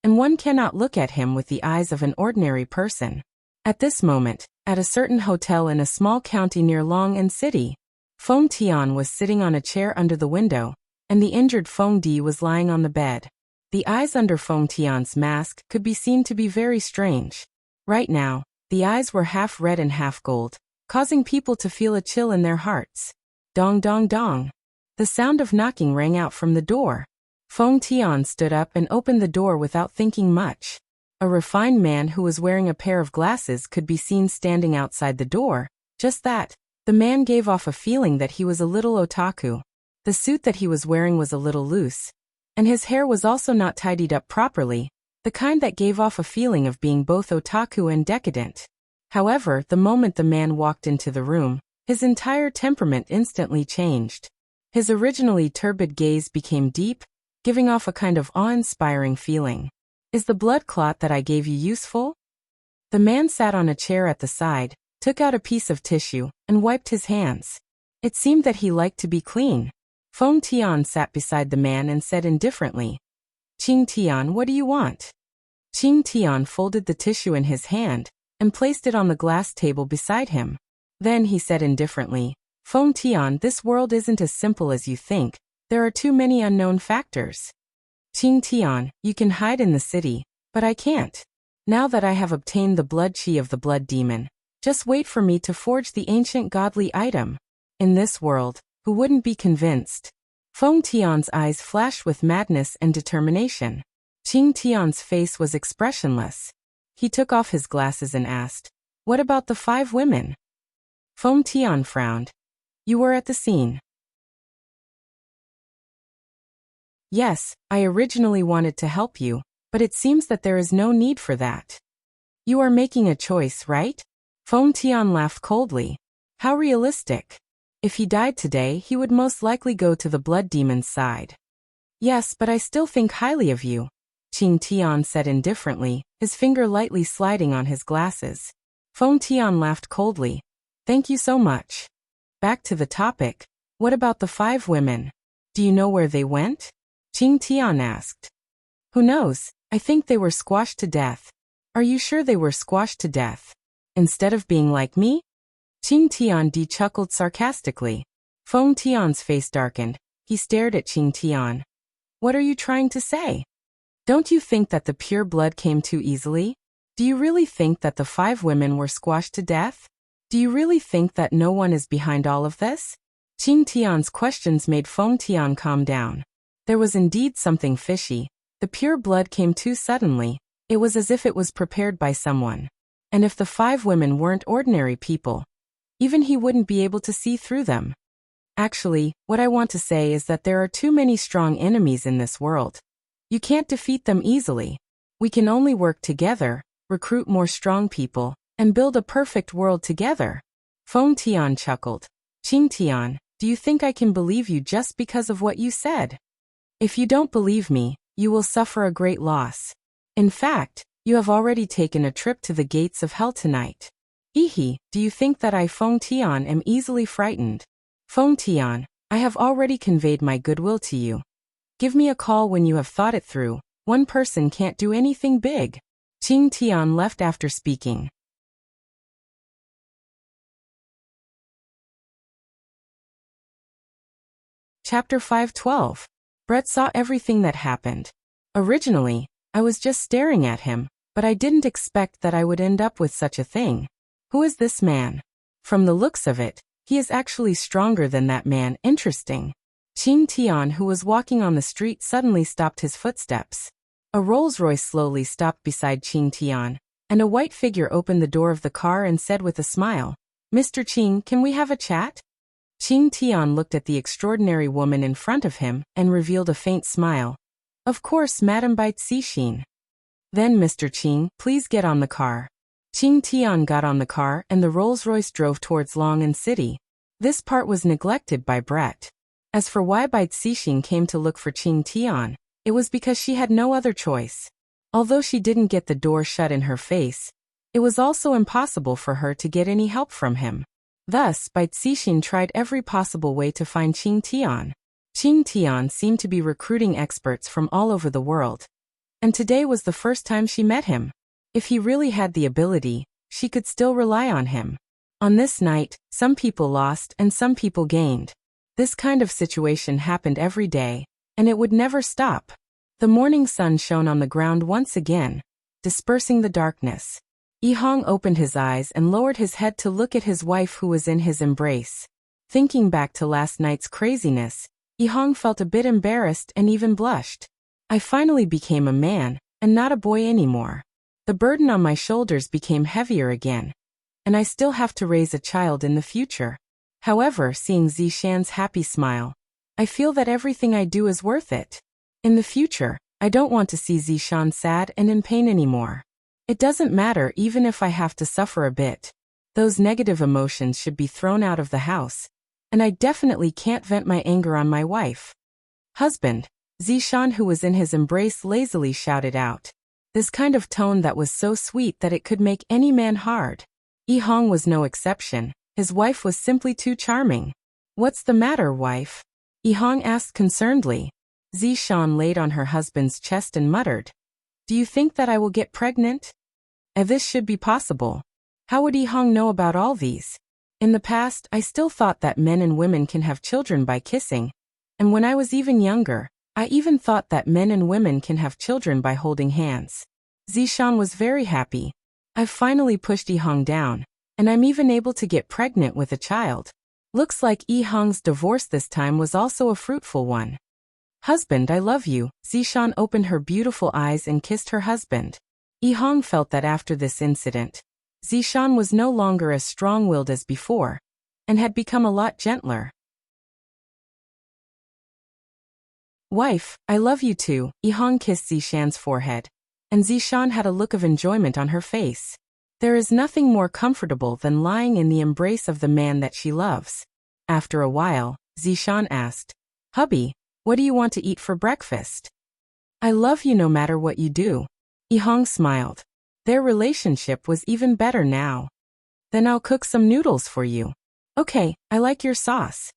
[SPEAKER 1] and one cannot look at him with the eyes of an ordinary person. At this moment, at a certain hotel in a small county near Long and City, Feng Tian was sitting on a chair under the window, and the injured Feng Di was lying on the bed. The eyes under Feng Tian's mask could be seen to be very strange. Right now, the eyes were half red and half gold, causing people to feel a chill in their hearts. Dong dong dong. The sound of knocking rang out from the door. Feng Tian stood up and opened the door without thinking much. A refined man who was wearing a pair of glasses could be seen standing outside the door. Just that, the man gave off a feeling that he was a little otaku. The suit that he was wearing was a little loose, and his hair was also not tidied up properly, the kind that gave off a feeling of being both otaku and decadent. However, the moment the man walked into the room, his entire temperament instantly changed. His originally turbid gaze became deep, giving off a kind of awe-inspiring feeling. "Is the blood clot that I gave you useful?" The man sat on a chair at the side, took out a piece of tissue, and wiped his hands. It seemed that he liked to be clean. Feng Tian sat beside the man and said indifferently, "Qing Tian, what do you want?" Qing Tian folded the tissue in his hand and placed it on the glass table beside him. Then he said indifferently, "Feng Tian, this world isn't as simple as you think. There are too many unknown factors. Qing Tian, you can hide in the city, but I can't. Now that I have obtained the blood chi of the blood demon, just wait for me to forge the ancient godly item. In this world, who wouldn't be convinced?" Feng Tian's eyes flashed with madness and determination. Qing Tian's face was expressionless. He took off his glasses and asked, "What about the 5 women?" Feng Tian frowned. "You were at the scene." "Yes, I originally wanted to help you, but it seems that there is no need for that." "You are making a choice, right?" Feng Tian laughed coldly. "How realistic. If he died today, he would most likely go to the blood demon's side." "Yes, but I still think highly of you," Qing Tian said indifferently, his finger lightly sliding on his glasses. Feng Tian laughed coldly. "Thank you so much. Back to the topic. What about the 5 women? Do you know where they went?" Qing Tian asked. "Who knows? I think they were squashed to death." "Are you sure they were squashed to death? Instead of being like me?" Qing Tian chuckled sarcastically. Feng Tian's face darkened. He stared at Qing Tian. "What are you trying to say? Don't you think that the pure blood came too easily? Do you really think that the 5 women were squashed to death? Do you really think that no one is behind all of this?" Qing Tian's questions made Feng Tian calm down. There was indeed something fishy. The pure blood came too suddenly. It was as if it was prepared by someone. And if the 5 women weren't ordinary people, even he wouldn't be able to see through them. Actually, what I want to say is that there are too many strong enemies in this world. You can't defeat them easily. We can only work together, recruit more strong people, and build a perfect world together. Feng Tian chuckled. "Qing Tian, do you think I can believe you just because of what you said? If you don't believe me, you will suffer a great loss. In fact, you have already taken a trip to the gates of hell tonight. Ehe, do you think that I, Feng Tian, am easily frightened? Feng Tian, I have already conveyed my goodwill to you. Give me a call when you have thought it through. One person can't do anything big." Qing Tian left after speaking. Chapter 512. Brett saw everything that happened. Originally, I was just staring at him, but I didn't expect that I would end up with such a thing. Who is this man? From the looks of it, he is actually stronger than that man. Interesting. Qing Tian, who was walking on the street, suddenly stopped his footsteps. A Rolls-Royce slowly stopped beside Qing Tian, and a white figure opened the door of the car and said with a smile, "Mr. Qing, can we have a chat?" Qing Tian looked at the extraordinary woman in front of him and revealed a faint smile. "Of course, Madam Bai Cixin." "Then, Mr. Qing, please get on the car." Qing Tian got on the car and the Rolls-Royce drove towards Long'an City. This part was neglected by Brett. As for why Bai Cixin came to look for Qing Tian, it was because she had no other choice. Although she didn't get the door shut in her face, it was also impossible for her to get any help from him. Thus, Bai Cixin tried every possible way to find Qing Tian. Qing Tian seemed to be recruiting experts from all over the world. And today was the first time she met him. If he really had the ability, she could still rely on him. On this night, some people lost and some people gained. This kind of situation happened every day, and it would never stop. The morning sun shone on the ground once again, dispersing the darkness. Yihong opened his eyes and lowered his head to look at his wife who was in his embrace. Thinking back to last night's craziness, Yihong felt a bit embarrassed and even blushed. I finally became a man, and not a boy anymore. The burden on my shoulders became heavier again, and I still have to raise a child in the future. However, seeing Zishan's happy smile, I feel that everything I do is worth it. In the future, I don't want to see Zishan sad and in pain anymore. It doesn't matter even if I have to suffer a bit. Those negative emotions should be thrown out of the house, and I definitely can't vent my anger on my wife. "Husband," Zishan, who was in his embrace, lazily shouted out. this kind of tone that was so sweet that it could make any man hard. Yi-hong was no exception. His wife was simply too charming. "What's the matter, wife?" Yi-hong asked concernedly. Zishan laid on her husband's chest and muttered, "Do you think that I will get pregnant? This should be possible. How would Yi-hong know about all these? In the past, I still thought that men and women can have children by kissing. And when I was even younger, I even thought that men and women can have children by holding hands." Zishan was very happy. "I've finally pushed Yi-hong down, and I'm even able to get pregnant with a child. Looks like Yi-hong's divorce this time was also a fruitful one." "Husband, I love you." Zishan opened her beautiful eyes and kissed her husband. Yi-hong felt that after this incident, Zishan was no longer as strong-willed as before, and had become a lot gentler. "Wife, I love you too." Yi-hong kissed Zishan's forehead, and Zishan had a look of enjoyment on her face. There is nothing more comfortable than lying in the embrace of the man that she loves. After a while, Zishan asked, "Hubby, what do you want to eat for breakfast?" "I love you no matter what you do." Yi-hong smiled. Their relationship was even better now. "Then I'll cook some noodles for you." "Okay, I like your sauce."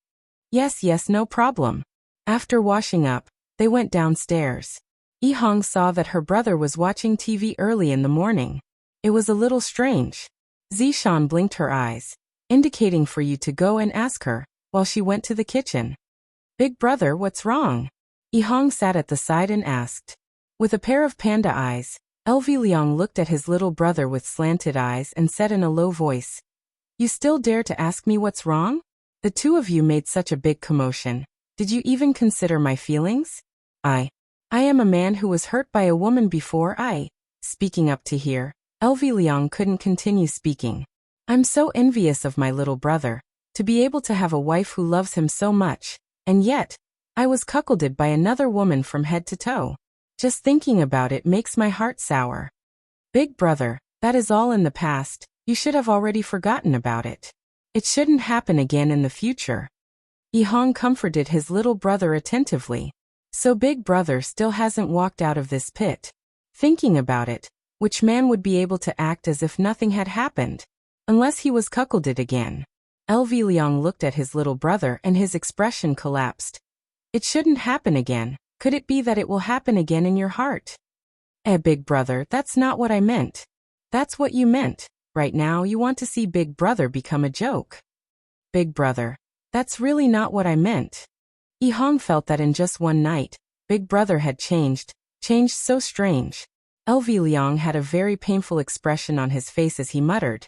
[SPEAKER 1] Yes, no problem." After washing up, they went downstairs. Yi-hong saw that her brother was watching TV early in the morning. It was a little strange. Zishan blinked her eyes, indicating for you to go and ask her, while she went to the kitchen. "Big brother, what's wrong?" Yi-hong sat at the side and asked. With a pair of panda eyes, LV Liang looked at his little brother with slanted eyes and said in a low voice, "You still dare to ask me what's wrong? The two of you made such a big commotion. Did you even consider my feelings? I am a man who was hurt by a woman before Speaking up to here, LV Liang couldn't continue speaking. "I'm so envious of my little brother, to be able to have a wife who loves him so much, and yet, I was cuckolded by another woman from head to toe. Just thinking about it makes my heart sour. Big brother, that is all in the past. You should have already forgotten about it. It shouldn't happen again in the future." Yi-hong comforted his little brother attentively. So big brother still hasn't walked out of this pit. Thinking about it, which man would be able to act as if nothing had happened? Unless he was cuckolded again. LV Liang looked at his little brother and his expression collapsed. "It shouldn't happen again. Could it be that it will happen again in your heart?" Big brother, that's not what I meant." "That's what you meant. Right now you want to see big brother become a joke." "Big brother, that's really not what I meant." Yi-hong felt that in just one night, big brother had changed so strange. LV Liang had a very painful expression on his face as he muttered,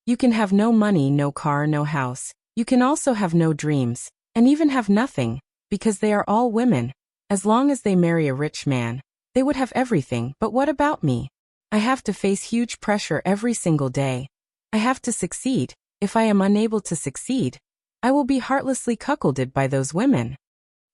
[SPEAKER 1] "You can have no money, no car, no house. You can also have no dreams, and even have nothing, because they are all women. As long as they marry a rich man, they would have everything. But what about me? I have to face huge pressure every single day. I have to succeed. If I am unable to succeed, I will be heartlessly cuckolded by those women."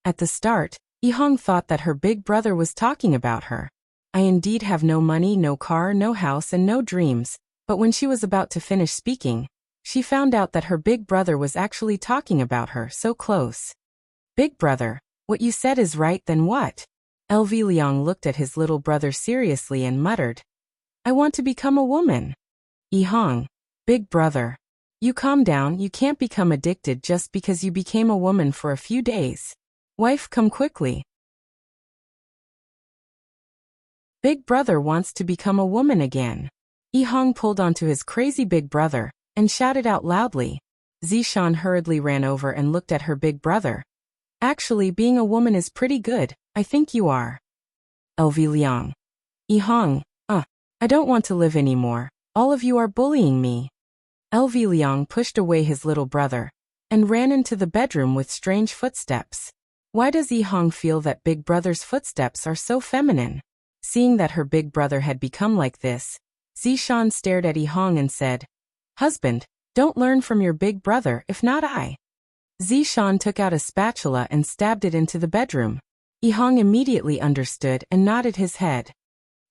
[SPEAKER 1] At the start, Yi-hong thought that her big brother was talking about her. "I indeed have no money, no car, no house, and no dreams." But when she was about to finish speaking, she found out that her big brother was actually talking about her so close. "Big brother, what you said is right, then what?" LV Liang looked at his little brother seriously and muttered, "I want to become a woman." Yi-hong, "Big brother, you calm down. You can't become addicted just because you became a woman for a few days. Wife, come quickly." Big brother wants to become a woman again. Yi-hong pulled onto his crazy big brother and shouted out loudly. Zishan hurriedly ran over and looked at her big brother. "Actually, being a woman is pretty good. I think you are." LV Liang, "Yi-hong, I don't want to live anymore. All of you are bullying me." LV Liang pushed away his little brother and ran into the bedroom with strange footsteps. Why does Yi-hong feel that big brother's footsteps are so feminine? Seeing that her big brother had become like this, Zishan stared at Yi-hong and said, "Husband, don't learn from your big brother, if not I." Zishan took out a spatula and stabbed it into the bedroom. Yi-hong immediately understood and nodded his head.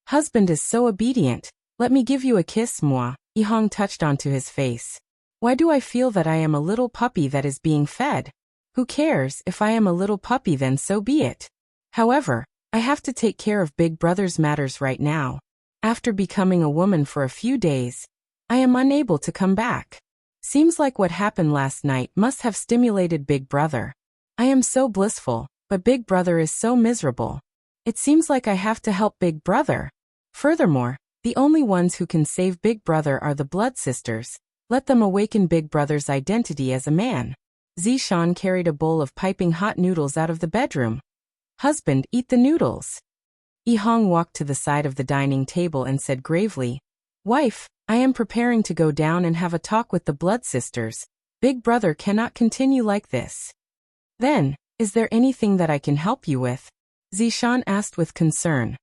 [SPEAKER 1] "Husband is so obedient. Let me give you a kiss, moi." Yi-hong touched onto his face. "Why do I feel that I am a little puppy that is being fed? Who cares? If I am a little puppy, then so be it. However, I have to take care of big brother's matters right now. After becoming a woman for a few days, I am unable to come back. Seems like what happened last night must have stimulated Big Brother. I am so blissful, but Big Brother is so miserable. It seems like I have to help Big Brother. Furthermore, the only ones who can save Big Brother are the blood sisters. Let them awaken Big Brother's identity as a man. Zishan carried a bowl of piping hot noodles out of the bedroom. Husband, eat the noodles. Yihong walked to the side of the dining table and said gravely, Wife, I am preparing to go down and have a talk with the blood sisters. Big Brother cannot continue like this. Then, is there anything that I can help you with? Zishan asked with concern.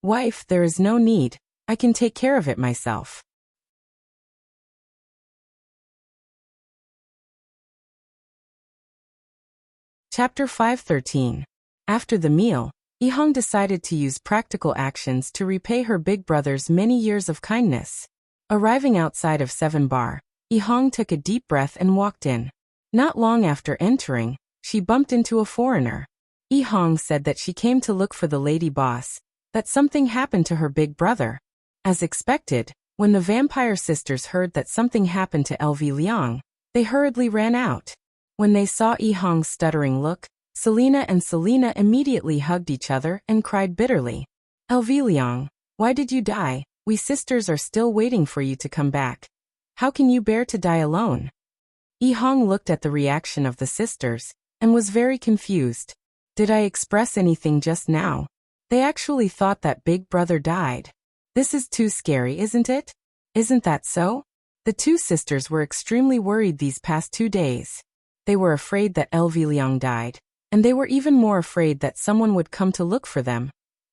[SPEAKER 1] Wife, there is no need. I can take care of it myself. Chapter 5:13. After the meal, Yihong decided to use practical actions to repay her big brother's many years of kindness. Arriving outside of 7 Bar, Yihong took a deep breath and walked in. Not long after entering, she bumped into a foreigner. Yihong said that she came to look for the lady boss, that something happened to her big brother. As expected, when the vampire sisters heard that something happened to LV Liang, they hurriedly ran out. When they saw Yihong's stuttering look, Selena and Selena immediately hugged each other and cried bitterly. LV Liang, why did you die? We sisters are still waiting for you to come back. How can you bear to die alone? Yihong looked at the reaction of the sisters and was very confused. Did I express anything just now? They actually thought that Big Brother died. This is too scary, isn't it? Isn't that so? The two sisters were extremely worried these past 2 days. They were afraid that LV Liang died, and they were even more afraid that someone would come to look for them,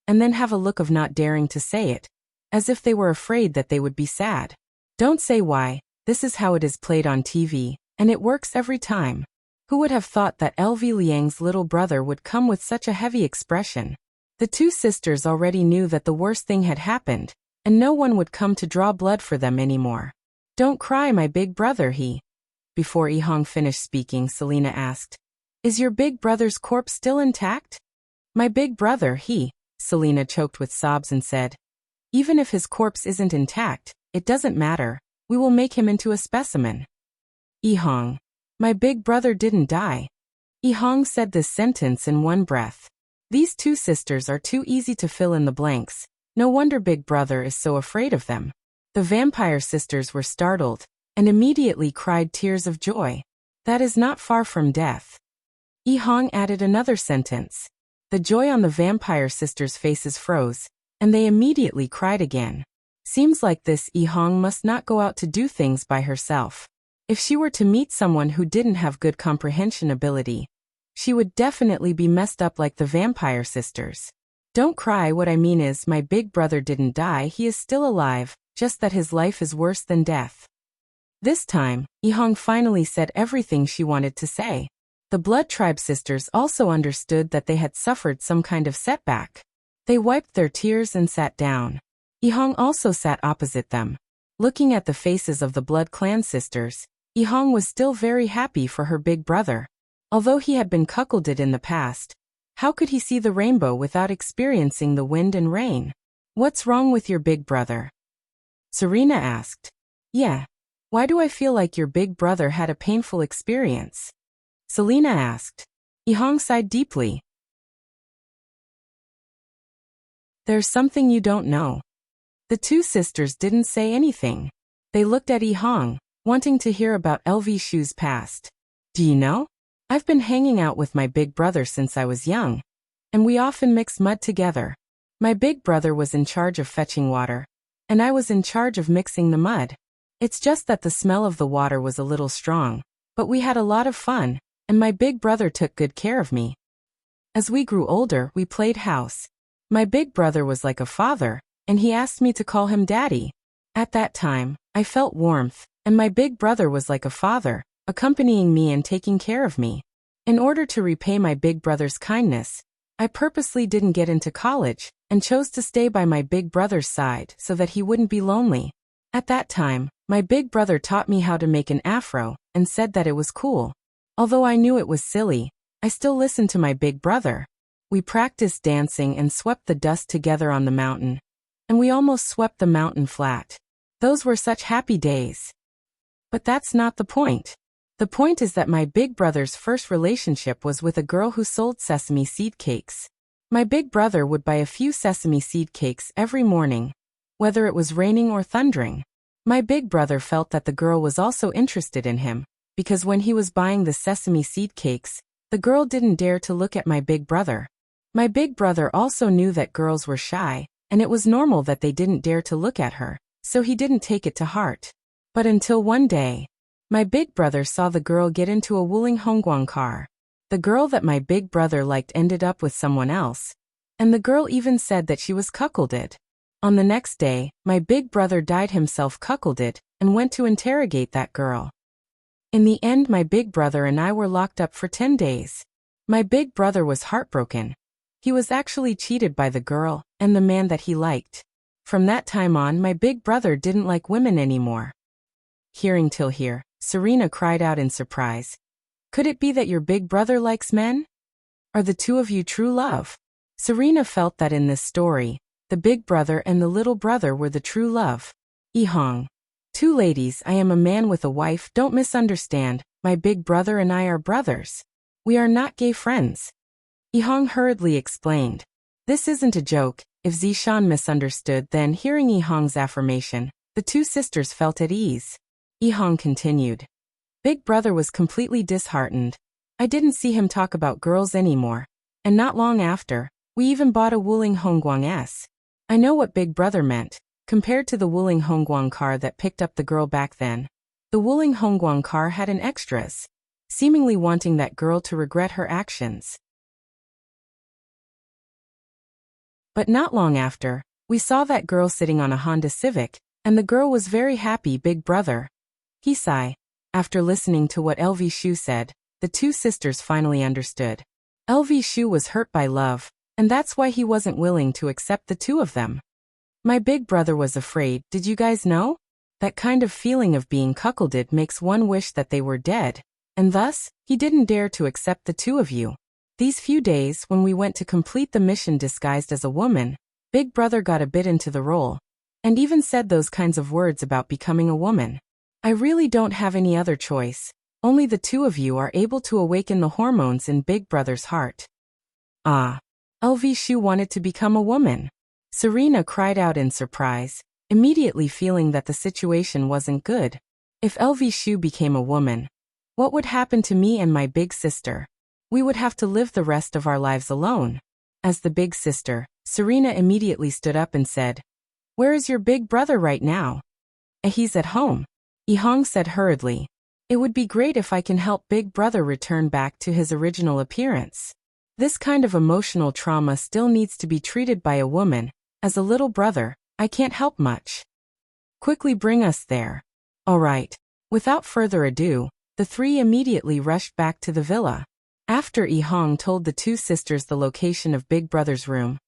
[SPEAKER 1] and then have a look of not daring to say it, as if they were afraid that they would be sad. Don't say why, this is how it is played on TV, and it works every time. Who would have thought that LV Liang's little brother would come with such a heavy expression? The two sisters already knew that the worst thing had happened, and no one would come to draw blood for them anymore. Don't cry, my big brother, he. Before Yihong finished speaking, Selena asked, Is your big brother's corpse still intact? My big brother, he. Selena choked with sobs and said, Even if his corpse isn't intact, it doesn't matter. We will make him into a specimen. Yihong, my big brother didn't die. Yihong said this sentence in one breath. These two sisters are too easy to fill in the blanks. No wonder Big Brother is so afraid of them. The vampire sisters were startled and immediately cried tears of joy. That is not far from death. Yihong added another sentence. The joy on the vampire sisters' faces froze, and they immediately cried again. Seems like this Yihong must not go out to do things by herself. If she were to meet someone who didn't have good comprehension ability, she would definitely be messed up like the vampire sisters. Don't cry, what I mean is my big brother didn't die, he is still alive, just that his life is worse than death. This time, Yihong finally said everything she wanted to say. The Blood Tribe sisters also understood that they had suffered some kind of setback. They wiped their tears and sat down. Yihong also sat opposite them. Looking at the faces of the Blood Clan sisters, Yihong was still very happy for her big brother. Although he had been cuckolded in the past, how could he see the rainbow without experiencing the wind and rain? What's wrong with your big brother? Serena asked. Yeah. Why do I feel like your big brother had a painful experience? Selena asked. Yihong sighed deeply. There's something you don't know. The two sisters didn't say anything. They looked at Yihong, wanting to hear about LV Shu's past. Do you know? I've been hanging out with my big brother since I was young, and we often mix mud together. My big brother was in charge of fetching water, and I was in charge of mixing the mud. It's just that the smell of the water was a little strong, but we had a lot of fun, and my big brother took good care of me. As we grew older, we played house. My big brother was like a father, and he asked me to call him daddy. At that time, I felt warmth, and my big brother was like a father, accompanying me and taking care of me. In order to repay my big brother's kindness, I purposely didn't get into college, and chose to stay by my big brother's side so that he wouldn't be lonely. At that time, my big brother taught me how to make an afro, and said that it was cool. Although I knew it was silly, I still listened to my big brother. We practiced dancing and swept the dust together on the mountain. and we almost swept the mountain flat. Those were such happy days. But that's not the point. The point is that my big brother's first relationship was with a girl who sold sesame seed cakes. My big brother would buy a few sesame seed cakes every morning, whether it was raining or thundering. My big brother felt that the girl was also interested in him, because when he was buying the sesame seed cakes, the girl didn't dare to look at my big brother. My big brother also knew that girls were shy, and it was normal that they didn't dare to look at her, so he didn't take it to heart. But until one day, my big brother saw the girl get into a Wuling Hongguang car. The girl that my big brother liked ended up with someone else, and the girl even said that she was cuckolded. On the next day, my big brother dyed himself cuckolded and went to interrogate that girl. In the end, my big brother and I were locked up for 10 days. My big brother was heartbroken. He was actually cheated by the girl and the man that he liked. From that time on, my big brother didn't like women anymore. Hearing till here, Serena cried out in surprise. Could it be that your big brother likes men? Are the two of you true love? Serena felt that in this story, the big brother and the little brother were the true love. Ihong. Two ladies, I am a man with a wife, don't misunderstand, my big brother and I are brothers. We are not gay friends. Ihong hurriedly explained. This isn't a joke. If Zishan misunderstood, then hearing Ihong's affirmation, the two sisters felt at ease. Ihong continued. Big brother was completely disheartened. I didn't see him talk about girls anymore. And not long after, we even bought a Wuling Hongguang S. I know what big brother meant. Compared to the Wuling Hongguang car that picked up the girl back then, the Wuling Hongguang car had an extras, seemingly wanting that girl to regret her actions. But not long after, we saw that girl sitting on a Honda Civic, and the girl was very happy. Big brother. He sighed. After listening to what LV Shu said, the two sisters finally understood. LV Shu was hurt by love, and that's why he wasn't willing to accept the two of them. My big brother was afraid. Did you guys know? That kind of feeling of being cuckolded makes one wish that they were dead, and thus, he didn't dare to accept the two of you. These few days, when we went to complete the mission disguised as a woman, big brother got a bit into the role, and even said those kinds of words about becoming a woman. I really don't have any other choice. Only the two of you are able to awaken the hormones in big brother's heart. Ah. LV Shu wanted to become a woman. Serena cried out in surprise, immediately feeling that the situation wasn't good. If LV Shu became a woman, what would happen to me and my big sister? We would have to live the rest of our lives alone. As the big sister, Serena immediately stood up and said, Where is your big brother right now? He's at home. Ihong said hurriedly. It would be great if I can help big brother return back to his original appearance. This kind of emotional trauma still needs to be treated by a woman. As a little brother, I can't help much. Quickly bring us there. All right. Without further ado, the three immediately rushed back to the villa. After Ihong told the two sisters the location of big brother's room,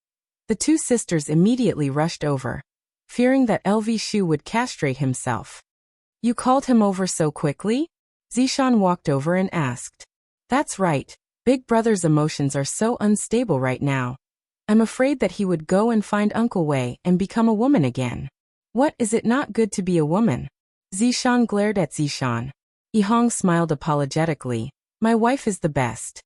[SPEAKER 1] the two sisters immediately rushed over, fearing that LV Shu would castrate himself. You called him over so quickly? Zishan walked over and asked. That's right. Big brother's emotions are so unstable right now. I'm afraid that he would go and find Uncle Wei and become a woman again. What, is it not good to be a woman? Zishan glared at Zishan. Ihong smiled apologetically. My wife is the best.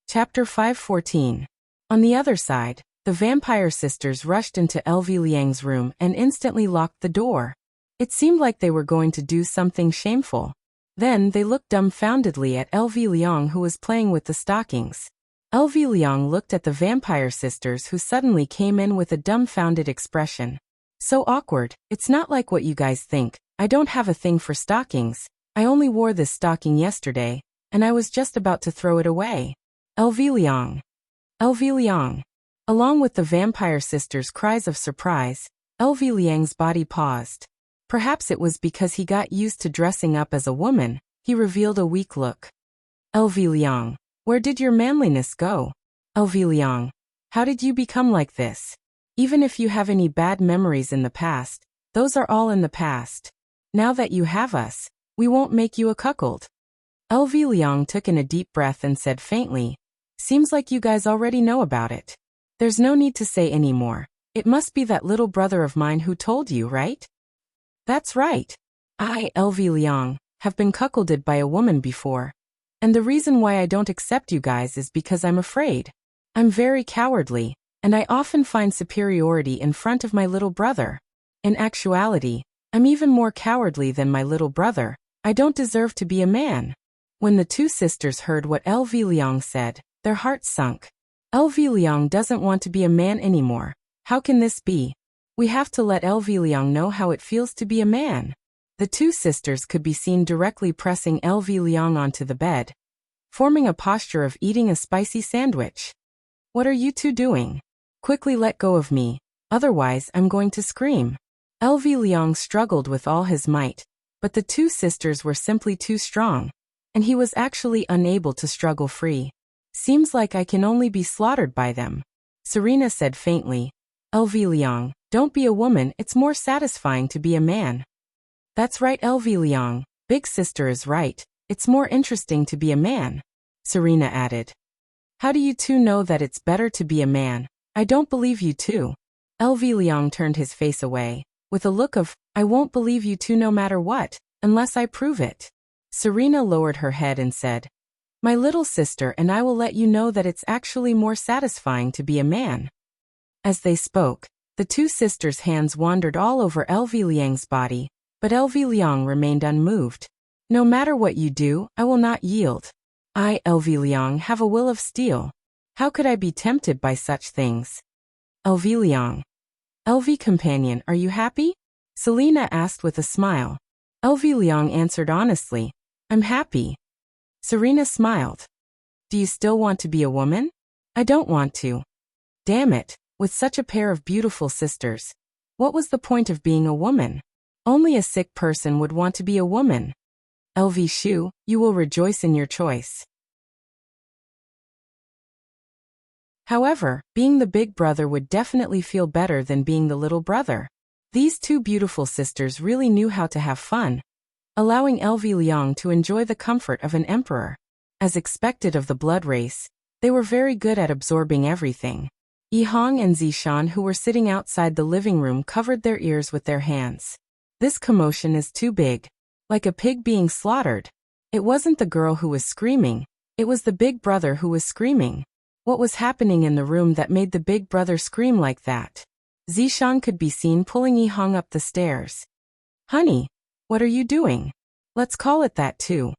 [SPEAKER 1] Chapter 514. On the other side, the vampire sisters rushed into LV Liang's room and instantly locked the door. It seemed like they were going to do something shameful. Then they looked dumbfoundedly at LV Liang, who was playing with the stockings. LV Liang looked at the vampire sisters, who suddenly came in with a dumbfounded expression. So awkward. It's not like what you guys think. I don't have a thing for stockings. I only wore this stocking yesterday, and I was just about to throw it away. LV Liang. LV Liang. Along with the vampire sisters' cries of surprise, LV Liang's body paused. Perhaps it was because he got used to dressing up as a woman. He revealed a weak look. LV Liang, where did your manliness go? LV Liang, how did you become like this? Even if you have any bad memories in the past, those are all in the past. Now that you have us, we won't make you a cuckold. LV Liang took in a deep breath and said faintly, "Seems like you guys already know about it. There's no need to say any more. It must be that little brother of mine who told you, right?" "That's right. I, LV Liang, have been cuckolded by a woman before. And the reason why I don't accept you guys is because I'm afraid. I'm very cowardly, and I often find superiority in front of my little brother. In actuality, I'm even more cowardly than my little brother. I don't deserve to be a man." When the two sisters heard what LV Liang said, their hearts sunk. LV Liang doesn't want to be a man anymore. How can this be? We have to let LV Liang know how it feels to be a man. The two sisters could be seen directly pressing LV Liang onto the bed, forming a posture of eating a spicy sandwich. "What are you two doing? Quickly let go of me, otherwise I'm going to scream." LV Liang struggled with all his might, but the two sisters were simply too strong, and he was actually unable to struggle free. "Seems like I can only be slaughtered by them," Serena said faintly. "LV Liang, don't be a woman, it's more satisfying to be a man." "That's right, LV Liang, big sister is right, it's more interesting to be a man," Serena added. "How do you two know that it's better to be a man? I don't believe you two." LV Liang turned his face away, with a look of, "I won't believe you two no matter what, unless I prove it." Serena lowered her head and said, "My little sister and I will let you know that it's actually more satisfying to be a man." As they spoke, the two sisters' hands wandered all over LV Liang's body, but LV Liang remained unmoved. "No matter what you do, I will not yield. I, LV Liang, have a will of steel. How could I be tempted by such things?" LV Liang. "LV companion, are you happy?" Selena asked with a smile. LV Liang answered honestly, "I'm happy." Serena smiled. "Do you still want to be a woman?" "I don't want to." Damn it, with such a pair of beautiful sisters. What was the point of being a woman? Only a sick person would want to be a woman. LV Shu, you will rejoice in your choice. However, being the big brother would definitely feel better than being the little brother. These two beautiful sisters really knew how to have fun, allowing LV Liang to enjoy the comfort of an emperor. As expected of the blood race, they were very good at absorbing everything. Yihong and Zishan, who were sitting outside the living room, covered their ears with their hands. This commotion is too big. Like a pig being slaughtered. It wasn't the girl who was screaming, it was the big brother who was screaming. What was happening in the room that made the big brother scream like that? Zishan could be seen pulling Yihong up the stairs. "Honey, what are you doing? Let's call it that too."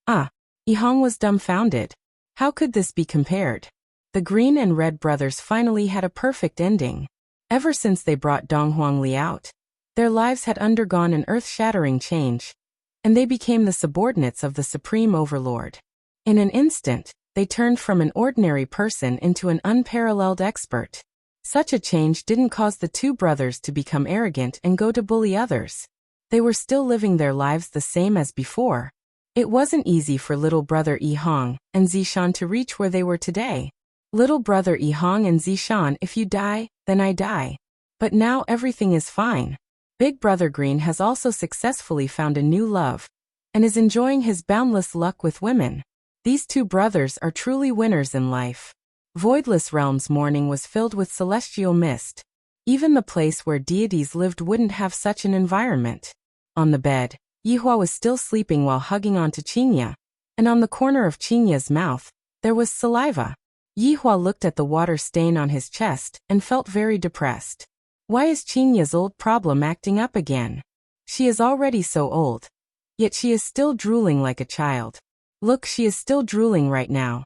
[SPEAKER 1] Yihong was dumbfounded. How could this be compared? The green and red brothers finally had a perfect ending. Ever since they brought Donghuang Li out, their lives had undergone an earth-shattering change, and they became the subordinates of the Supreme Overlord. In an instant, they turned from an ordinary person into an unparalleled expert. Such a change didn't cause the two brothers to become arrogant and go to bully others. They were still living their lives the same as before. It wasn't easy for little brother Yihong and Zishan to reach where they were today. Little brother Yihong and Zishan, if you die, then I die. But now everything is fine. Big brother Green has also successfully found a new love, and is enjoying his boundless luck with women. These two brothers are truly winners in life. Voidless Realm's morning was filled with celestial mist. Even the place where deities lived wouldn't have such an environment. On the bed, Yihua was still sleeping while hugging onto Qinya, and on the corner of Qinya's mouth, there was saliva. Yihua looked at the water stain on his chest and felt very depressed. Why is Qinya's old problem acting up again? She is already so old. Yet she is still drooling like a child. Look, she is still drooling right now.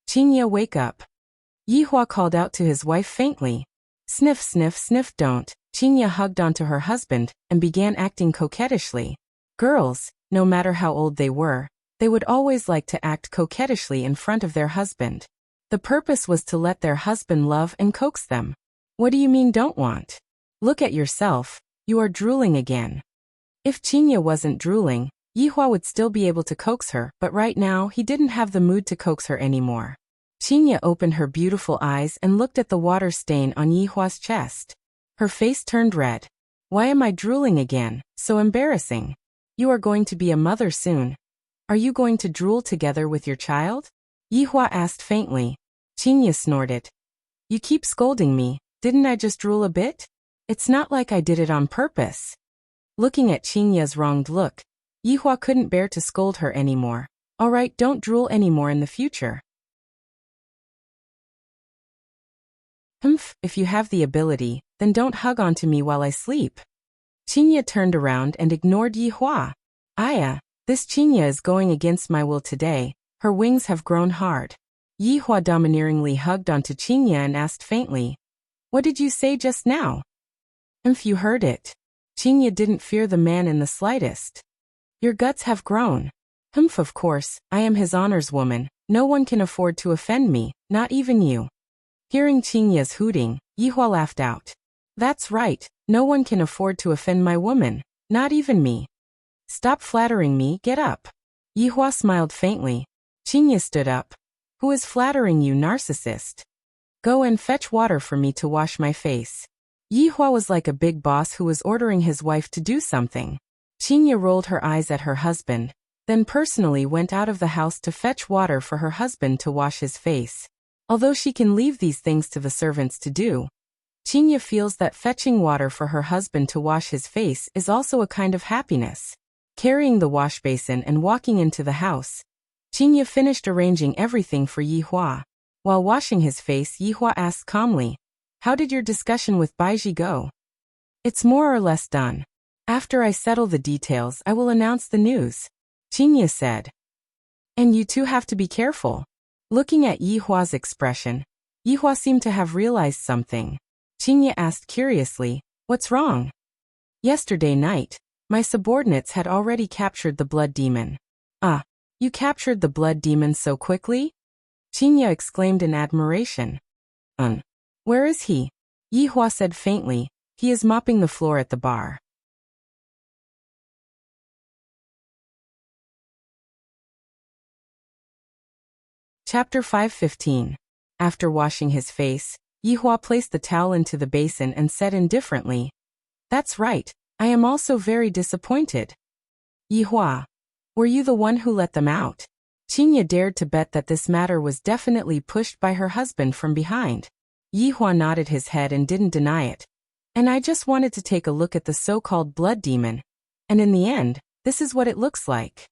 [SPEAKER 1] Qinya, wake up. Yihua called out to his wife faintly. Sniff, sniff, sniff, don't. Qinya hugged onto her husband and began acting coquettishly. Girls, no matter how old they were, they would always like to act coquettishly in front of their husband. The purpose was to let their husband love and coax them. What do you mean don't want? Look at yourself, you are drooling again. If Qinya wasn't drooling, Yihua would still be able to coax her, but right now he didn't have the mood to coax her anymore. Qinya opened her beautiful eyes and looked at the water stain on Yihua's chest. Her face turned red. Why am I drooling again? So embarrassing. You are going to be a mother soon. Are you going to drool together with your child? Yihua asked faintly. Qingye snorted. You keep scolding me, didn't I just drool a bit? It's not like I did it on purpose. Looking at Qingye's wronged look, Yihua couldn't bear to scold her anymore. Alright, don't drool anymore in the future. If you have the ability, then don't hug onto me while I sleep. Qingye turned around and ignored Yihua. Aya, this Qingye is going against my will today, her wings have grown hard. Yihua domineeringly hugged onto Qingye and asked faintly, What did you say just now? You heard it. Qingye didn't fear the man in the slightest. Your guts have grown. Of course, I am his honor's woman, no one can afford to offend me, not even you. Hearing Qingye's hooting, Yihua laughed out. That's right, no one can afford to offend my woman, not even me. Stop flattering me, get up. Yihua smiled faintly. Qingye stood up. Who is flattering you, narcissist? Go and fetch water for me to wash my face. Yihua was like a big boss who was ordering his wife to do something. Qingye rolled her eyes at her husband, then personally went out of the house to fetch water for her husband to wash his face. Although she can leave these things to the servants to do, Qingye feels that fetching water for her husband to wash his face is also a kind of happiness. Carrying the wash basin and walking into the house, Qingye finished arranging everything for Yihua. While washing his face, Yihua asked calmly, How did your discussion with Baiji go? It's more or less done. After I settle the details, I will announce the news. Qingye said. And you two have to be careful. Looking at Yihua's expression, Yihua seemed to have realized something. Qingye asked curiously, What's wrong? Yesterday night, my subordinates had already captured the blood demon. Ah, you captured the blood demon so quickly? Qingye exclaimed in admiration. Where is he? Yihua said faintly, He is mopping the floor at the bar. Chapter 5:15. After washing his face, Yihua placed the towel into the basin and said indifferently, That's right, I am also very disappointed. Yihua, were you the one who let them out? Qingye dared to bet that this matter was definitely pushed by her husband from behind. Yihua nodded his head and didn't deny it. And I just wanted to take a look at the so-called blood demon. And in the end, this is what it looks like.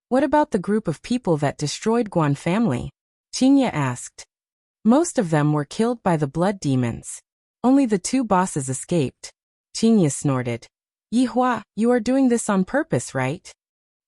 [SPEAKER 1] What about the group of people that destroyed Guan family? Qingye asked. Most of them were killed by the blood demons. Only the two bosses escaped. Qingye snorted. Yihua, you are doing this on purpose, right?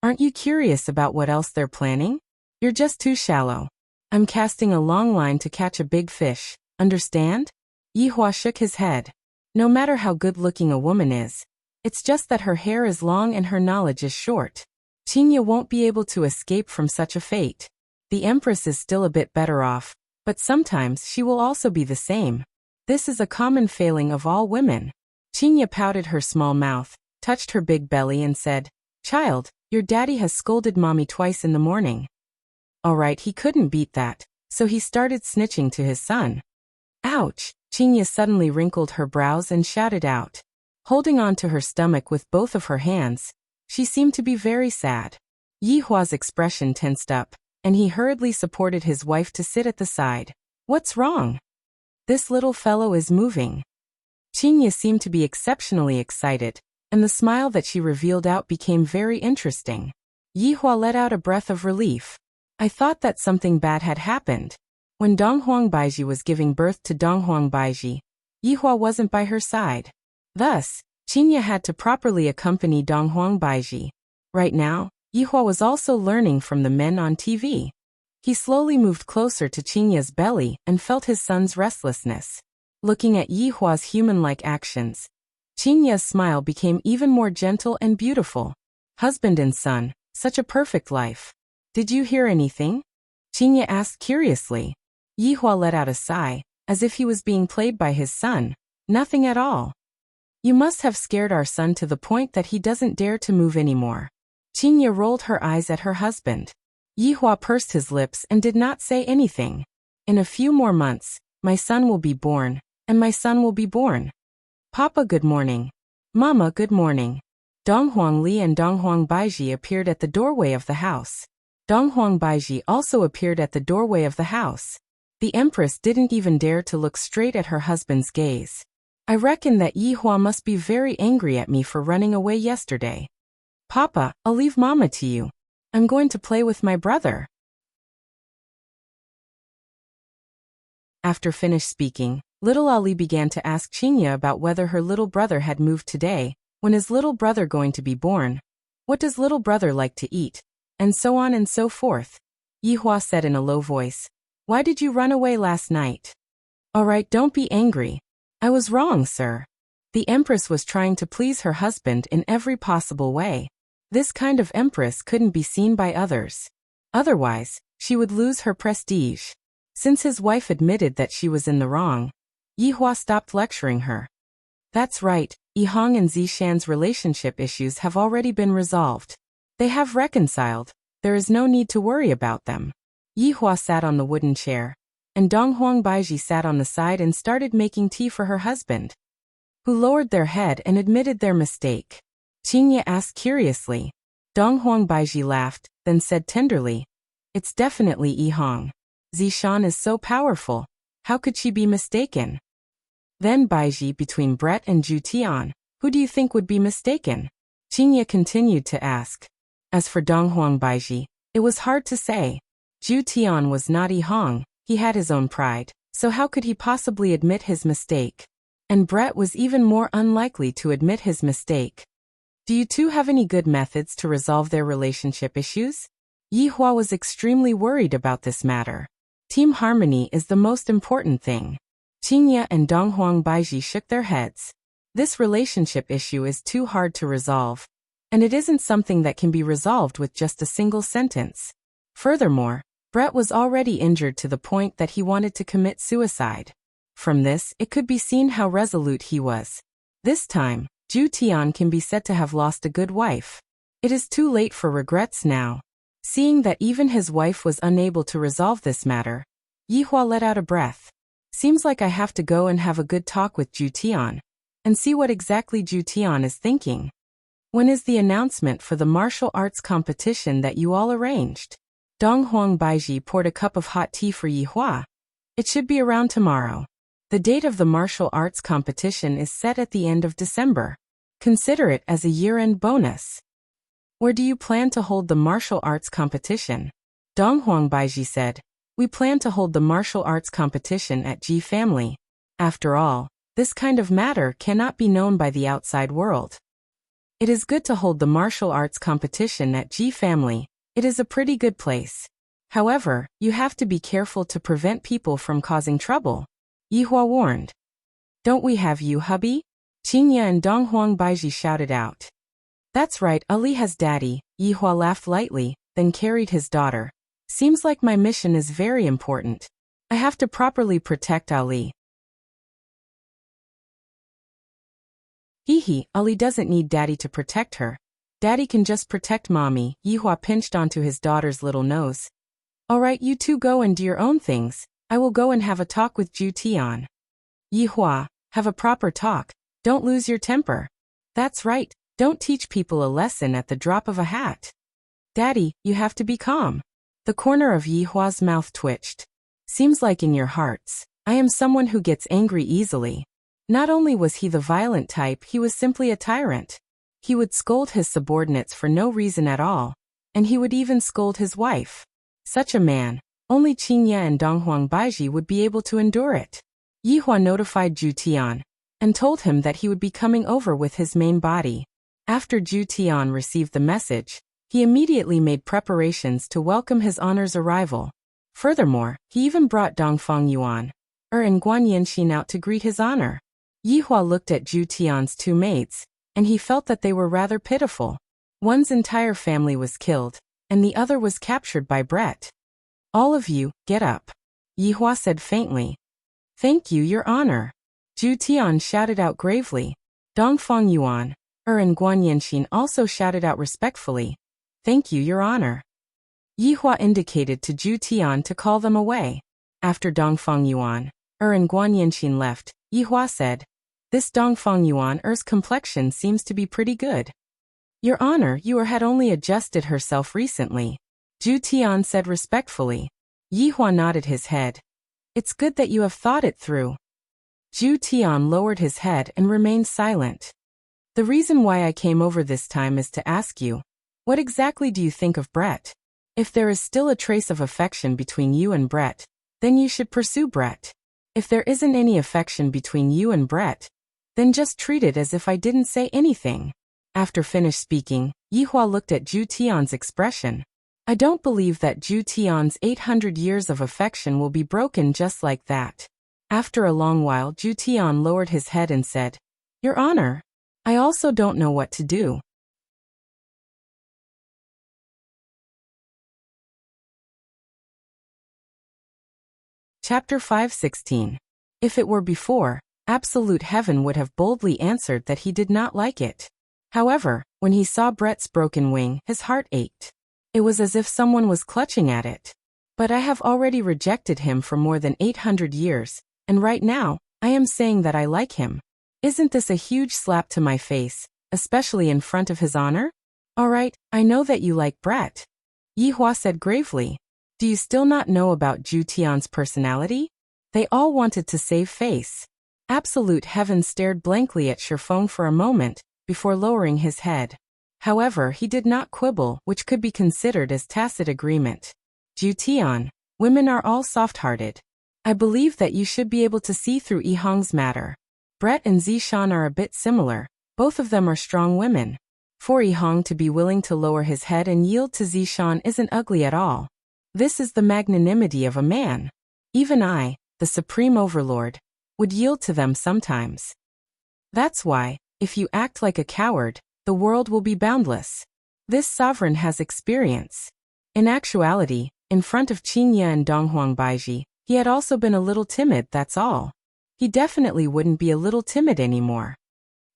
[SPEAKER 1] Aren't you curious about what else they're planning? You're just too shallow. I'm casting a long line to catch a big fish, understand? Yihua shook his head. No matter how good-looking a woman is, it's just that her hair is long and her knowledge is short. Qingye won't be able to escape from such a fate. The Empress is still a bit better off, but sometimes she will also be the same. This is a common failing of all women. Qingye pouted her small mouth, touched her big belly and said, Child, your daddy has scolded mommy twice in the morning. Alright, he couldn't beat that, so he started snitching to his son. Ouch! Qingye suddenly wrinkled her brows and shouted out. Holding on to her stomach with both of her hands, she seemed to be very sad. Yihua's expression tensed up, and he hurriedly supported his wife to sit at the side. What's wrong? This little fellow is moving. Qingye seemed to be exceptionally excited, and the smile that she revealed out became very interesting. Yihua let out a breath of relief. I thought that something bad had happened. When Donghuang Baiji was giving birth to Donghuang Baiji, Yihua wasn't by her side. Thus, Qingye had to properly accompany Donghuang Baiji. Right now, Yihua was also learning from the men on TV. He slowly moved closer to Qingye's belly and felt his son's restlessness. Looking at Yihua's human-like actions, Qingye's smile became even more gentle and beautiful. Husband and son, such a perfect life. Did you hear anything? Qingye asked curiously. Yihua let out a sigh, as if he was being played by his son. Nothing at all. You must have scared our son to the point that he doesn't dare to move anymore. Qingye rolled her eyes at her husband. Yihua pursed his lips and did not say anything. In a few more months, my son will be born, and my son will be born. Papa, good morning. Mama, good morning. Donghuang Li and Donghuang Baiji appeared at the doorway of the house. Dong Huang Baiji also appeared at the doorway of the house. The empress didn't even dare to look straight at her husband's gaze. I reckon that Yi Hua must be very angry at me for running away yesterday. Papa, I'll leave Mama to you. I'm going to play with my brother. After finished speaking, little Ali began to ask Qinya about whether her little brother had moved today. When is little brother going to be born? What does little brother like to eat? And so on and so forth. Yi Hua said in a low voice, "Why did you run away last night?" "All right, don't be angry. I was wrong, sir." The empress was trying to please her husband in every possible way. This kind of empress couldn't be seen by others. Otherwise, she would lose her prestige. Since his wife admitted that she was in the wrong, Yi Hua stopped lecturing her. "That's right, Yi Hong and Zishan's relationship issues have already been resolved. They have reconciled. There is no need to worry about them." Yi Hua sat on the wooden chair, and Dong Huang Baiji sat on the side and started making tea for her husband, who lowered their head and admitted their mistake. Qinya asked curiously. Dong Huang Baiji laughed, then said tenderly, "It's definitely Yi Hong. Zishan is so powerful. How could she be mistaken?" Then Baiji, between Brett and Zhu Tian, who do you think would be mistaken? Qinya continued to ask. As for Dong Huang Baiji, it was hard to say. Zhu Tian was not Yi Hong, he had his own pride, so how could he possibly admit his mistake? And Brett was even more unlikely to admit his mistake. "Do you two have any good methods to resolve their relationship issues?" Yi Hua was extremely worried about this matter. Team harmony is the most important thing. Qinya and Dong Huang Baiji shook their heads. This relationship issue is too hard to resolve, and it isn't something that can be resolved with just a single sentence. Furthermore, Brett was already injured to the point that he wanted to commit suicide. From this, it could be seen how resolute he was. This time, Zhu Tian can be said to have lost a good wife. It is too late for regrets now. Seeing that even his wife was unable to resolve this matter, Yi Hua let out a breath. Seems like I have to go and have a good talk with Zhu Tian, and see what exactly Zhu Tian is thinking. When is the announcement for the martial arts competition that you all arranged? Dong Huang Baiji poured a cup of hot tea for Yi Hua. It should be around tomorrow. The date of the martial arts competition is set at the end of December. Consider it as a year-end bonus. Where do you plan to hold the martial arts competition? Dong Huang Baiji said, "We plan to hold the martial arts competition at Ji family. After all, this kind of matter cannot be known by the outside world. It is good to hold the martial arts competition at Ji family. It is a pretty good place. However, you have to be careful to prevent people from causing trouble," Yi Hua warned. "Don't we have you, hubby?" Qinya and Dong Huang Baiji shouted out. "That's right, Ali has daddy," Yi Hua laughed lightly, then carried his daughter. "Seems like my mission is very important. I have to properly protect Ali." "Hee, Ali doesn't need daddy to protect her. Daddy can just protect mommy," Yi Hua pinched onto his daughter's little nose. "All right, you two go and do your own things. I will go and have a talk with Zhu Tian." "Yi Hua, have a proper talk. Don't lose your temper." "That's right, don't teach people a lesson at the drop of a hat." "Daddy, you have to be calm." The corner of Yi Hua's mouth twitched. "Seems like in your hearts, I am someone who gets angry easily." Not only was he the violent type, he was simply a tyrant. He would scold his subordinates for no reason at all, and he would even scold his wife. Such a man, only Qinya and Dong Huang Baiji would be able to endure it. Yi Hua notified Zhu Tian, and told him that he would be coming over with his main body. After Zhu Tian received the message, he immediately made preparations to welcome his honor's arrival. Furthermore, he even brought Dongfang Yuan, and Guan Yanxin out to greet his honor. Yi Hua looked at Zhu Tian's two maids, and he felt that they were rather pitiful. One's entire family was killed, and the other was captured by Brett. "All of you, get up," Yi Hua said faintly. "Thank you, Your Honor," Zhu Tian shouted out gravely. Dongfang Yuan, and Guan Yanxin also shouted out respectfully, "Thank you, Your Honor." Yi Hua indicated to Zhu Tian to call them away. After Dongfang Yuan, and Guan Yanxin left, Yi Hua said, "This Dongfang Yuan's complexion seems to be pretty good. Your Honor, you had only adjusted herself recently." Zhu Tian said respectfully. Yihua nodded his head. It's good that you have thought it through. Zhu Tian lowered his head and remained silent. The reason why I came over this time is to ask you, what exactly do you think of Brett? If there is still a trace of affection between you and Brett, then you should pursue Brett. If there isn't any affection between you and Brett, then just treat it as if I didn't say anything. After finished speaking, Yihua looked at Zhu Tian's expression. I don't believe that Zhu Tian's 800 years of affection will be broken just like that. After a long while, Zhu Tian lowered his head and said, Your Honor, I also don't know what to do. Chapter 5:16. If it were before, Absolute Heaven would have boldly answered that he did not like it. However, when he saw Brett's broken wing, his heart ached. It was as if someone was clutching at it. But I have already rejected him for more than 800 years, and right now, I am saying that I like him. Isn't this a huge slap to my face, especially in front of his honor? Alright, I know that you like Brett. Yihua said gravely. Do you still not know about Zhu Tian's personality? They all wanted to save face. Absolute Heaven stared blankly at Shifeng for a moment, before lowering his head. However, he did not quibble, which could be considered as tacit agreement. Zhu Tian, women are all soft-hearted. I believe that you should be able to see through Yihang's matter. Brett and Zishan are a bit similar, both of them are strong women. For Yihang to be willing to lower his head and yield to Zishan isn't ugly at all. This is the magnanimity of a man. Even I, the Supreme Overlord, would yield to them sometimes. That's why, if you act like a coward, the world will be boundless. This sovereign has experience. In actuality, in front of Qingye and Donghuang Baiji, he had also been a little timid, that's all. He definitely wouldn't be a little timid anymore.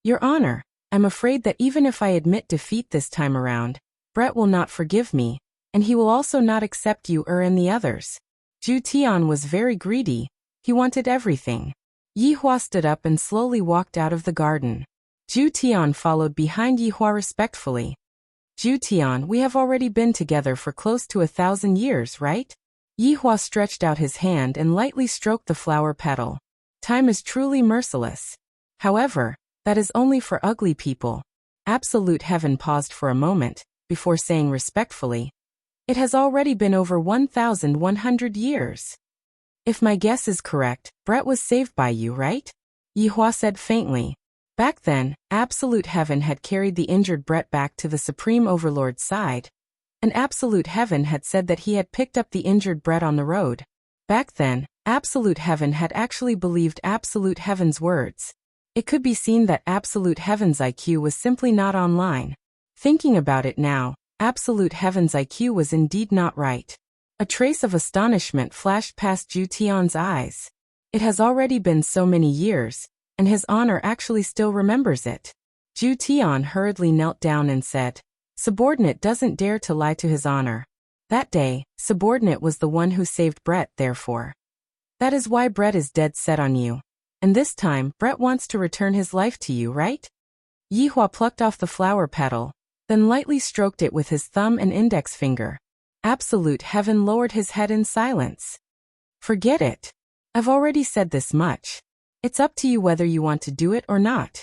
[SPEAKER 1] Your Honor, I'm afraid that even if I admit defeat this time around, Brett will not forgive me, and he will also not accept you and the others. Zhu Tian was very greedy. He wanted everything. Yihua stood up and slowly walked out of the garden. Zhu Tian followed behind Yihua respectfully. Zhu Tian, we have already been together for close to 1,000 years, right? Yihua stretched out his hand and lightly stroked the flower petal. Time is truly merciless. However, that is only for ugly people. Absolute Heaven paused for a moment, before saying respectfully, It has already been over 1,100 years. If my guess is correct, Brett was saved by you, right? Yihua said faintly. Back then, Absolute Heaven had carried the injured Brett back to the Supreme Overlord's side, and Absolute Heaven had said that he had picked up the injured Brett on the road. Back then, Absolute Heaven had actually believed Absolute Heaven's words. It could be seen that Absolute Heaven's IQ was simply not online. Thinking about it now, Absolute Heaven's IQ was indeed not right. A trace of astonishment flashed past Zhu Tian's eyes. It has already been so many years, and his honor actually still remembers it. Zhu Tian hurriedly knelt down and said, Subordinate doesn't dare to lie to his honor. That day, Subordinate was the one who saved Brett, therefore. That is why Brett is dead set on you. And this time, Brett wants to return his life to you, right? Yihua plucked off the flower petal, then lightly stroked it with his thumb and index finger. Absolute Heaven lowered his head in silence. Forget it. I've already said this much. It's up to you whether you want to do it or not.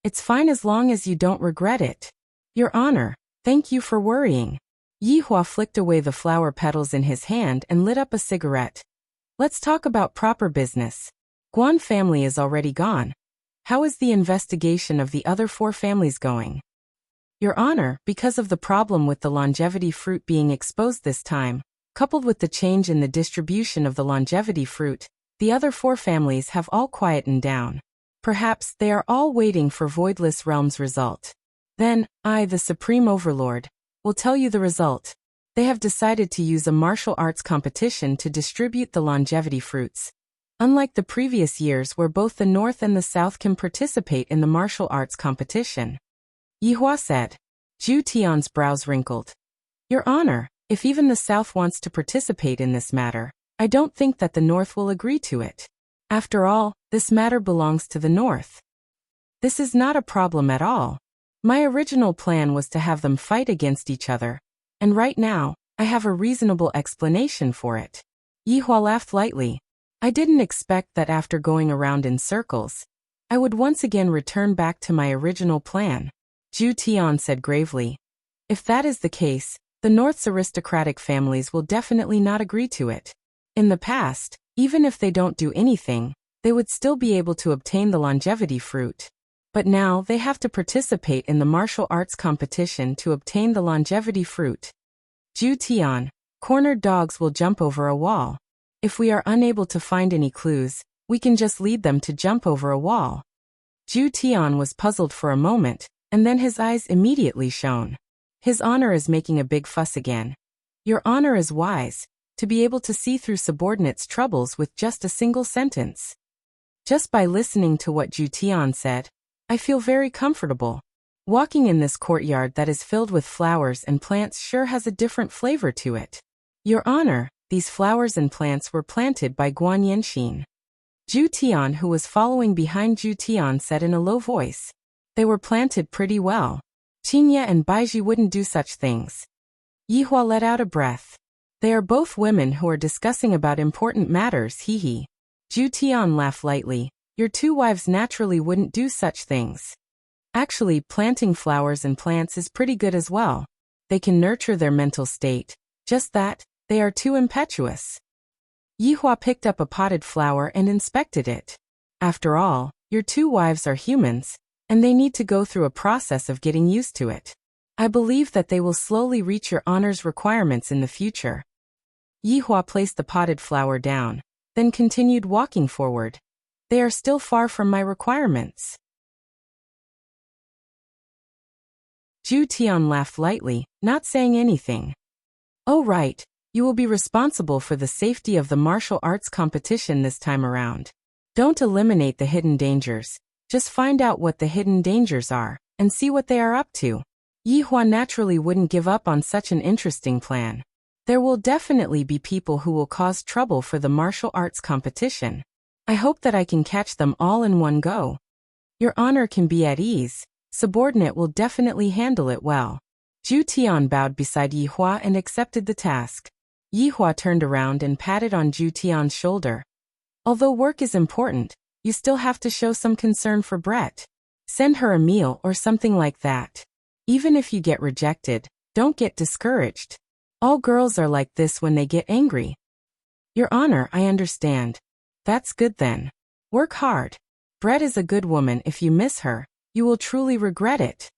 [SPEAKER 1] It's fine as long as you don't regret it. Your Honor, thank you for worrying. Yihua flicked away the flower petals in his hand and lit up a cigarette. Let's talk about proper business. Guan family is already gone. How is the investigation of the other 4 families going? Your Honor, because of the problem with the longevity fruit being exposed this time, coupled with the change in the distribution of the longevity fruit, the other 4 families have all quietened down. Perhaps they are all waiting for Voidless Realm's result. Then, I, the Supreme Overlord, will tell you the result. They have decided to use a martial arts competition to distribute the longevity fruits. Unlike the previous years where both the North and the South can participate in the martial arts competition. Yihua said. Zhu Tian's brows wrinkled. Your Honor, if even the South wants to participate in this matter, I don't think that the North will agree to it. After all, this matter belongs to the North. This is not a problem at all. My original plan was to have them fight against each other, and right now, I have a reasonable explanation for it. Yihua laughed lightly. I didn't expect that after going around in circles, I would once again return back to my original plan. Zhu Tian said gravely. If that is the case, the North's aristocratic families will definitely not agree to it. In the past, even if they don't do anything, they would still be able to obtain the longevity fruit. But now they have to participate in the martial arts competition to obtain the longevity fruit. Zhu Tian, cornered dogs will jump over a wall. If we are unable to find any clues, we can just lead them to jump over a wall. Zhu Tian was puzzled for a moment, and then his eyes immediately shone. His honor is making a big fuss again. Your honor is wise, to be able to see through subordinates' troubles with just a single sentence. Just by listening to what Zhu Tian said, I feel very comfortable. Walking in this courtyard that is filled with flowers and plants sure has a different flavor to it. Your honor, these flowers and plants were planted by Guan Yanxin. Zhu Tian, who was following behind Zhu Tian, said in a low voice. They were planted pretty well. Qinya and Baiji wouldn't do such things. Yihua let out a breath. They are both women who are discussing about important matters, hee. Zhu Tian laughed lightly. Your two wives naturally wouldn't do such things. Actually, planting flowers and plants is pretty good as well. They can nurture their mental state. Just that, they are too impetuous. Yihua picked up a potted flower and inspected it. After all, your two wives are humans, and they need to go through a process of getting used to it. I believe that they will slowly reach your honor's requirements in the future. Yihua placed the potted flower down, then continued walking forward. They are still far from my requirements. Zhu Tian laughed lightly, not saying anything. Oh right, you will be responsible for the safety of the martial arts competition this time around. Don't eliminate the hidden dangers, just find out what the hidden dangers are, and see what they are up to. Yihua naturally wouldn't give up on such an interesting plan. There will definitely be people who will cause trouble for the martial arts competition. I hope that I can catch them all in one go. Your honor can be at ease. Subordinate will definitely handle it well. Zhu Tian bowed beside Yihua and accepted the task. Yihua turned around and patted on Zhu Tian's shoulder. Although work is important, you still have to show some concern for Brett. Send her a meal or something like that. Even if you get rejected, don't get discouraged. All girls are like this when they get angry. Your honor, I understand. That's good then. Work hard. Brett is a good woman. If you miss her, you will truly regret it.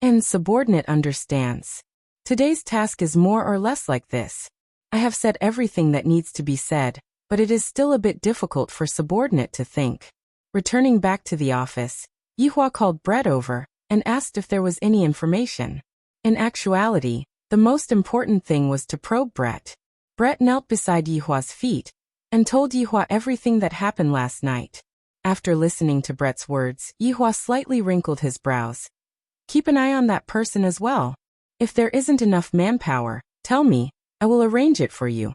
[SPEAKER 1] And subordinate understands. Today's task is more or less like this. I have said everything that needs to be said, but it is still a bit difficult for subordinate to think. Returning back to the office, Yihua called Brett over and asked if there was any information. In actuality, the most important thing was to probe Brett. Brett knelt beside Yihua's feet and told Yihua everything that happened last night. After listening to Brett's words, Yihua slightly wrinkled his brows. Keep an eye on that person as well. If there isn't enough manpower, tell me, I will arrange it for you.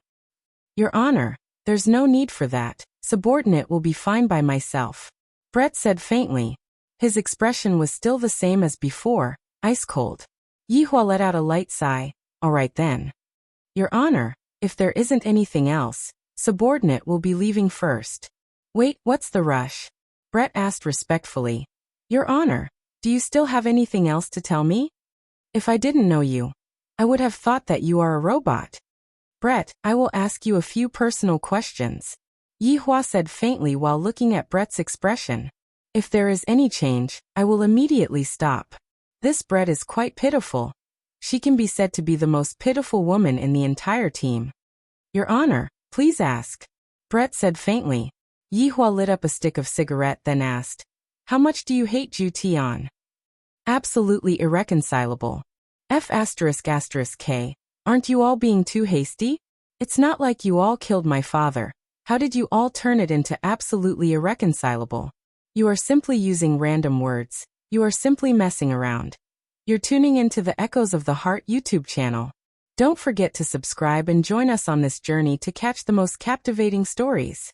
[SPEAKER 1] Your honor, there's no need for that. Subordinate will be fine by myself. Brett said faintly. His expression was still the same as before, ice cold. Yihua let out a light sigh. All right then. Your honor, if there isn't anything else, subordinate will be leaving first. Wait, what's the rush? Brett asked respectfully. Your honor, do you still have anything else to tell me? If I didn't know you, I would have thought that you are a robot. Brett, I will ask you a few personal questions. Yihua said faintly while looking at Brett's expression. If there is any change, I will immediately stop. This Brett is quite pitiful. She can be said to be the most pitiful woman in the entire team. Your honor, please ask. Brett said faintly. Yihua lit up a stick of cigarette then asked, how much do you hate Zhu Tian? Absolutely irreconcilable. F***K, aren't you all being too hasty? It's not like you all killed my father. How did you all turn it into absolutely irreconcilable? You are simply using random words. You are simply messing around. You're tuning into the Echoes of the Heart YouTube channel. Don't forget to subscribe and join us on this journey to catch the most captivating stories.